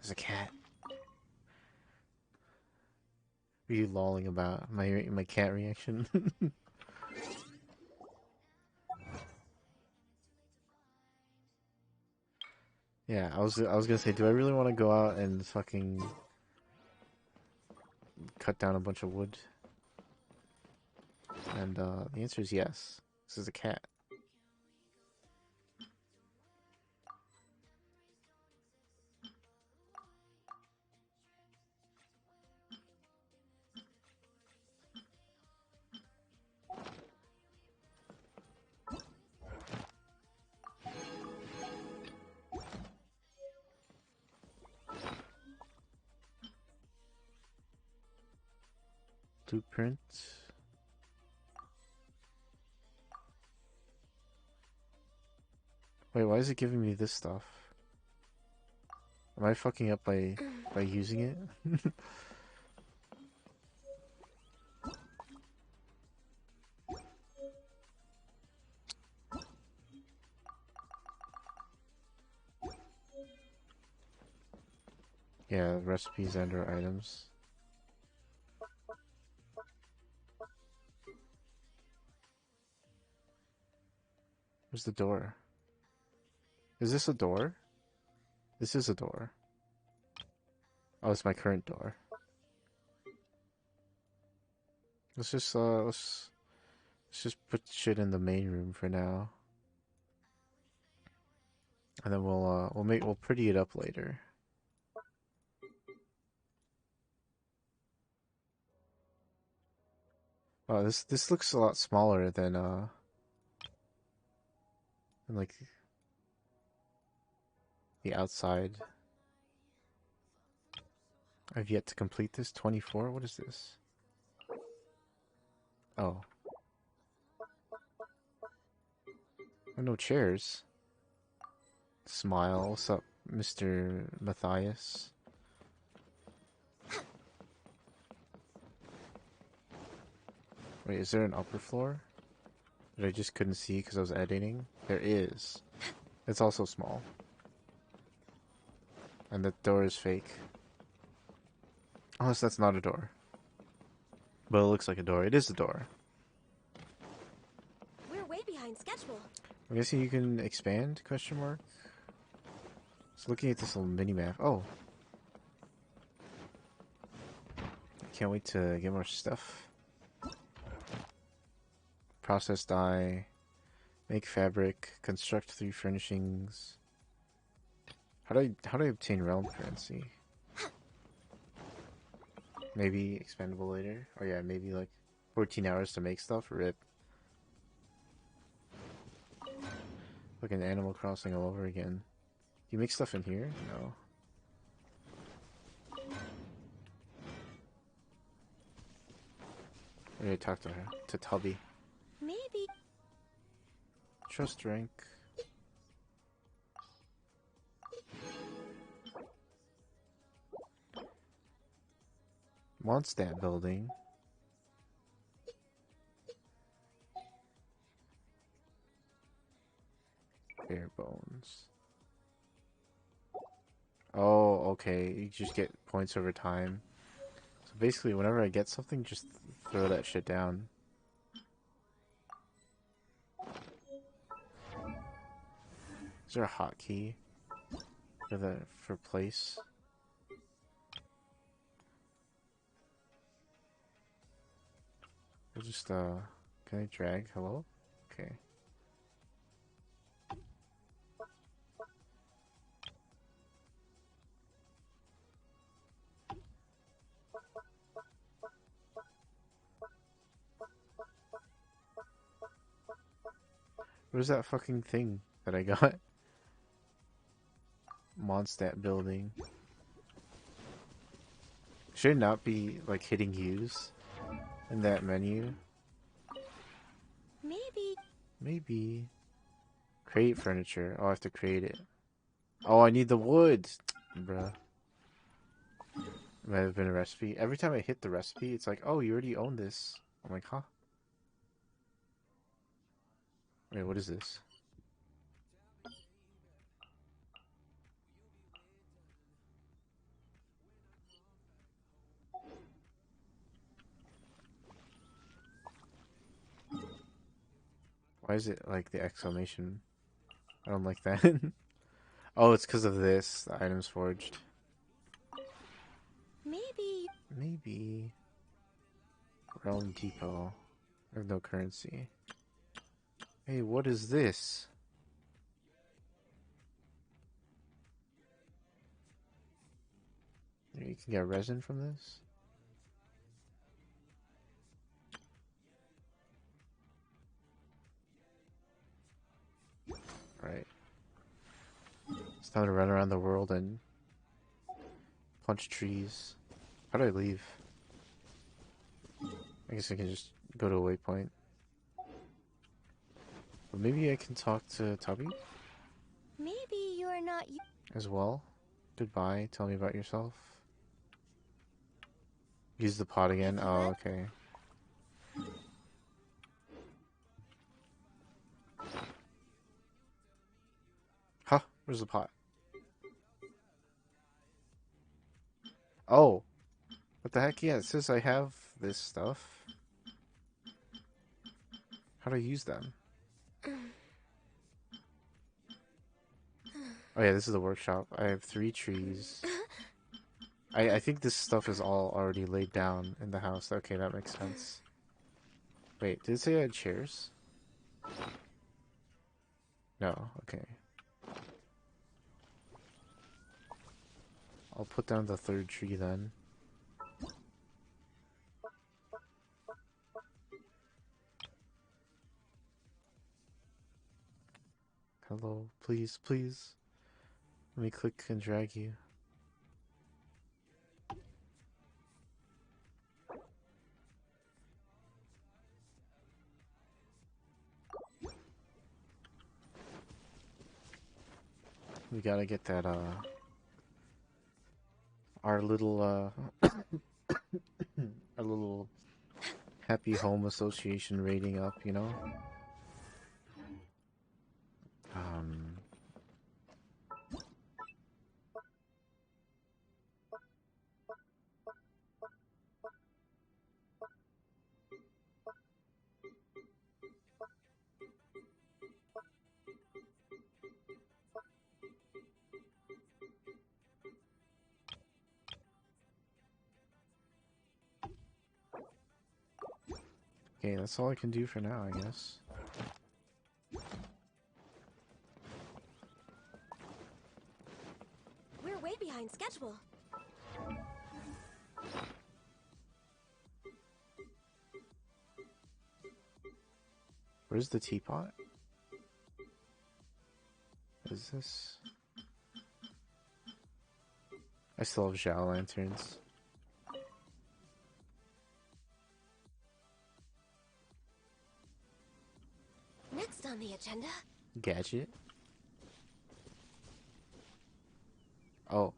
There's a cat. Are you lolling about my cat reaction? Yeah, I was gonna say, do I really want to go out and fucking cut down a bunch of wood? And the answer is yes. This is a cat. Blueprint. Wait, why is it giving me this stuff? Am I fucking up by using it? Yeah, recipes and/or items. Where's the door? Is this a door? This is a door. Oh, it's my current door. Let's just let's just put shit in the main room for now. And then we'll pretty it up later. Wow, this looks a lot smaller than like the outside. I've yet to complete this. 24? What is this? Oh. Oh, no chairs. Smile. What's up, Mr. Matthias? Wait, is there an upper floor that I just couldn't see because I was editing? There is. It's also small. And the door is fake. Unless that's not a door. But it looks like a door. It is a door. We're way behind schedule. I'm guessing you can expand? Question mark. Just looking at this little mini map. Oh. I can't wait to get more stuff. Process dye. Make fabric. Construct 3 furnishings. How do I obtain realm currency? Maybe expandable later. Oh yeah, maybe like 14 hours to make stuff. RIP. Like an Animal Crossing all over again. Do you make stuff in here? No. I gotta talk to her. To Tubby. Maybe. Trust rank. Mondstadt building. Bare bones. Oh, okay. You just get points over time. So basically, whenever I get something, just throw that shit down. Is there a hotkey for place? I'll just can I drag? Hello? Okay. Where's that fucking thing that I got? Mondstadt building. Should it not be like hitting use in that menu? Maybe. Maybe. Create furniture. Oh, I have to create it. Oh, I need the wood. Bruh. Might have been a recipe. Every time I hit the recipe, it's like, oh, you already own this. I'm like, huh? Wait, what is this? Why is it like the exclamation? I don't like that. Oh, it's because of this. The items forged. Maybe. Realm Depot. I have no currency. Hey, what is this? You can get resin from this? Right. It's time to run around the world and punch trees. How do I leave? I guess I can just go to a waypoint. But maybe I can talk to Tubby Maybe you're not. as well. Goodbye. Tell me about yourself. Use the pot again. Oh, okay. Huh? Where's the pot? Oh. What the heck? Yeah, it says I have this stuff. How do I use them? Oh yeah, this is the workshop. I have 3 trees. I think this stuff is all already laid down in the house. Okay, that makes sense. Wait, did it say I had chairs? No, okay. I'll put down the 3rd tree then. Hello, please, please. Let me click and drag you. We gotta get that, our little, our little Happy Home Association rating up, you know? Okay, that's all I can do for now, I guess. We're way behind schedule. Where's the teapot? Is this? I still have Zhao lanterns. Next on the agenda. Gadget? Oh.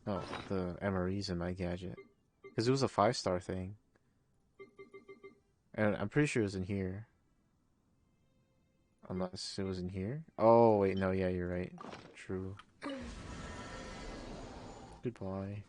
No, the MRE's in my gadget. Because it was a 5-star thing. And I'm pretty sure it was in here. Unless it was in here? Oh, wait, no, yeah, you're right. True. Goodbye.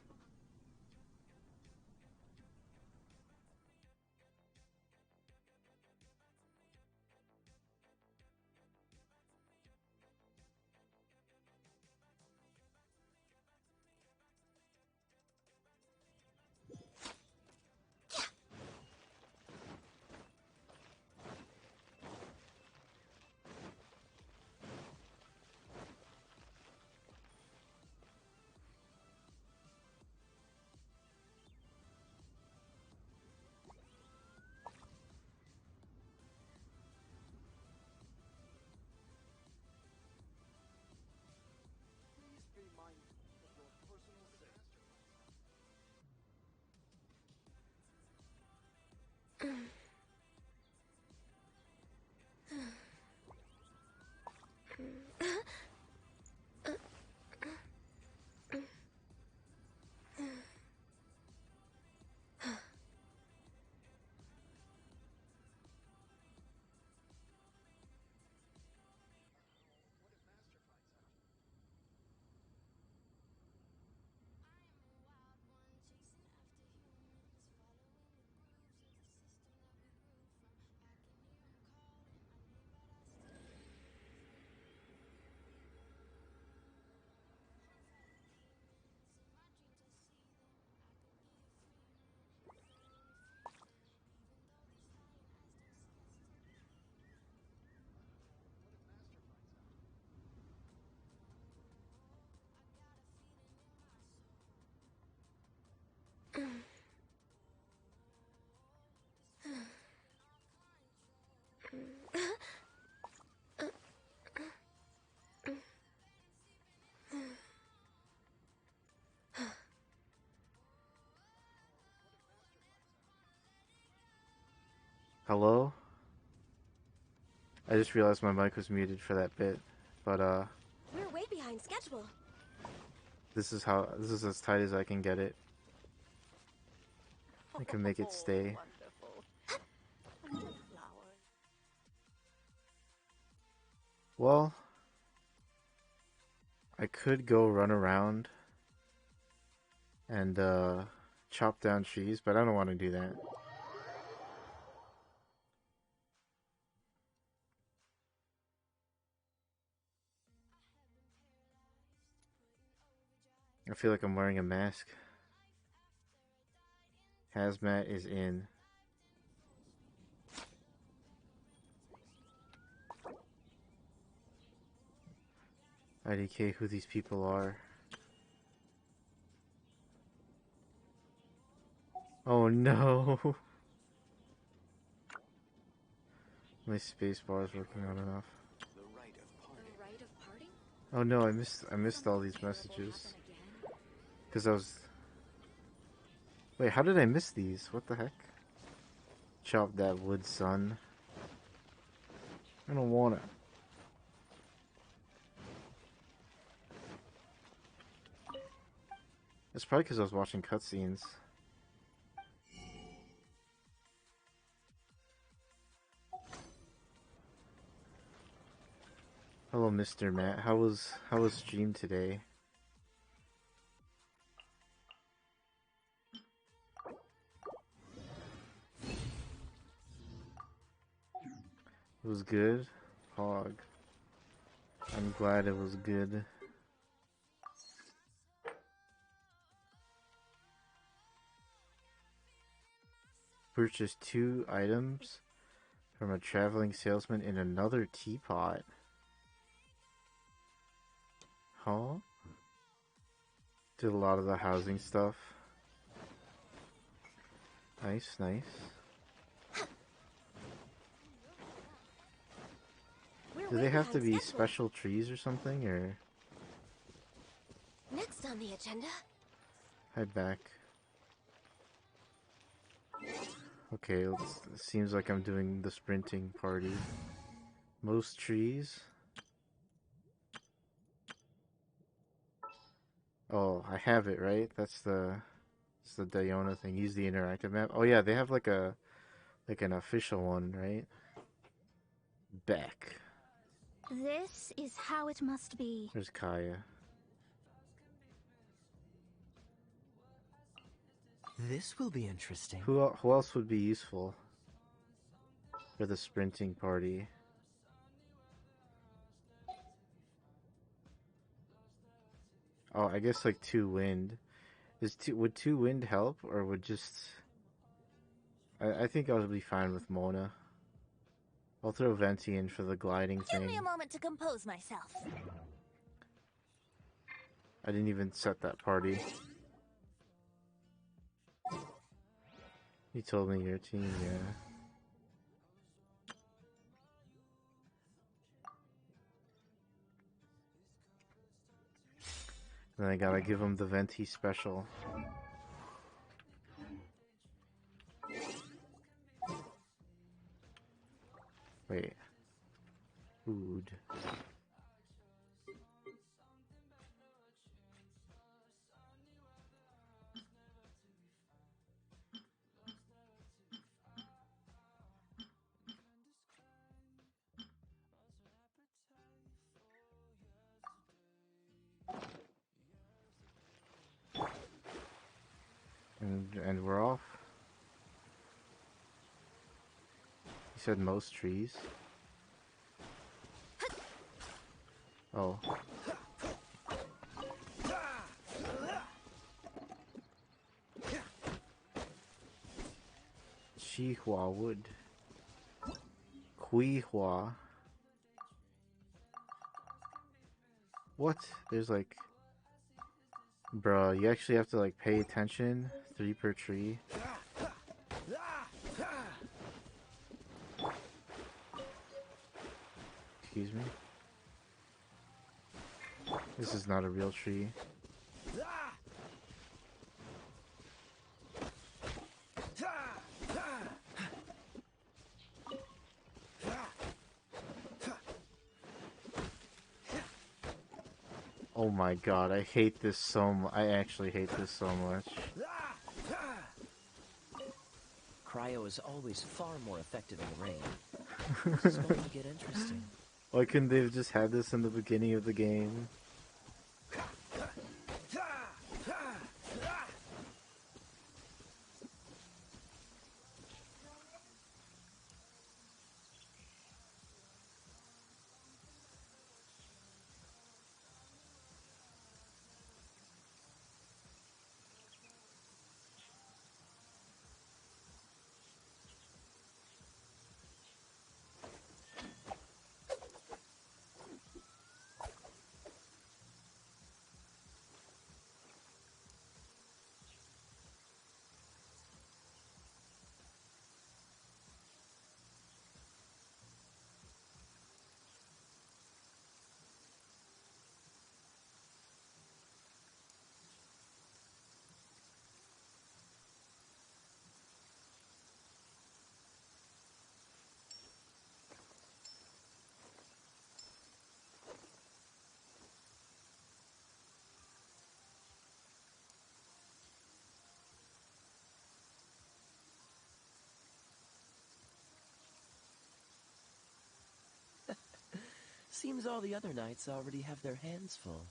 Hello? I just realized my mic was muted for that bit, but We're way behind schedule. this is as tight as I can get it. I can make it stay. Well, I could go run around and chop down trees, but I don't want to do that. I feel like I'm wearing a mask. Hazmat is in. IDK who these people are. Oh no! My space bar is working not enough. Oh no, I missed all these messages. Cause I was... Wait, how did I miss these? What the heck? Chop that wood, son. I don't want it. It's probably because I was watching cutscenes. Hello, Mr. Matt. How was stream today? It was good, Hog. I'm glad it was good. Purchased 2 items from a traveling salesman in another teapot. Huh? Did a lot of the housing stuff. Nice, nice. Do they have to be special trees or something, or? Next on the agenda. Head back. Okay, it seems like I'm doing the sprinting party. Most trees. Oh, I have it, right? It's the Diona thing. Use the interactive map. Oh yeah, they have like an official one, right? Back. This is how it must be. There's Kaya. This will be interesting. Who else would be useful for the sprinting party? Oh, I guess like 2 wind. Would 2 wind help, or would just? I think I would be fine with Mona. I'll throw Venti in for the gliding thing. Give me a moment to compose myself. I didn't even set that party. You told me your team, yeah. Then I gotta give him the Venti special. Wait. Food. And we're off. You said most trees. Oh. Chihua wood. Kuihua. What? There's like... Bruh, you actually have to like pay attention. 3 per tree. Excuse me. This is not a real tree. Oh my god, I hate this so much. I actually hate this so much. Cryo is always far more effective in the rain. This is going to get interesting. Why couldn't they have just had this in the beginning of the game? Seems all the other knights already have their hands full.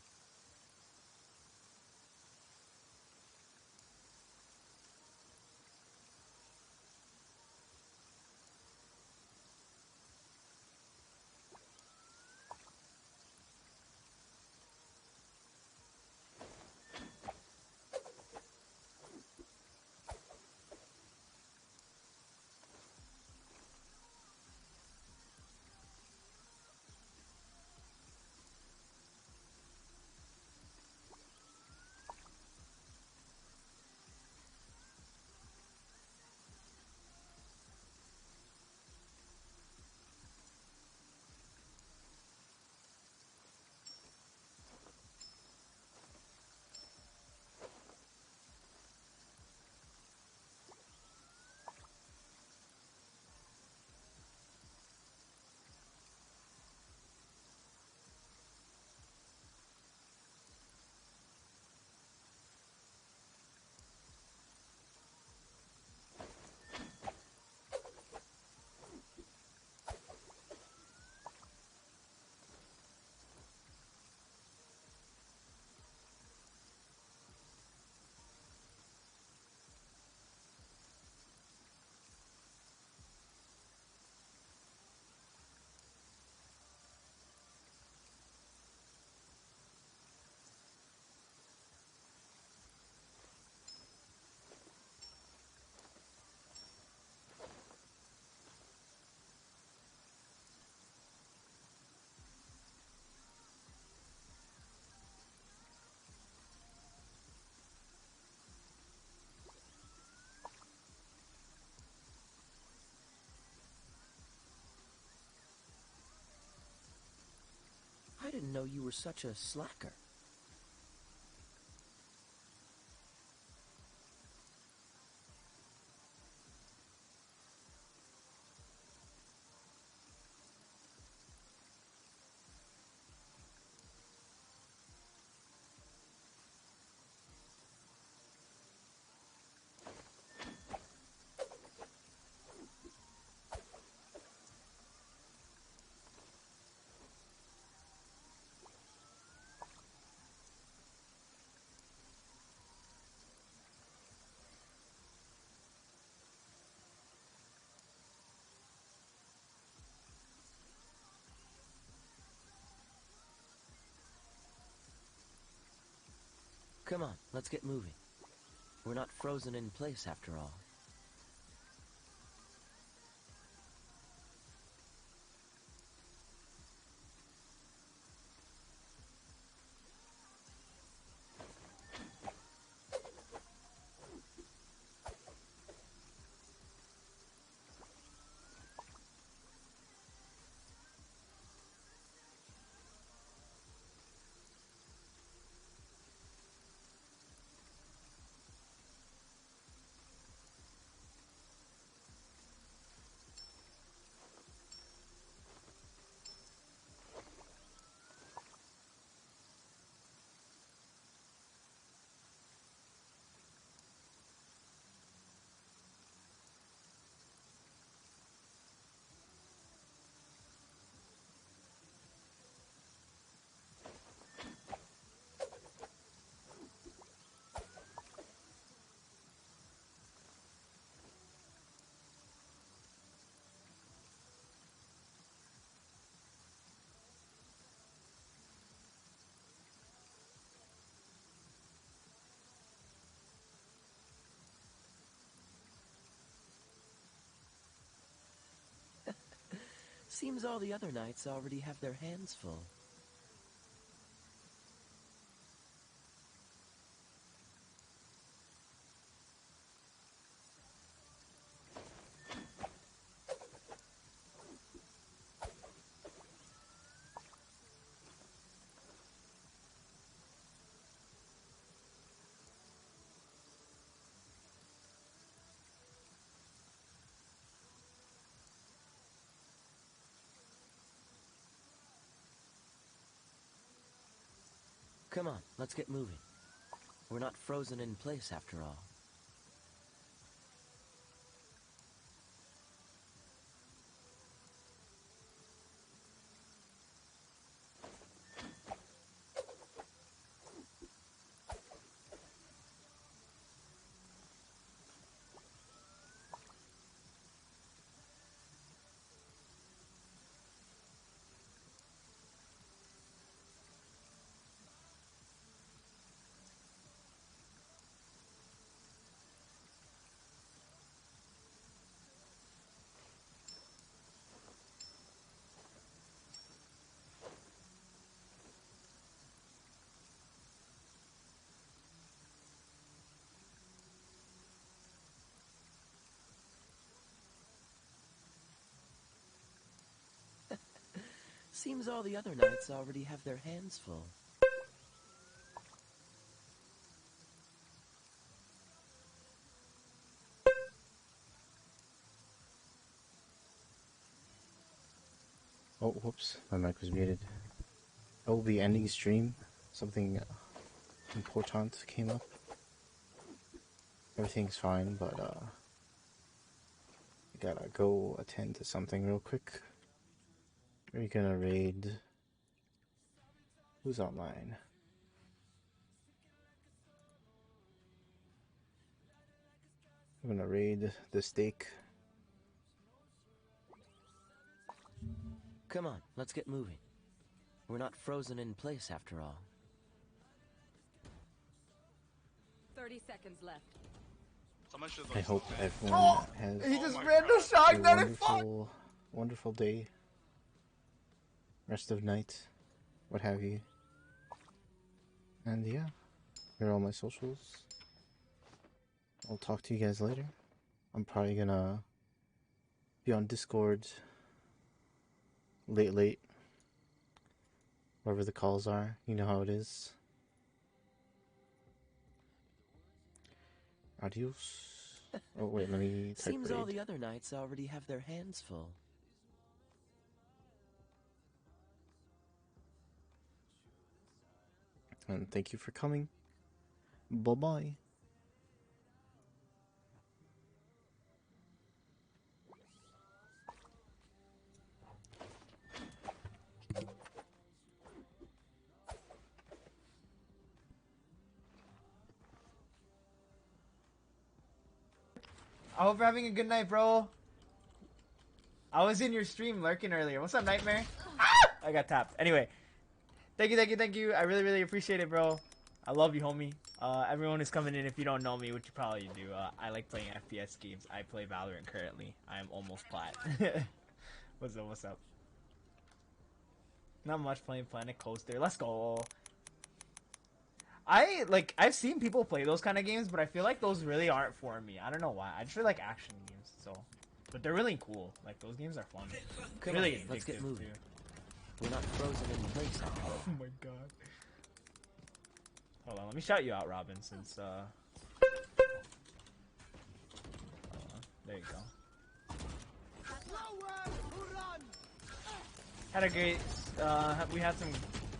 I didn't know you were such a slacker. Come on, let's get moving. We're not frozen in place after all. Seems all the other knights already have their hands full. Come on, let's get moving. We're not frozen in place after all. Seems all the other knights already have their hands full. Oh, whoops, my mic was muted. I will be ending stream. Something important came up. Everything's fine, but I gotta go attend to something real quick. We're gonna raid. Who's online? I'm gonna raid the stake. Come on, let's get moving. We're not frozen in place after all. 30 seconds left. I hope everyone has He just ran to shock that it wonderful day. Rest of night. What have you. And yeah. Here are all my socials. I'll talk to you guys later. I'm probably gonna be on Discord late. Wherever the calls are. You know how it is. Adios. Oh wait, let me type Seems all raid. the other knights already have their hands full. And thank you for coming. Bye-bye. I hope you're having a good night, bro. I was in your stream lurking earlier. What's up, Nightmare? Ah! I got tapped. Anyway, thank you. I really appreciate it, bro. I love you, homie. Everyone who's coming in, if you don't know me, which you probably do, I like playing FPS games. I play Valorant currently. I am almost plat. What's up? Not much playing Planet Coaster. Let's go. I've seen people play those kind of games, but I feel like those really aren't for me. I don't know why. I just really like action games, so. But they're really cool. Like, those games are fun. Come really on, let's get addictive, moving. too. We're not frozen in place after all. Oh my god. Hold on, let me shout you out, Robin, since, hold on. There you go. Had a great, we had some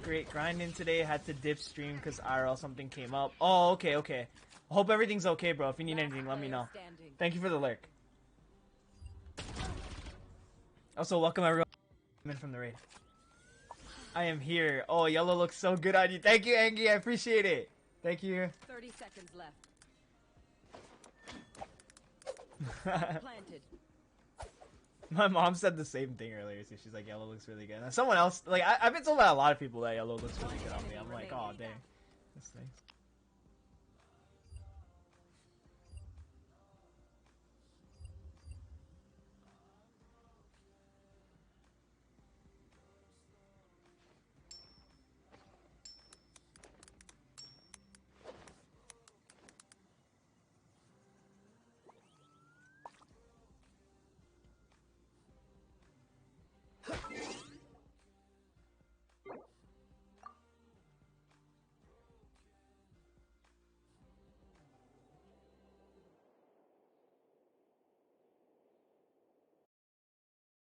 great grinding today. Had to dip stream because IRL something came up. Oh, okay. Hope everything's okay, bro. If you need anything, let me know. Thank you for the lurk. Also, welcome everyone in from the raid. I am here. Oh, yellow looks so good on you. Thank you, Angie. I appreciate it. Thank you. 30 seconds left. Planted. My mom said the same thing earlier. So she's like, yellow looks really good. And someone else, like, I've been told by a lot of people that yellow looks really good on me. I'm like, oh, dang. That's nice.